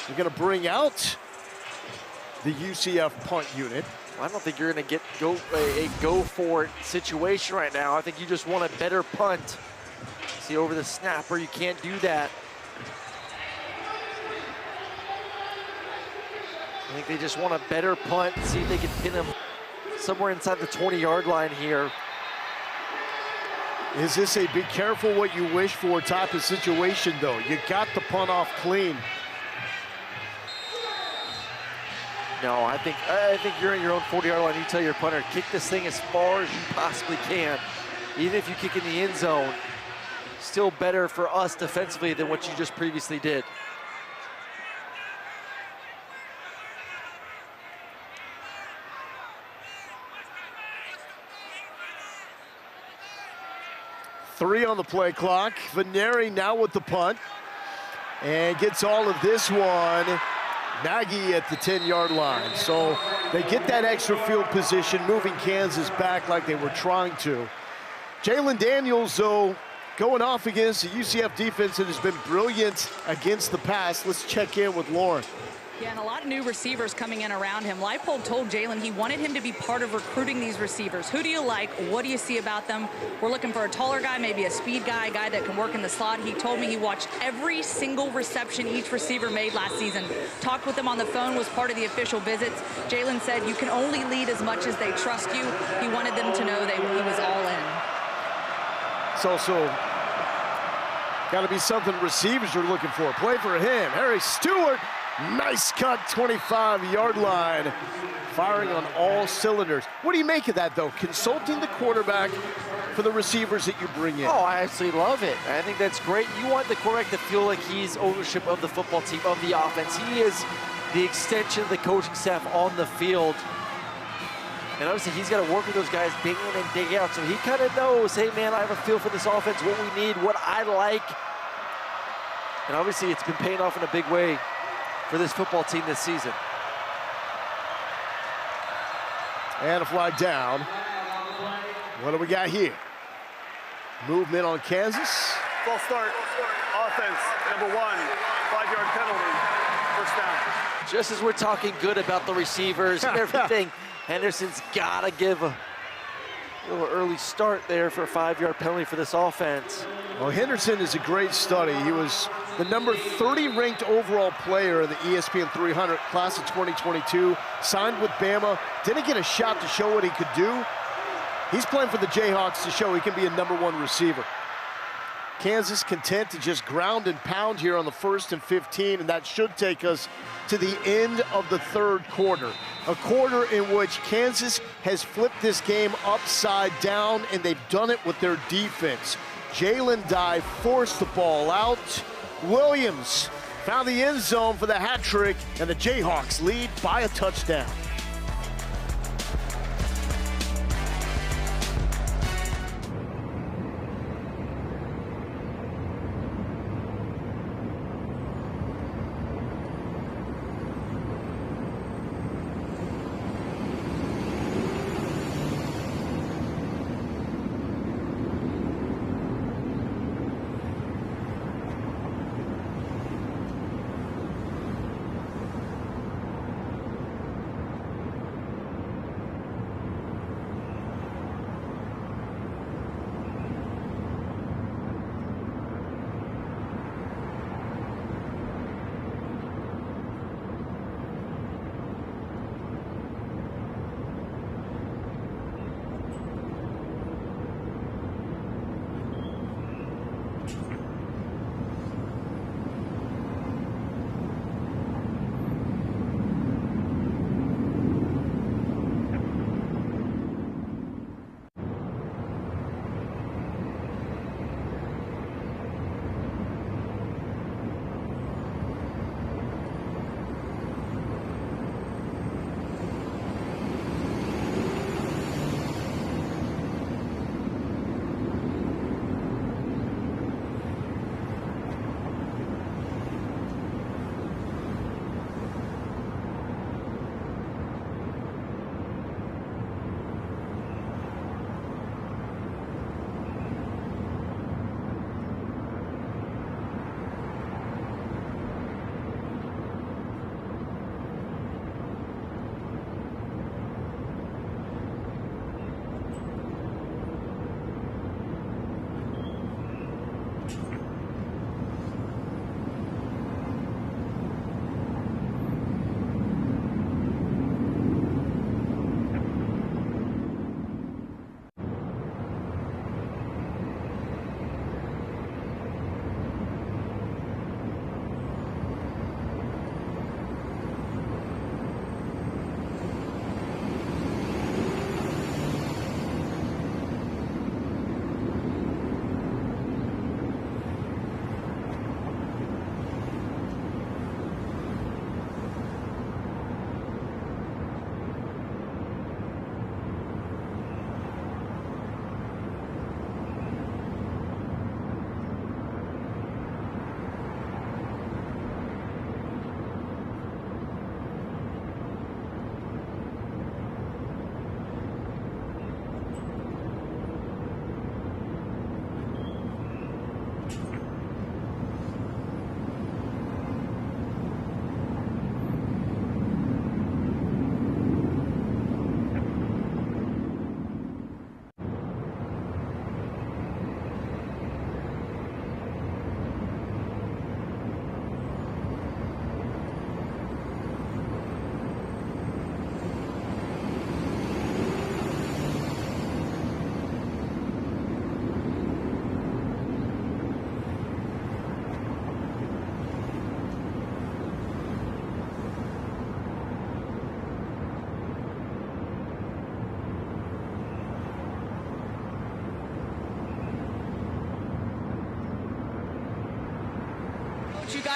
Speaker 1: We're going to bring out the UCF punt unit.
Speaker 2: I don't think you're going to get a go-for-it situation right now. I think you just want a better punt. See, over the snapper, you can't do that. I think they just want a better punt. See if they can pin him somewhere inside the 20-yard line here.
Speaker 1: Is this a be careful what you wish for type of situation, though? You got the punt off clean.
Speaker 2: No, I think you're in your own 40-yard line. You tell your punter, kick this thing as far as you possibly can. Even if you kick in the end zone, still better for us defensively than what you just previously did.
Speaker 1: Three on the play clock. Vaneri now with the punt. And gets all of this one. Nagy at the 10-yard line. So they get that extra field position, moving Kansas back like they were trying to. Jalen Daniels, though, going off against the UCF defense that has been brilliant against the pass. Let's check in with Lauren.
Speaker 3: Yeah, and a lot of new receivers coming in around him. Leipold told Jalen he wanted him to be part of recruiting these receivers. Who do you like? What do you see about them? We're looking for a taller guy, maybe a speed guy, a guy that can work in the slot. He told me he watched every single reception each receiver made last season. Talked with them on the phone, was part of the official visits. Jalen said you can only lead as much as they trust you. He wanted them to know he was all in.
Speaker 1: It's also got to be something receivers are looking for. Play for him. Harry Stewart Nice cut, 25-yard line. Firing on all cylinders. What do you make of that, though? Consulting the quarterback for the receivers that you bring in.
Speaker 2: Oh, I absolutely love it. I think that's great. You want the quarterback to feel like he's ownership of the football team, of the offense. He is the extension of the coaching staff on the field. And obviously, he's got to work with those guys day in and day out. So he kind of knows, hey, man, I have a feel for this offense, what we need, what I like. And obviously, it's been paying off in a big way for this football team this season.
Speaker 1: And a flag down. What do we got here? Movement on Kansas.
Speaker 4: False start. Offense, number 1. 5-yard penalty. First down.
Speaker 2: Just as we're talking good about the receivers and everything, Henderson's got to give a little early start there for a 5-yard penalty for this offense.
Speaker 1: Well, Henderson is a great study. He was the number 30 ranked overall player in the ESPN 300 class of 2022. Signed with Bama. Didn't get a shot to show what he could do. He's playing for the Jayhawks to show he can be a number 1 receiver. Kansas content to just ground and pound here on the 1st and 15, and that should take us to the end of the 3rd quarter. A quarter in which Kansas has flipped this game upside down, and they've done it with their defense. Jalen Dye forced the ball out. Williams found the end zone for the hat trick, and the Jayhawks lead by a touchdown.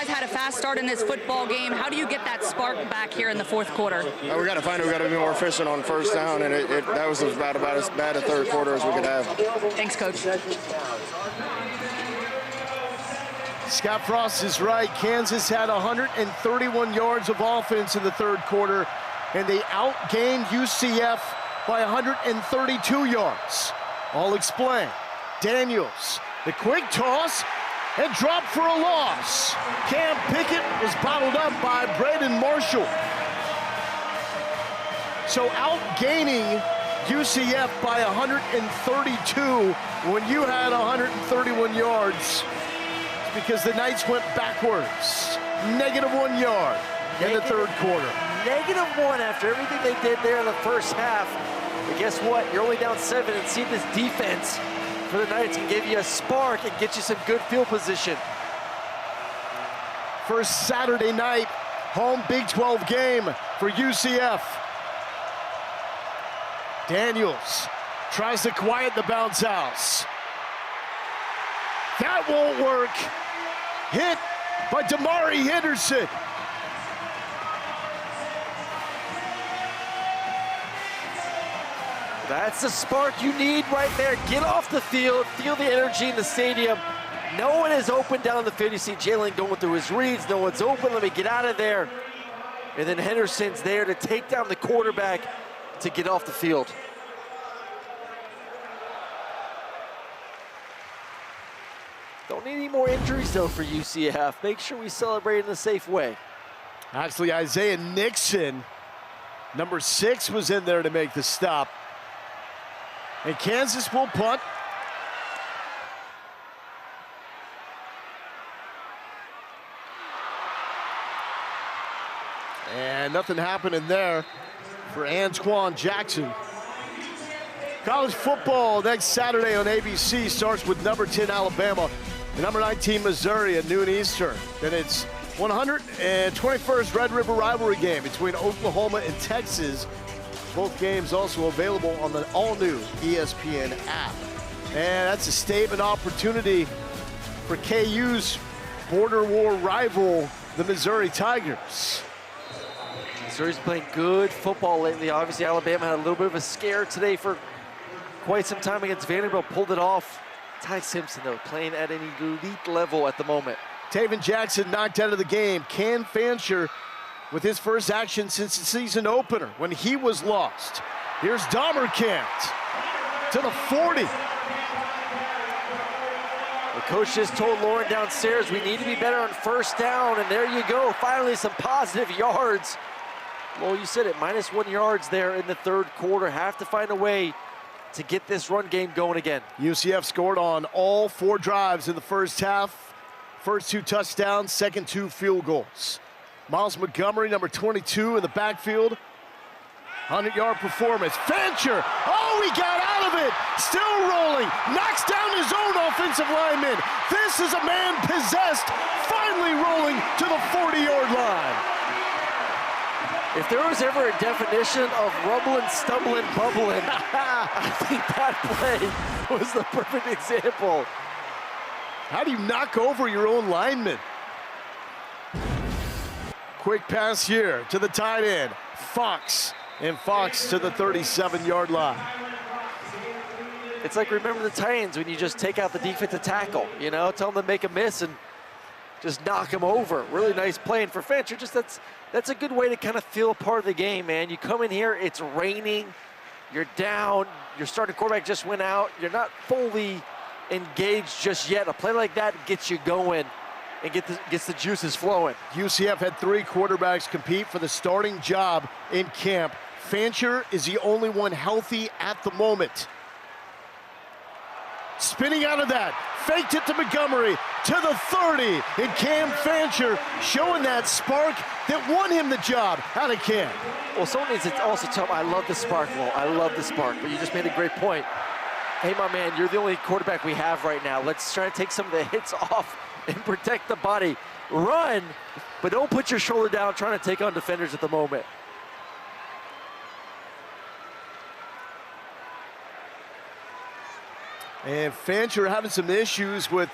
Speaker 3: guys had a fast start in this football game. How do you get that spark back here in the fourth quarter?
Speaker 8: We got to find it. We got to be more efficient on first down, and that was about as bad a third quarter as we could have.
Speaker 3: Thanks, Coach.
Speaker 1: Scott Frost is right. Kansas had 131 yards of offense in the third quarter, and they outgained UCF by 132 yards. I'll explain. Daniels, the quick toss, and dropped for a loss. Cam Pickett was bottled up by Braden Marshall. So outgaining UCF by 132 when you had 131 yards. Because the Knights went backwards. -1 yard in the third quarter.
Speaker 2: -1 after everything they did there in the first half. But guess what? You're only down 7, and see this defense for the Knights can give you a spark and get you some good field position.
Speaker 1: First Saturday night home Big 12 game for UCF. Daniels tries to quiet the bounce house. That won't work. Hit by Damari Henderson.
Speaker 2: That's the spark you need right there. Get off the field, feel the energy in the stadium. No one is open down the field. You see Jalen going through his reads. No one's open. Let me get out of there. And then Henderson's there to take down the quarterback to get off the field. Don't need any more injuries, though, for UCF. Make sure we celebrate in a safe way.
Speaker 1: Actually, Isaiah Nixon, number 6, was in there to make the stop. And Kansas will punt. And nothing happening there for Antoine Jackson. College football next Saturday on ABC starts with number 10 Alabama and number 19 Missouri at noon Eastern. Then it's 121st Red River rivalry game between Oklahoma and Texas. Both games also available on the all-new ESPN app. And that's a statement opportunity for KU's border war rival, the Missouri Tigers.
Speaker 2: Missouri's playing good football lately. Obviously, Alabama had a little bit of a scare today for quite some time against Vanderbilt, pulled it off. Ty Simpson, though, playing at an elite level at the moment.
Speaker 1: Taven Jackson knocked out of the game. Cam Fancher with his first action since the season opener when he was lost. Here's Domerkant to the 40.
Speaker 2: The coach just told Lauren downstairs, we need to be better on first down, and there you go. Finally, some positive yards. Well, you said it, -1 yards there in the third quarter. Have to find a way to get this run game going again.
Speaker 1: UCF scored on all 4 drives in the first half. First 2 touchdowns, second 2 field goals. Miles Montgomery, number 22 in the backfield. 100-yard performance. Fancher, oh, he got out of it. Still rolling, knocks down his own offensive lineman. This is a man possessed, finally rolling to the 40-yard line.
Speaker 2: If there was ever a definition of rumbling, stumbling, bubbling, I think that play was the perfect example.
Speaker 1: How do you knock over your own lineman? Quick pass here to the tight end, Fox. And Fox to the 37-yard line.
Speaker 2: It's like, remember the Titans when you just take out the defensive tackle, you know, tell them to make a miss and just knock him over. Really nice play. And for Fancher, just that's a good way to kind of feel a part of the game, man. You come in here, it's raining, you're down, your starting quarterback just went out, you're not fully engaged just yet. A play like that gets you going and gets the juices flowing.
Speaker 1: UCF had 3 quarterbacks compete for the starting job in camp. Fancher is the only one healthy at the moment. Spinning out of that, faked it to Montgomery, to the 30, and Cam Fancher showing that spark that won him the job out of camp.
Speaker 2: Well, someone needs to also tell him, I love the spark, Will. I love the spark, but you just made a great point. Hey, my man, you're the only quarterback we have right now. Let's try to take some of the hits off and protect the body. Run, but don't put your shoulder down trying to take on defenders at the moment.
Speaker 1: And Fancher having some issues with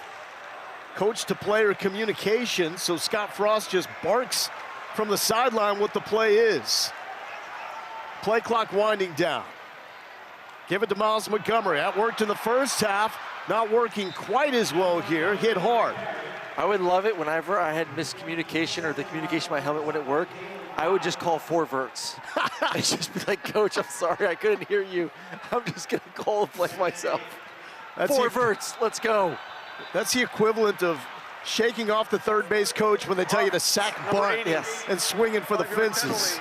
Speaker 1: coach-to-player communication, so Scott Frost just barks from the sideline what the play is. Play clock winding down. Give it to Miles Montgomery. That worked in the first half. Not working quite as well here. Hit hard.
Speaker 2: I would love it whenever I had miscommunication or the communication in my helmet wouldn't work. I would just call 4 verts. I'd just be like, Coach, I'm sorry, I couldn't hear you. I'm just going to call and play myself. That's 4 verts, let's go.
Speaker 1: That's the equivalent of shaking off the third base coach when they tell you to sack bunt and swinging for the fences.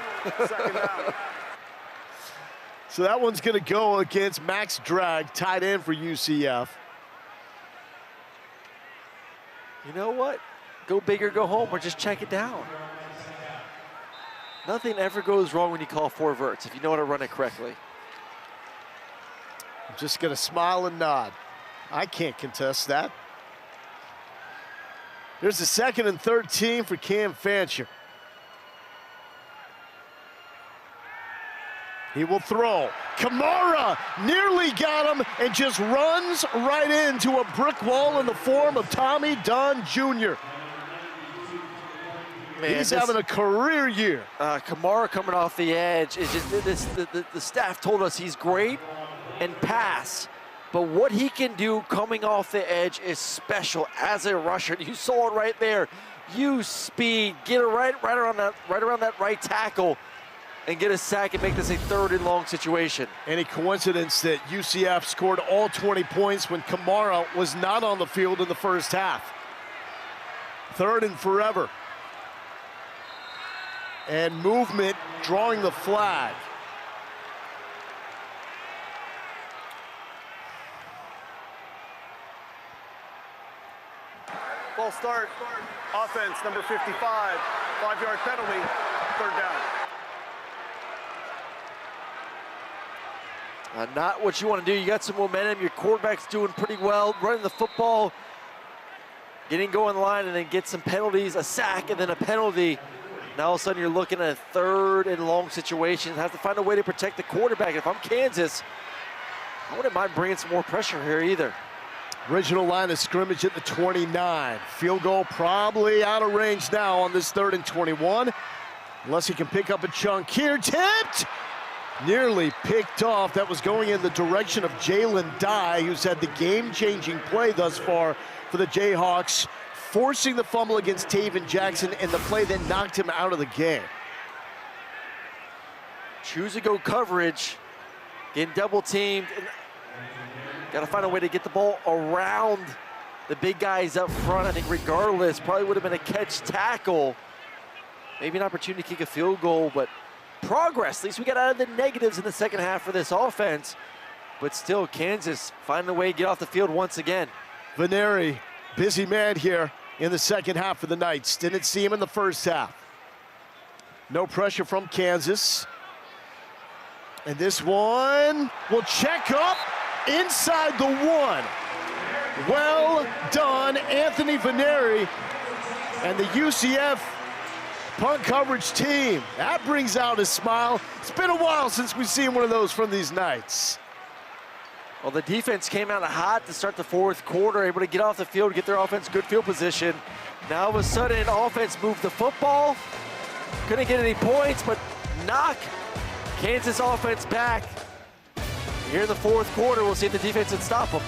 Speaker 1: So that one's going to go against Max Drag, tight end for UCF.
Speaker 2: You know what? Go big or go home, or just check it down. Nothing ever goes wrong when you call 4 verts if you know how to run it correctly.
Speaker 1: I'm just going to smile and nod. I can't contest that. There's a 2nd and 13 for Cam Fancher. He will throw. Kamara nearly got him and just runs right into a brick wall in the form of Tommy Dunn Jr. Man, he's having a career year.
Speaker 2: Kamara coming off the edge is just the staff told us he's great and pass, but what he can do coming off the edge is special as a rusher. You saw it right there. Use speed, get it right around that right tackle, and get a sack and make this a 3rd and long situation.
Speaker 1: Any coincidence that UCF scored all 20 points when Kamara was not on the field in the first half? 3rd and forever. And movement drawing the flag.
Speaker 4: False start. Offense, number 55. 5-yard penalty. 3rd down.
Speaker 2: Not what you want to do. You got some momentum. Your quarterback's doing pretty well, running the football, getting going line, and then get some penalties, a sack, and then a penalty. Now all of a sudden you're looking at a 3rd and long situation. Have to find a way to protect the quarterback. If I'm Kansas, I wouldn't mind bringing some more pressure here either.
Speaker 1: Original line of scrimmage at the 29. Field goal probably out of range now on this 3rd and 21. Unless he can pick up a chunk here. Tipped! Nearly picked off. That was going in the direction of Jalen Dye, who's had the game-changing play thus far for the Jayhawks, forcing the fumble against Taven Jackson and the play that knocked him out of the game.
Speaker 2: Choose to go coverage, getting double teamed. Got to find a way to get the ball around the big guys up front. I think regardless, probably would have been a catch tackle. Maybe an opportunity to kick a field goal, but progress. At least we got out of the negatives in the second half for this offense. But still, Kansas finding a way to get off the field once again.
Speaker 1: Veneri, busy man here in the second half for the Knights. Didn't see him in the first half. No pressure from Kansas. And this one will check up inside the 1. Well done, Anthony Veneri and the UCF punt coverage team. That brings out a smile. It's been a while since we've seen one of those from these Knights.
Speaker 2: Well, the defense came out hot to start the 4th quarter, able to get off the field, get their offense good field position. Now all of a sudden, offense moved the football. Couldn't get any points, but knock Kansas offense back. Here in the 4th quarter, we'll see if the defense can stop them.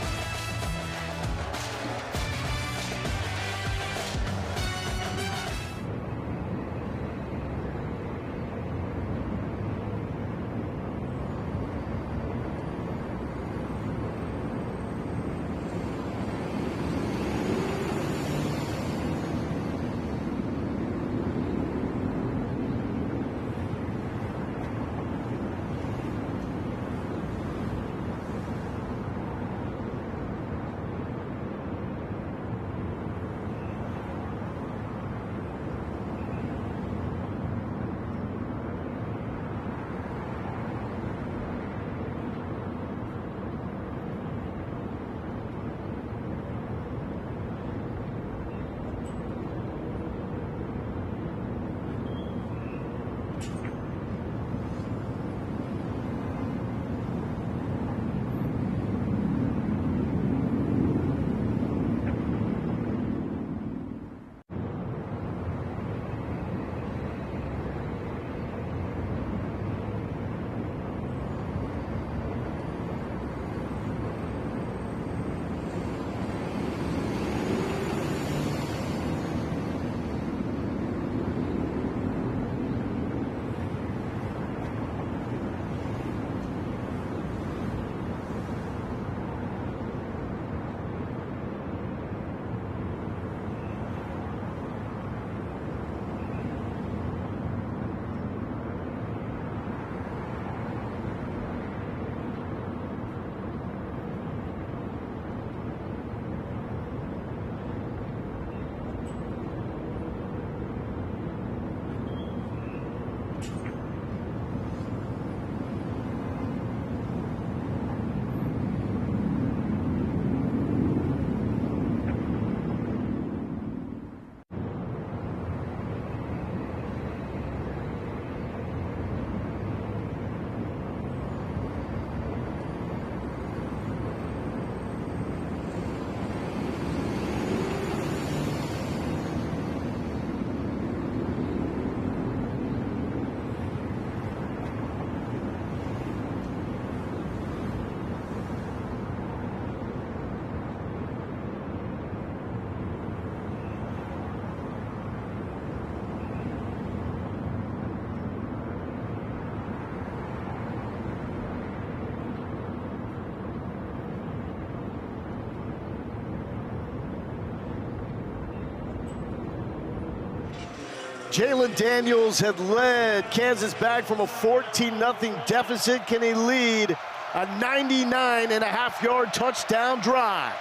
Speaker 1: Jalen Daniels had led Kansas back from a 14-0 deficit. Can he lead a 99.5-yard touchdown drive?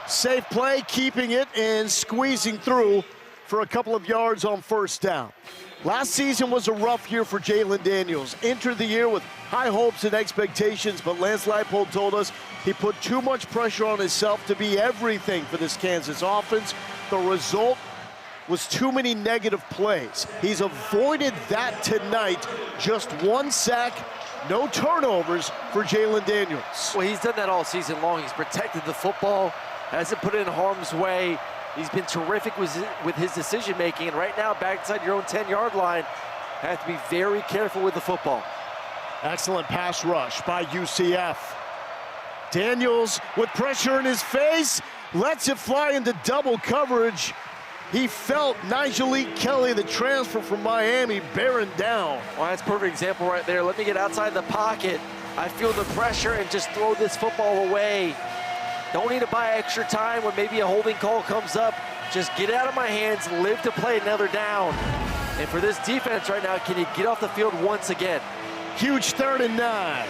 Speaker 1: Safe play, keeping it and squeezing through for a couple of yards on first down. Last season was a rough year for Jalen Daniels. Entered the year with high hopes and expectations, but Lance Leipold told us he put too much pressure on himself to be everything for this Kansas offense. The result was too many negative plays. He's avoided that tonight. Just 1 sack, no turnovers for Jalen Daniels.
Speaker 2: Well, he's done that all season long. He's protected the football, hasn't put it in harm's way. He's been terrific with his decision-making, and right now, back inside your own 10-yard line, have to be very careful with the football.
Speaker 1: Excellent pass rush by UCF. Daniels with pressure in his face, lets it fly into double coverage. He felt Nigel Kelly, the transfer from Miami, bearing down.
Speaker 2: Well, that's a perfect example right there. Let me get outside the pocket. I feel the pressure and just throw this football away. Don't need to buy extra time when maybe a holding call comes up. Just get out of my hands, live to play another down. And for this defense right now, can you get off the field once again?
Speaker 1: Huge 3rd and 9.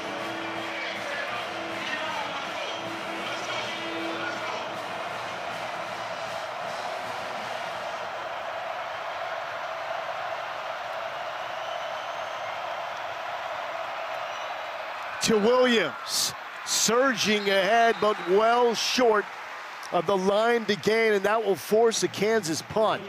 Speaker 1: To Williams, surging ahead, but well short of the line to gain, and that will force a Kansas punt.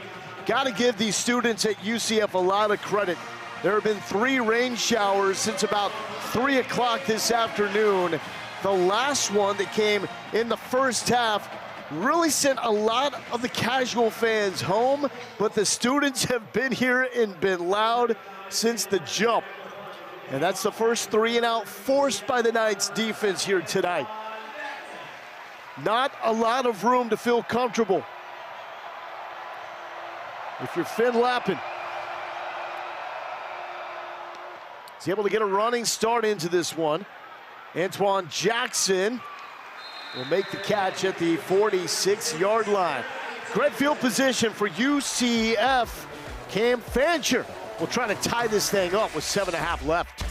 Speaker 1: Got to give these students at UCF a lot of credit. There have been 3 rain showers since about 3 o'clock this afternoon. The last one that came in the first half really sent a lot of the casual fans home, but the students have been here and been loud since the jump. And that's the first 3 and out forced by the Knights defense here tonight. Not a lot of room to feel comfortable if you're Finn Lappin. He's able to get a running start into this one. Antoine Jackson will make the catch at the 46-yard line. Great field position for UCF. Cam Fancher will try to tie this thing up with 7.5 left.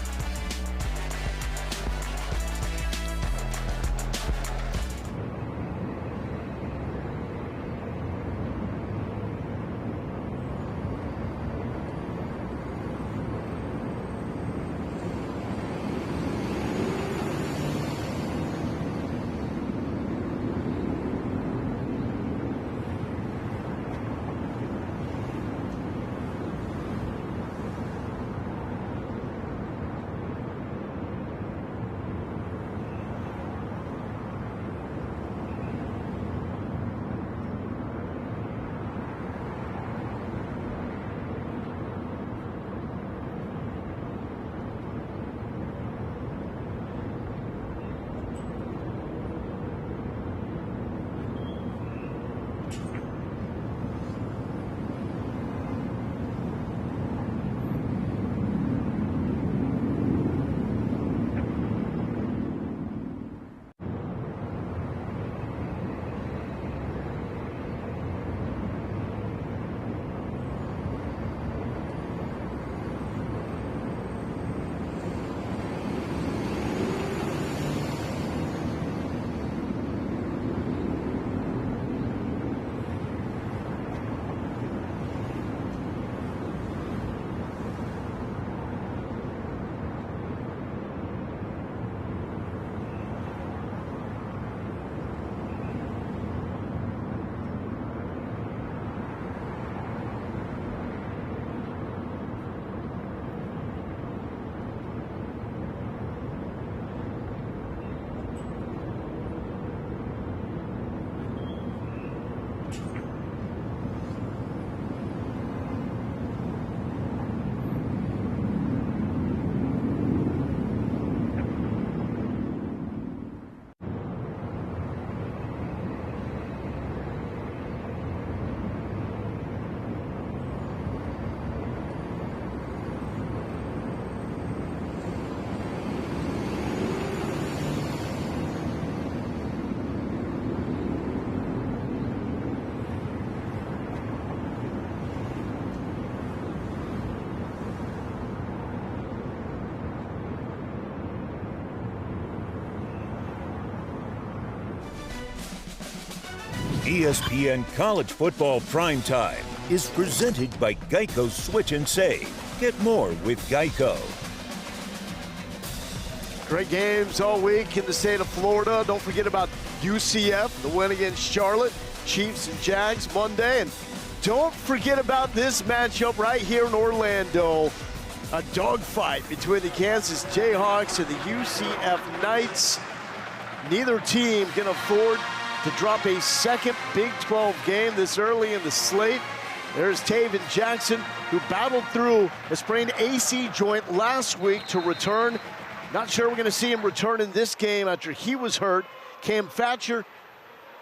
Speaker 5: ESPN College Football Primetime is presented by Geico Switch and Save. Get more with Geico.
Speaker 1: Great games all week in the state of Florida. Don't forget about UCF, the win against Charlotte, Chiefs and Jags Monday. And don't forget about this matchup right here in Orlando. A dogfight between the Kansas Jayhawks and the UCF Knights. Neither team can afford to drop a second Big 12 game this early in the slate. There's Taven Jackson, who battled through a sprained AC joint last week to return. Not sure we're going to see him return in this game after he was hurt. Cam Thatcher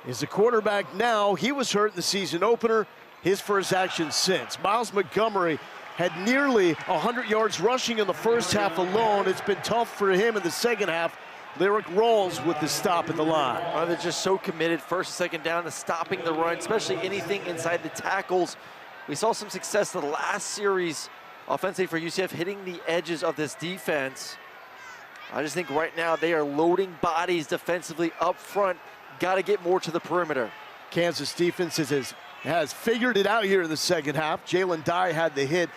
Speaker 1: is the quarterback now. He was hurt in the season opener, his first action since. Miles Montgomery had nearly 100 yards rushing in the first half alone. It's been tough for him in the second half. Lyric rolls with the stop at the line.
Speaker 2: Oh, they're just so committed first and second down to stopping the run, especially anything inside the tackles. We saw some success in the last series offensively for UCF, hitting the edges of this defense. I just think right now they are loading bodies defensively up front. Got to get more to the perimeter.
Speaker 1: Kansas defense has figured it out here in the second half. Jalen Dye had the hit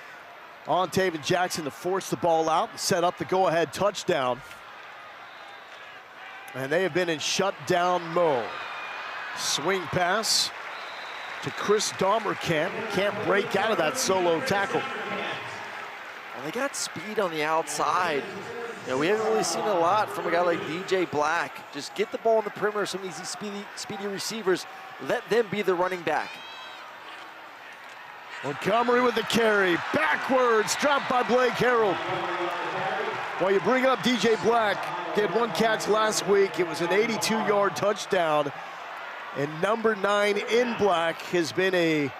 Speaker 1: on Taven Jackson to force the ball out and set up the go-ahead touchdown. And they have been in shutdown mode. Swing pass to Chris Dahmerkamp. Can't break out of that solo tackle.
Speaker 2: And they got speed on the outside. You know, we haven't really seen a lot from a guy like DJ Black. Just get the ball on the perimeter, some of these speedy receivers. Let them be the running back.
Speaker 1: Montgomery with the carry. Backwards, dropped by Blake Harrell. While you bring up DJ Black, he had one catch last week. It was an 82-yard touchdown. And number 9 in Black has been a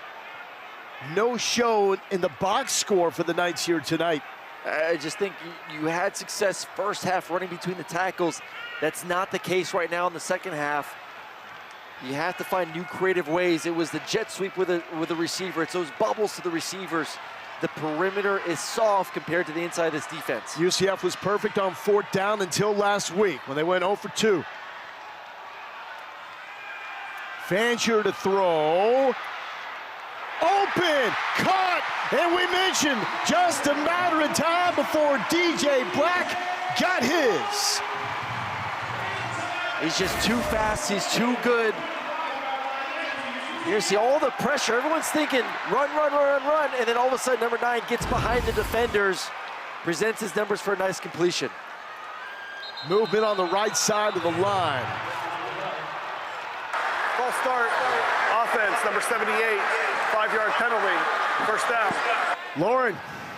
Speaker 1: no-show in the box score for the Knights here tonight.
Speaker 2: I just think you had success first half running between the tackles. That's not the case right now in the second half. You have to find new creative ways. It was the jet sweep with a receiver. It's those bubbles to the receivers. The perimeter is soft compared to the inside of this defense.
Speaker 1: UCF was perfect on fourth down until last week when they went 0 for 2. Fancher to throw. Open, caught, and we mentioned just a matter of time before DJ Black got his.
Speaker 2: He's just too fast, he's too good. You see all the pressure, everyone's thinking run, run, run, run, and then all of a sudden number 9 gets behind the defenders, presents his numbers for a nice completion.
Speaker 1: Movement on the right side of the line.
Speaker 4: False start, offense, number 78, 5-yard penalty, first down.
Speaker 1: Lauren.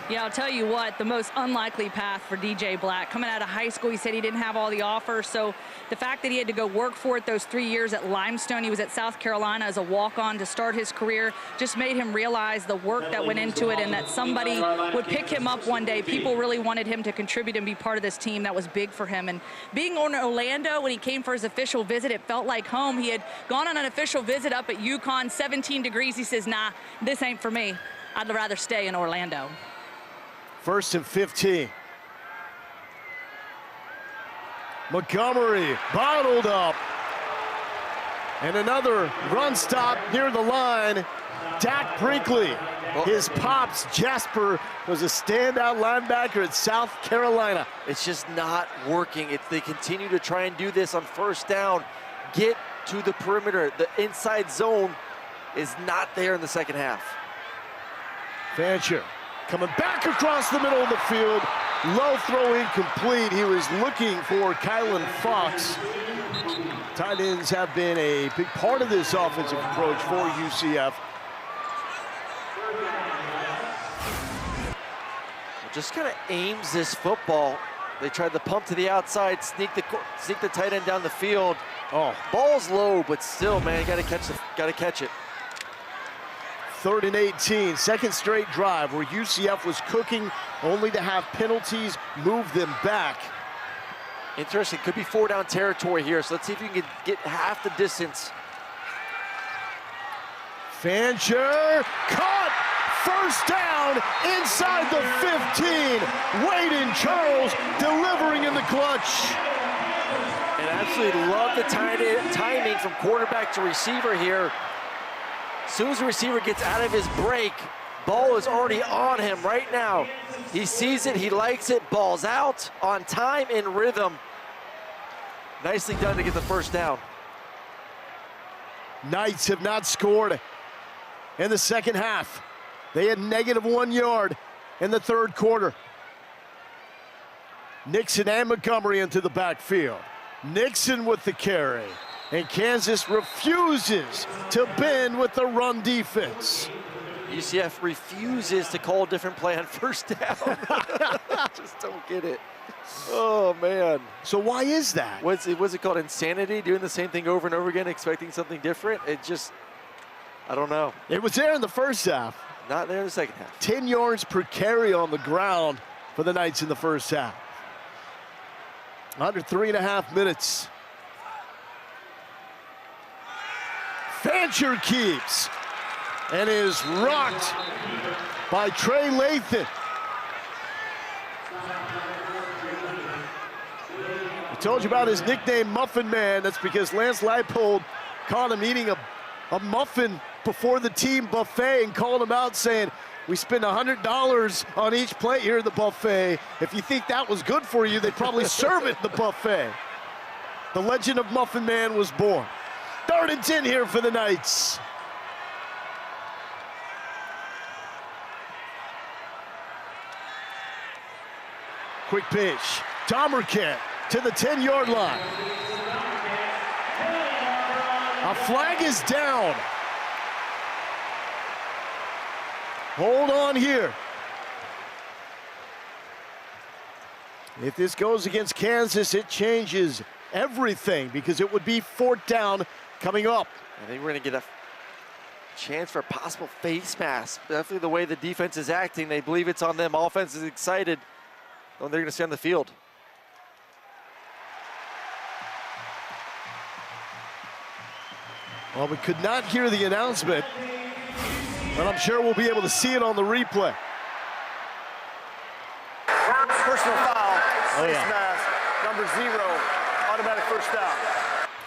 Speaker 3: Yeah, I'll tell you what, the most unlikely path for DJ Black. Coming out of high school, he said he didn't have all the offers, so the fact that he had to go work for it those 3 years at Limestone, he was at South Carolina as a walk-on to start his career, just made him realize the work that went into it and that somebody would pick him up one day. People really wanted him to contribute and be part of this team. That was big for him. And being on Orlando when he came for his official visit, it felt like home. He had gone on an official visit up at UConn, 17 degrees. He says, nah, this ain't for me. I'd rather stay in Orlando.
Speaker 1: 1st and 15. Montgomery bottled up. And another run stop near the line. Dak Brinkley, his pops, Jasper, was a standout linebacker at South Carolina.
Speaker 2: It's just not working. They continue to try and do this on first down. Get to the perimeter. The inside zone is not there in the second half.
Speaker 1: Fancher coming back across the middle of the field. Low throw incomplete. He was looking for Kylan Fox. Tight ends have been a big part of this offensive approach for UCF.
Speaker 2: Just kind of aims this football. They tried the pump to the outside, sneak the tight end down the field.
Speaker 1: Oh,
Speaker 2: ball's low, but still, man, got to catch it.
Speaker 1: 3rd and 18, second straight drive where UCF was cooking, only to have penalties move them back.
Speaker 2: Interesting, could be 4-down territory here, so let's see if you can get half the distance.
Speaker 1: Fancher, caught, first down inside the 15. Wade and Charles delivering in the clutch.
Speaker 2: And I absolutely love the timing from quarterback to receiver here. As soon as the receiver gets out of his break, ball is already on him right now. He sees it, he likes it, ball's out, on time, in rhythm. Nicely done to get the first down.
Speaker 1: Knights have not scored in the second half. They had -1 yard in the third quarter. Nixon and Montgomery into the backfield. Nixon with the carry. And Kansas refuses to bend with the run defense.
Speaker 2: UCF refuses to call a different play on first down. Just don't get it. Oh, man.
Speaker 1: So why is that?
Speaker 2: Was it called insanity, doing the same thing over and over again, expecting something different? It just, I don't know.
Speaker 1: It was there in the first half.
Speaker 2: Not there in the second half.
Speaker 1: 10 yards per carry on the ground for the Knights in the first half. Under 3.5 minutes. Fancher keeps and is rocked by Trey Lathan. I told you about his nickname, Muffin Man. That's because Lance Leipold caught him eating a muffin before the team buffet and called him out saying, we spend $100 on each plate here at the buffet. If you think that was good for you, they'd probably serve it at the buffet. The legend of Muffin Man was born. 3rd and 10 here for the Knights. Quick pitch. Tomerkamp to the 10-yard line. A flag is down. Hold on here. If this goes against Kansas, it changes everything because it would be 4th down coming up.
Speaker 2: I think we're going to get a chance for a possible face mask. Definitely the way the defense is acting, they believe it's on them. Offense is excited. Oh, they're going to stay on the field.
Speaker 1: Well, we could not hear the announcement, but I'm sure we'll be able to see it on the replay.
Speaker 4: Personal foul.
Speaker 1: Oh,
Speaker 4: Face
Speaker 1: yeah.
Speaker 4: mask. Number 0. Automatic first down.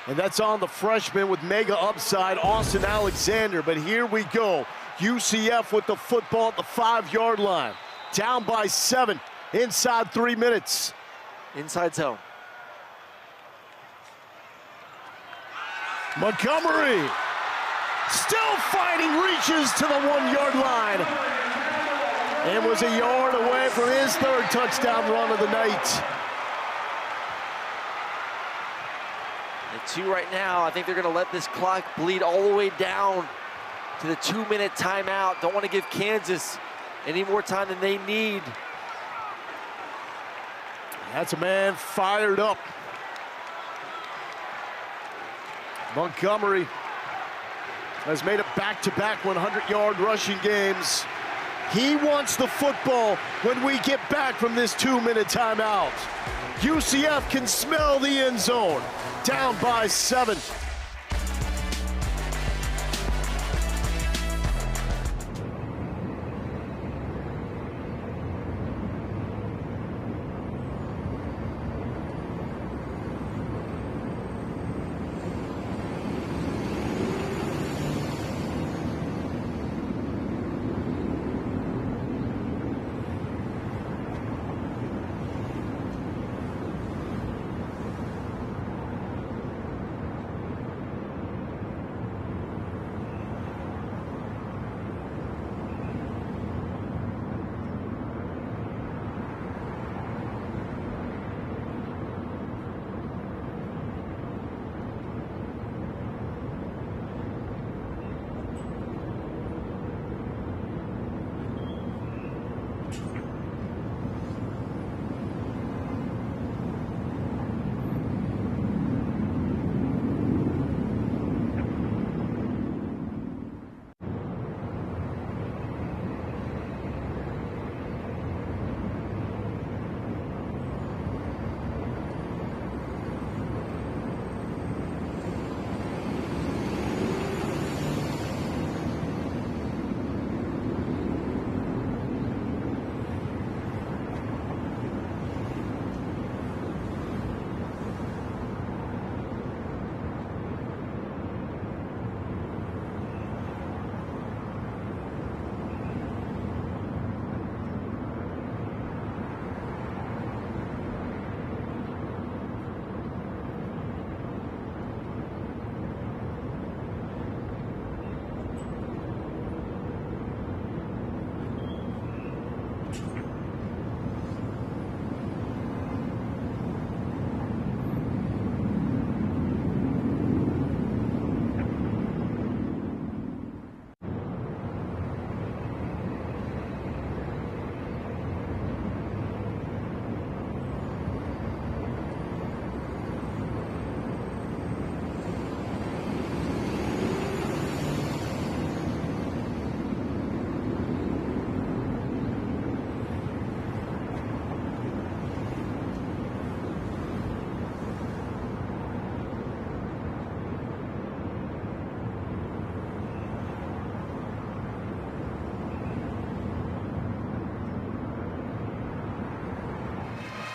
Speaker 1: And that's on the freshman with mega upside, Austin Alexander. But here we go. UCF with the football at the 5-yard line. Down by 7, inside 3 minutes.
Speaker 2: Inside zone.
Speaker 1: Montgomery, still fighting, reaches to the 1-yard line. And was a yard away from his 3rd touchdown run of the night.
Speaker 2: At 2 right now, I think they're going to let this clock bleed all the way down to the 2-minute timeout. Don't want to give Kansas any more time than they need.
Speaker 1: That's a man fired up. Montgomery has made it back-to-back 100-yard rushing games. He wants the football when we get back from this 2-minute timeout. UCF can smell the end zone. Down by 7.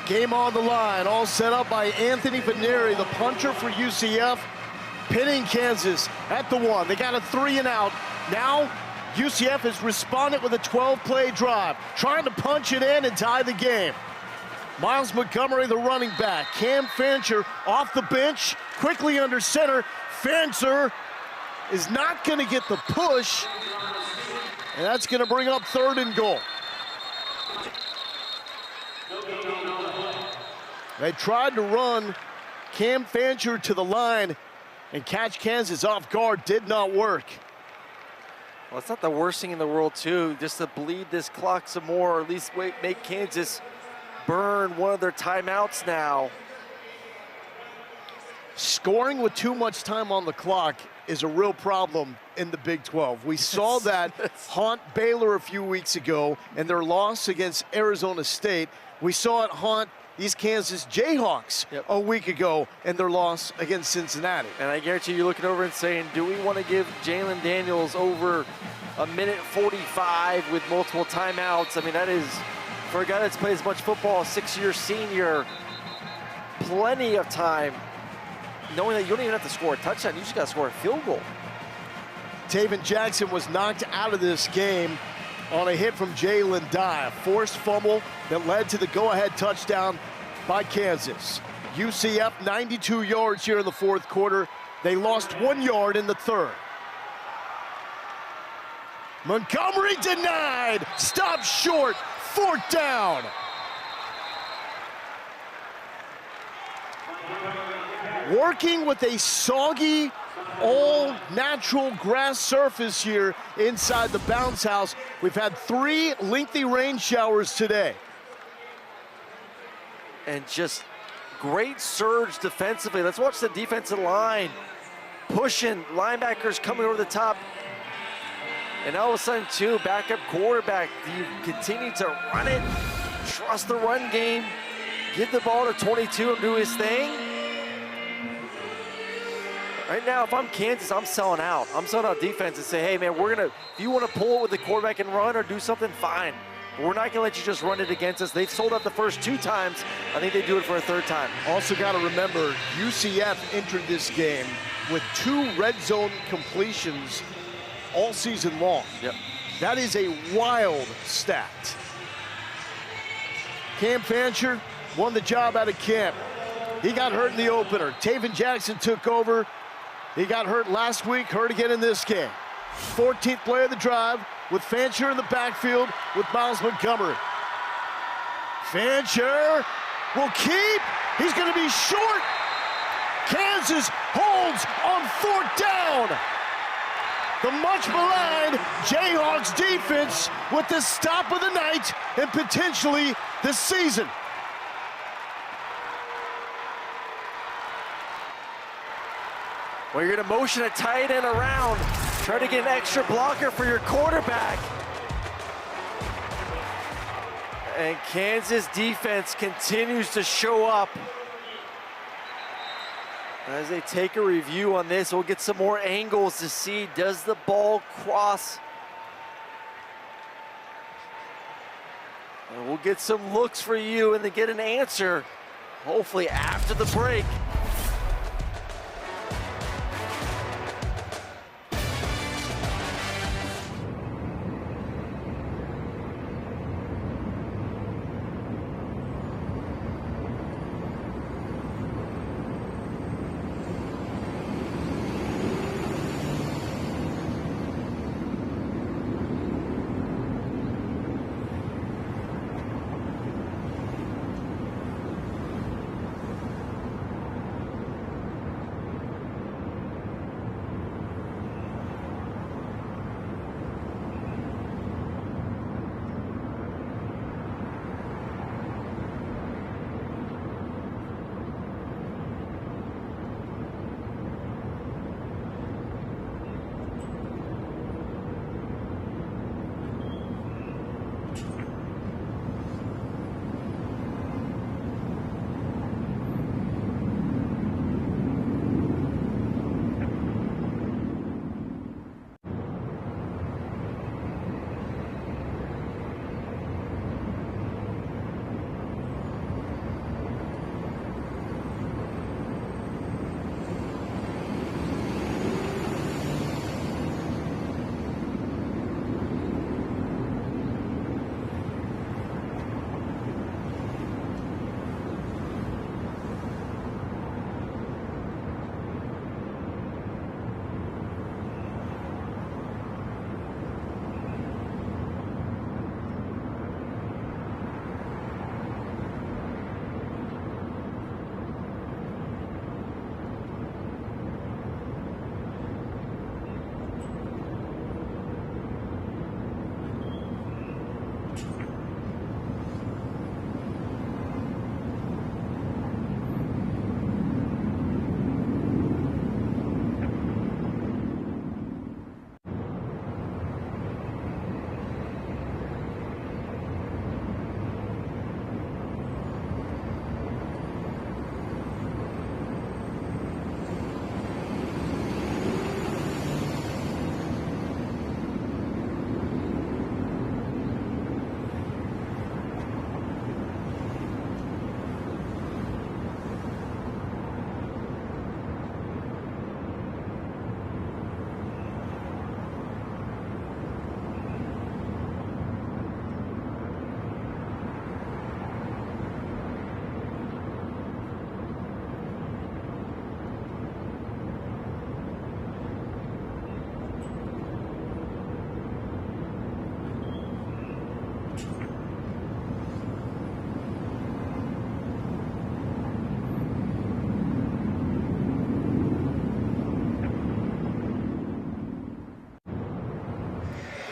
Speaker 1: Game on the line, all set up by Anthony Veneri, the puncher for UCF, pinning Kansas at the 1. They got a 3 and out. Now, UCF has responded with a 12-play drive, trying to punch it in and tie the game. Miles Montgomery, the running back. Cam Fancher off the bench, quickly under center. Fancher is not going to get the push, and that's going to bring up 3rd and goal. They tried to run Cam Fancher to the line and catch Kansas off guard. Did not work.
Speaker 2: Well, it's not the worst thing in the world, too, just to bleed this clock some more, or at least make Kansas burn one of their timeouts now.
Speaker 1: Scoring with too much time on the clock is a real problem in the Big 12. We saw that haunt Baylor a few weeks ago and their loss against Arizona State. We saw it haunt these Kansas Jayhawks a week ago and their loss against Cincinnati.
Speaker 2: And I guarantee you're looking over and saying, do we want to give Jalen Daniels over a minute 45 with multiple timeouts? I mean, that is, for a guy that's played as much football, a 6-year senior, plenty of time, knowing that you don't even have to score a touchdown, you just got to score a field goal.
Speaker 1: Taven Jackson was knocked out of this game on a hit from Jalen Dye, a forced fumble that led to the go-ahead touchdown by Kansas. UCF 92 yards here in the 4th quarter. They lost 1 yard in the 3rd. Montgomery denied, stopped short, 4th down. Working with a soggy, all-natural grass surface here inside the bounce house. We've had 3 lengthy rain showers today.
Speaker 2: And just great surge defensively. Let's watch the defensive line pushing, linebackers coming over the top. And all of a sudden, too, backup quarterback, you continue to run it, trust the run game, give the ball to 22 and do his thing. Right now, if I'm Kansas, I'm selling out. I'm selling out defense and say, hey, man, if you want to pull it with the quarterback and run or do something, fine. But we're not going to let you just run it against us. They've sold out the first 2 times. I think they do it for a 3rd time.
Speaker 1: Also got to remember, UCF entered this game with 2 red zone completions all season long.
Speaker 2: Yep.
Speaker 1: That is a wild stat. Cam Fancher won the job out of camp. He got hurt in the opener. Taven Jackson took over. He got hurt last week, hurt again in this game. 14th play of the drive with Fancher in the backfield with Miles Montgomery. Fancher will keep. He's going to be short. Kansas holds on 4th down. The much maligned Jayhawks defense with the stop of the night and potentially the season.
Speaker 2: Well, you're going to motion a tight end around, try to get an extra blocker for your quarterback. And Kansas defense continues to show up. As they take a review on this, we'll get some more angles to see, does the ball cross? And we'll get some looks for you and then get an answer, hopefully after the break.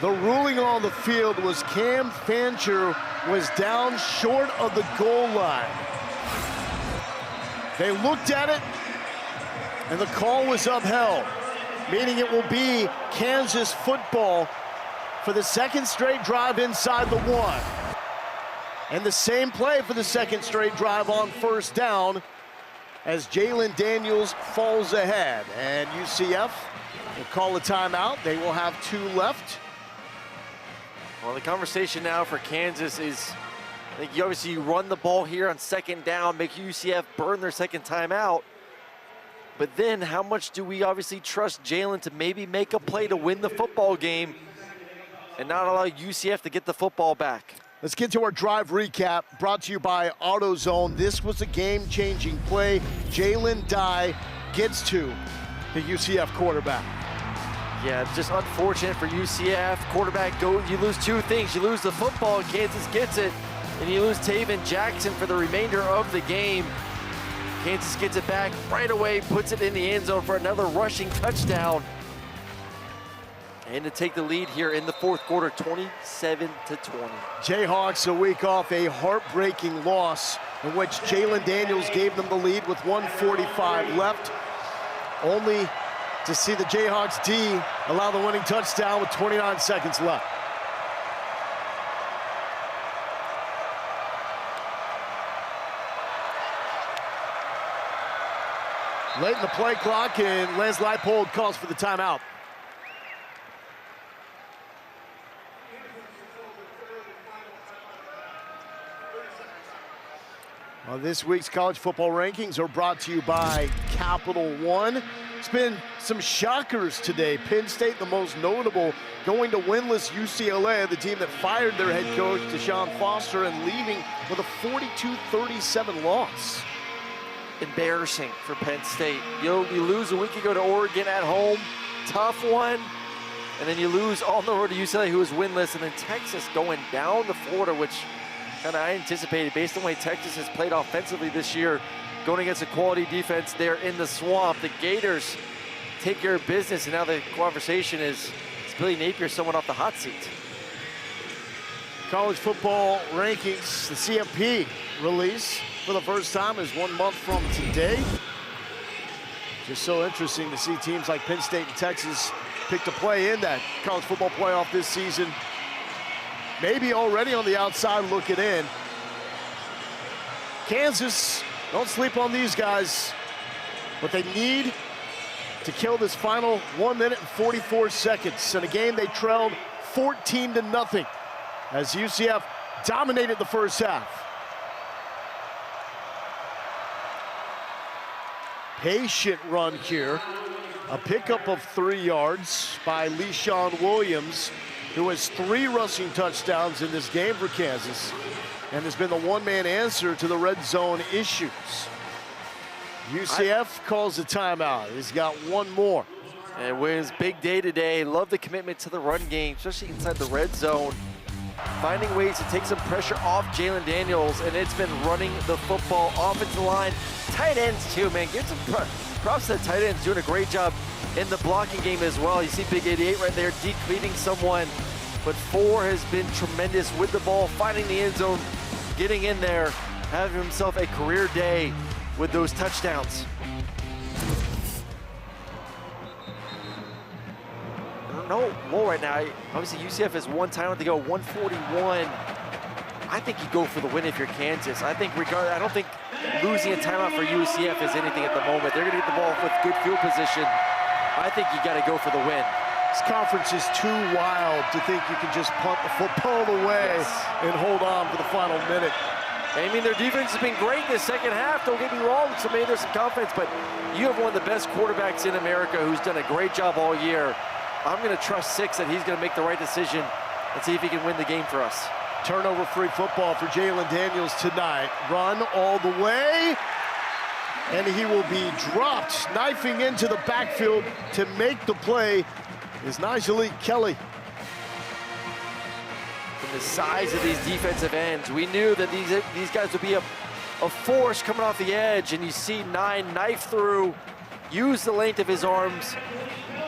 Speaker 1: The ruling on the field was Cam Fancher was down short of the goal line. They looked at it, and the call was upheld, meaning it will be Kansas football for the second straight drive inside the 1. And the same play for the second straight drive on first down as Jalen Daniels falls ahead. And UCF will call a timeout. They will have 2 left.
Speaker 2: Well, the conversation now for Kansas is, I think you obviously run the ball here on second down, make UCF burn their second timeout. But then how much do we obviously trust Jalen to maybe make a play to win the football game and not allow UCF to get the football back?
Speaker 1: Let's get to our drive recap, brought to you by AutoZone. This was a game-changing play. Jalen Dye gets to the UCF quarterback.
Speaker 2: Yeah, just unfortunate for UCF. Quarterback you lose 2 things. You lose the football, and Kansas gets it, and you lose Taven Jackson for the remainder of the game. Kansas gets it back right away, puts it in the end zone for another rushing touchdown. And to take the lead here in the fourth quarter, 27-20.
Speaker 1: Jayhawks a week off a heartbreaking loss in which Jalen Daniels gave them the lead with 1:45 left, only to see the Jayhawks D allow the winning touchdown with 29 seconds left. Late in the play clock, and Les Leipold calls for the timeout. Well, this week's college football rankings are brought to you by Capital One. It's been some shockers today. Penn State, the most notable, going to winless UCLA, the team that fired their head coach, Deshaun Foster, and leaving with a 42-37 loss.
Speaker 2: Embarrassing for Penn State. You lose a week ago to Oregon at home, tough one, and then you lose on the road to UCLA, who was winless, and then Texas going down to Florida, which kind of I anticipated based on the way Texas has played offensively this year, going against a quality defense there in the swamp. The Gators take care of business, and now the conversation is Billy Napier someone off the hot seat?
Speaker 1: College football rankings, the CFP release for the first time is 1 month from today. Just so interesting to see teams like Penn State and Texas pick to play in that college football playoff this season. Maybe already on the outside looking in. Kansas, don't sleep on these guys. What they need to kill this final 1 minute and 44 seconds in a game they trailed 14-0 as UCF dominated the first half. Patient run here. A pickup of 3 yards by LeSean Williams, who has 3 rushing touchdowns in this game for Kansas and has been the one-man answer to the red zone issues. UCF calls a timeout. He's got 1 more.
Speaker 2: And Williams, big day today. Love the commitment to the run game, especially inside the red zone. Finding ways to take some pressure off Jalen Daniels, and it's been running the football. Offensive line, tight ends too, man. Give some props to the tight ends, doing a great job in the blocking game as well. You see Big 88 right there, decleating someone. But 4 has been tremendous with the ball, finding the end zone, getting in there, having himself a career day with those touchdowns. No more right now. Obviously, UCF has 1 timeout to go, 1:41. I think you go for the win if you're Kansas. I don't think losing a timeout for UCF is anything at the moment. They're going to get the ball with good field position. I think you got to go for the win.
Speaker 1: This conference is too wild to think you can just punt the football away and hold on for the final minute.
Speaker 2: I mean, their defense has been great in the second half. Don't get me wrong, so maybe there's some confidence, but you have one of the best quarterbacks in America who's done a great job all year. I'm going to trust 6 that he's going to make the right decision and see if he can win the game for us.
Speaker 1: Turnover-free football for Jalen Daniels tonight. Run all the way, and he will be dropped. Knifing into the backfield to make the play is Nigel Kelly.
Speaker 2: From the size of these defensive ends, we knew that these guys would be a force coming off the edge, and you see 9 knife through, use the length of his arms.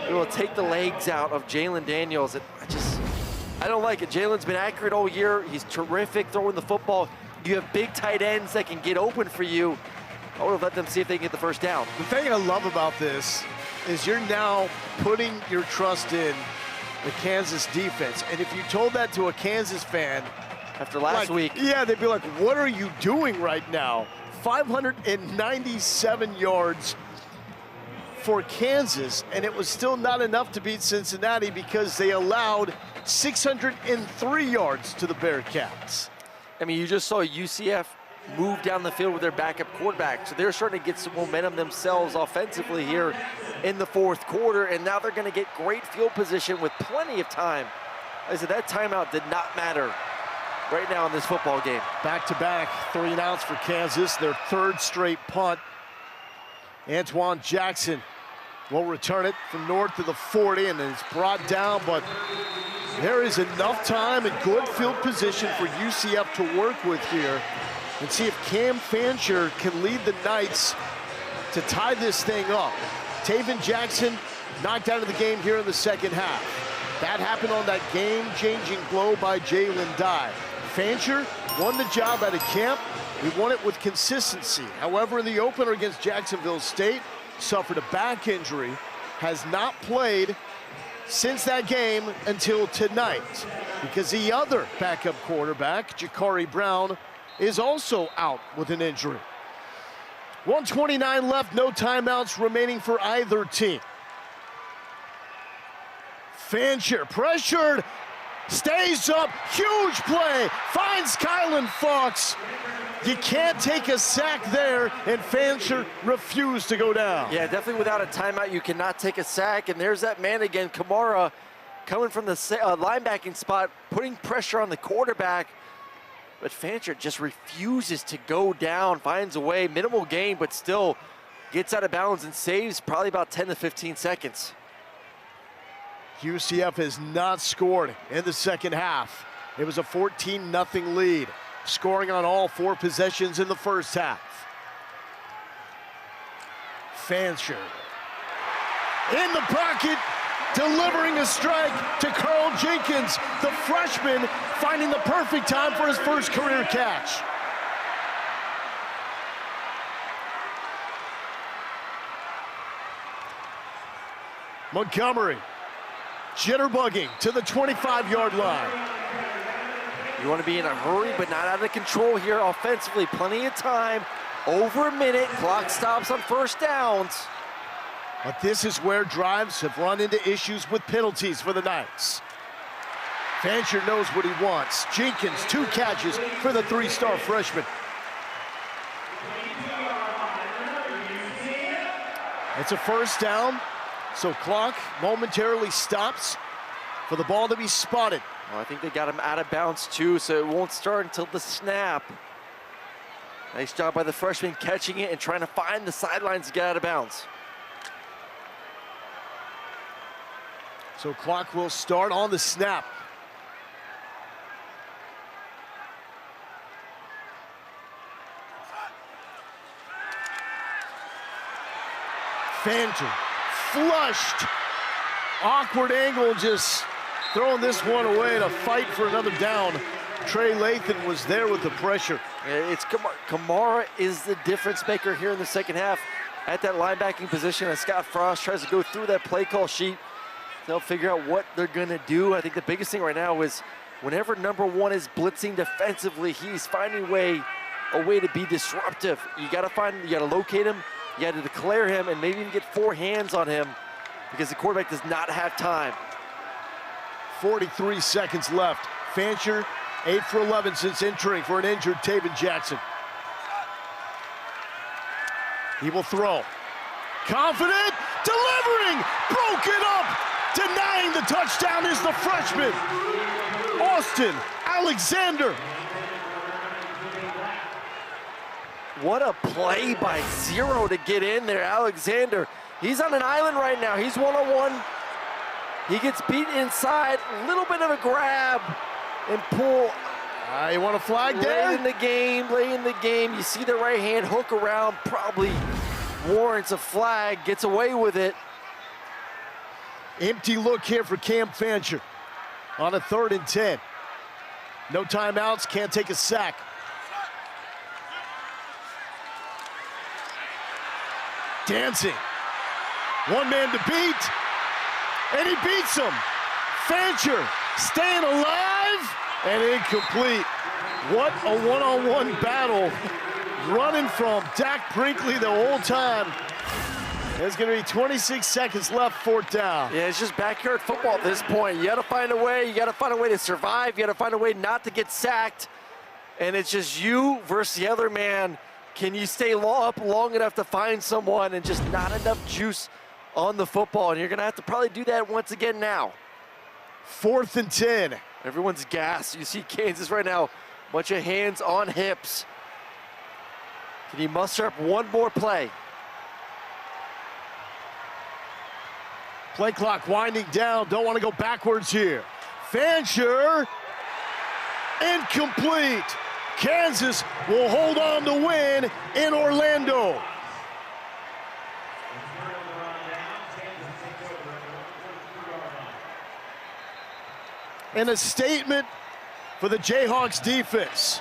Speaker 2: It will take the legs out of Jalen Daniels. I don't like it. Jalen's been accurate all year. He's terrific throwing the football. You have big tight ends that can get open for you. I would have let them see if they can get the first down.
Speaker 1: The thing I love about this is you're now putting your trust in the Kansas defense. And if you told that to a Kansas fan
Speaker 2: after last week,
Speaker 1: yeah, they'd be like, what are you doing right now? 597 yards for Kansas, and it was still not enough to beat Cincinnati because they allowed 603 yards to the Bearcats.
Speaker 2: I mean, you just saw UCF move down the field with their backup quarterback, so they're starting to get some momentum themselves offensively here in the fourth quarter, and now they're going to get great field position with plenty of time. Like I said, that timeout did not matter right now in this football game.
Speaker 1: Back-to-back 3 and outs for Kansas, their 3rd straight punt. Antoine Jackson will return it from north to the 40, and it's brought down, but there is enough time and good field position for UCF to work with here and see if Cam Fancher can lead the Knights to tie this thing up. Taven Jackson knocked out of the game here in the second half. That happened on that game-changing blow by Jalen Dye. Fancher won the job out of camp. He won it with consistency. However, in the opener against Jacksonville State, suffered a back injury, has not played since that game until tonight because the other backup quarterback, Jakari Brown, is also out with an injury. 1:29 left, no timeouts remaining for either team. Fancher pressured, stays up, huge play, finds Kylan Fox. You can't take a sack there, and Fancher refused to go down.
Speaker 2: Yeah, definitely without a timeout, you cannot take a sack, and there's that man again, Kamara, coming from the linebacking spot, putting pressure on the quarterback, but Fancher just refuses to go down, finds a way, minimal gain, but still gets out of bounds and saves probably about 10 to 15 seconds.
Speaker 1: UCF has not scored in the second half. It was a 14-0 lead, scoring on all 4 possessions in the first half. Fancher in the pocket, delivering a strike to Carl Jenkins, the freshman, finding the perfect time for his first career catch. Montgomery, jitterbugging to the 25-yard line.
Speaker 2: You want to be in a hurry, but not out of control here offensively. Plenty of time, over a minute, clock stops on first downs.
Speaker 1: But this is where drives have run into issues with penalties for the Knights. Fancher knows what he wants. Jenkins, 2 catches for the 3-star freshman. It's a first down, so clock momentarily stops for the ball to be spotted.
Speaker 2: Well, I think they got him out of bounds too, so it won't start until the snap. Nice job by the freshman catching it and trying to find the sidelines to get out of bounds.
Speaker 1: So clock will start on the snap. Fancher flushed. Awkward angle, just throwing this one away to fight for another down. Trey Lathan was there with the pressure.
Speaker 2: It's Kamara is the difference maker here in the second half at that linebacking position as Scott Frost tries to go through that play call sheet. They'll figure out what they're gonna do. I think the biggest thing right now is whenever number 1 is blitzing defensively, he's finding a way to be disruptive. You gotta locate him, you gotta declare him, and maybe even get 4 hands on him because the quarterback does not have time.
Speaker 1: 43 seconds left. Fancher, 8 for 11 since entering for an injured Taven Jackson. He will throw. Confident, delivering, broke it up. Denying the touchdown is the freshman, Austin Alexander.
Speaker 2: What a play by Zero to get in there, Alexander. He's on an island right now. He's one-on-one. He gets beat inside, a little bit of a grab and pull.
Speaker 1: You want a flag there?
Speaker 2: Late in the game. You see the right hand hook around, probably warrants a flag, gets away with it.
Speaker 1: Empty look here for Cam Fancher. on a 3rd and 10. No timeouts, can't take a sack. Dancing. One man to beat, and he beats him. Fancher staying alive and incomplete. What a one-on-one battle. Running from Dak Brinkley the whole time. There's going to be 26 seconds left, 4th down.
Speaker 2: Yeah, it's just backyard football at this point. You got to find a way. You got to find a way to survive. You got to find a way not to get sacked. And it's just you versus the other man. Can you stay up long enough to find someone, and just not enough juice on the football? And you're going to have to probably do that once again now.
Speaker 1: 4th and 10.
Speaker 2: Everyone's gassed. You see Kansas right now, bunch of hands on hips. Can you muster up one more play?
Speaker 1: Play clock winding down. Don't want to go backwards here. Fancher, incomplete. Kansas will hold on to win in Orlando. And a statement for the Jayhawks defense.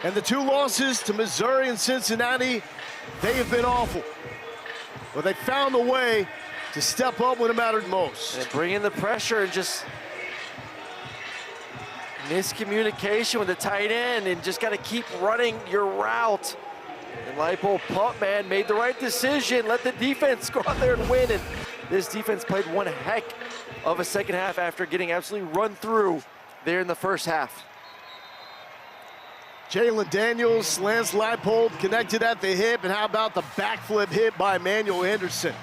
Speaker 1: And the 2 losses to Missouri and Cincinnati, they have been awful. But they found a way to step up when it mattered most.
Speaker 2: And bring in the pressure, and just miscommunication with the tight end, and just got to keep running your route. And Leipold, punt man, made the right decision. Let the defense go out there and win. And this defense played one heck of a second half after getting absolutely run through there in the first half.
Speaker 1: Jalen Daniels, Lance Leipold connected at the hip, and how about the backflip hit by Emmanuel Henderson?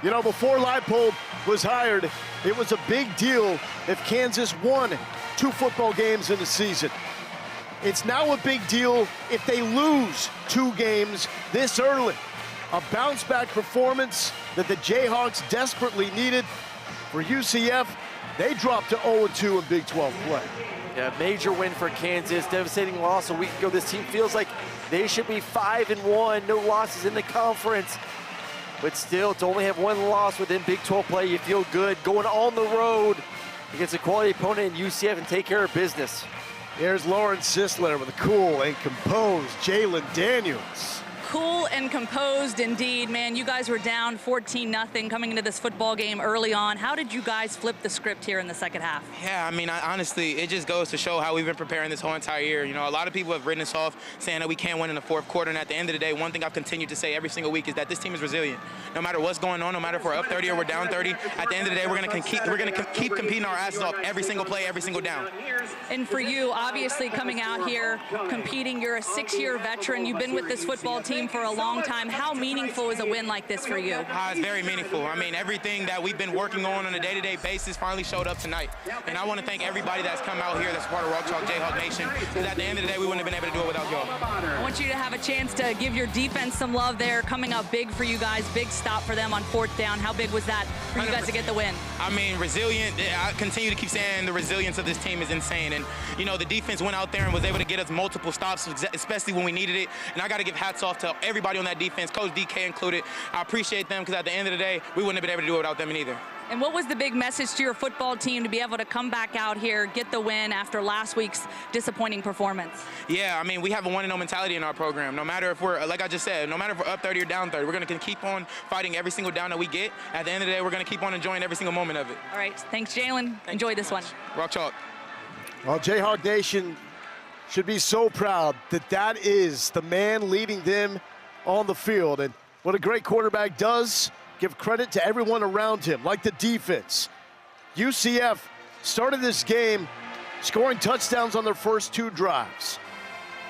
Speaker 1: You know, before Leipold was hired, it was a big deal if Kansas won 2 football games in the season. It's now a big deal if they lose 2 games this early. A bounce-back performance that the Jayhawks desperately needed. For UCF, they dropped to 0-2 in Big 12 play.
Speaker 2: Yeah, major win for Kansas. Devastating loss a week ago. This team feels like they should be 5-1. No losses in the conference. But still, to only have 1 loss within Big 12 play, you feel good. Going on the road against a quality opponent in UCF and take care of business.
Speaker 1: Here's Lawrence Sisler with a cool and composed Jalen Daniels.
Speaker 3: Cool and composed indeed, man. You guys were down 14-0 coming into this football game early on. How did you guys flip the script here in the second half?
Speaker 9: Yeah, I mean, honestly, it just goes to show how we've been preparing this whole entire year. You know, a lot of people have written us off saying that we can't win in the 4th quarter, and at the end of the day, one thing I've continued to say every single week is that this team is resilient. No matter what's going on, no matter if we're up 30 or we're down 30, at the end of the day, we're going to keep competing our asses off every single play, every single down.
Speaker 3: And for you, obviously coming out here, competing, you're a 6-year veteran. You've been with this football team for a long time. How meaningful is a win like this for you?
Speaker 9: It's very meaningful. I mean, everything that we've been working on a day-to-day basis finally showed up tonight. And I want to thank everybody that's come out here that's part of Rock Chalk Jayhawk Nation, because at the end of the day, we wouldn't have been able to do it without y'all.
Speaker 3: I want you to have a chance to give your defense some love there, coming up big for you guys. Big stop for them on 4th down. How big was that for you guys to get the win?
Speaker 9: I mean, resilient. I continue to keep saying the resilience of this team is insane. And, you know, the defense went out there and was able to get us multiple stops, especially when we needed it. And I got to give hats off to everybody on that defense, Coach DK included. I appreciate them, because at the end of the day, we wouldn't have been able to do it without them either.
Speaker 3: And what was the big message to your football team to be able to come back out here, get the win after last week's disappointing performance?
Speaker 9: Yeah, I mean, we have a 1-0 mentality in our program. No matter if we're, like I just said, no matter if we're up 30 or down 30, we're going to keep on fighting every single down that we get. At the end of the day, we're going to keep on enjoying every single moment of it.
Speaker 3: All right, thanks, Jalen. Enjoy this one.
Speaker 9: Rock Chalk.
Speaker 1: Well, Jayhawk Nation should be so proud that that is the man leading them on the field. And what a great quarterback does, give credit to everyone around him, like the defense. UCF started this game scoring touchdowns on their first 2 drives,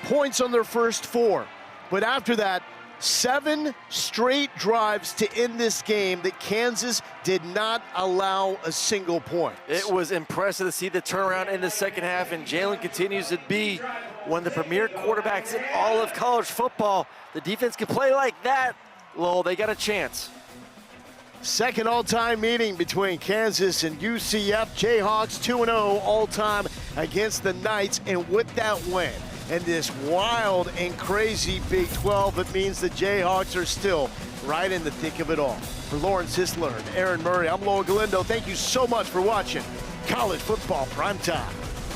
Speaker 1: points on their first 4. But after that, 7 straight drives to end this game that Kansas did not allow a single point.
Speaker 2: It was impressive to see the turnaround in the second half, and Jalen continues to be one of the premier quarterbacks in all of college football. The defense can play like that. Lowell, they got a chance.
Speaker 1: Second all-time meeting between Kansas and UCF. Jayhawks 2-0 all-time against the Knights, and with that win and this wild and crazy Big 12, it means the Jayhawks are still right in the thick of it all. For Lawrence Sisler and Aaron Murray, I'm Lowell Galindo. Thank you so much for watching College Football Primetime.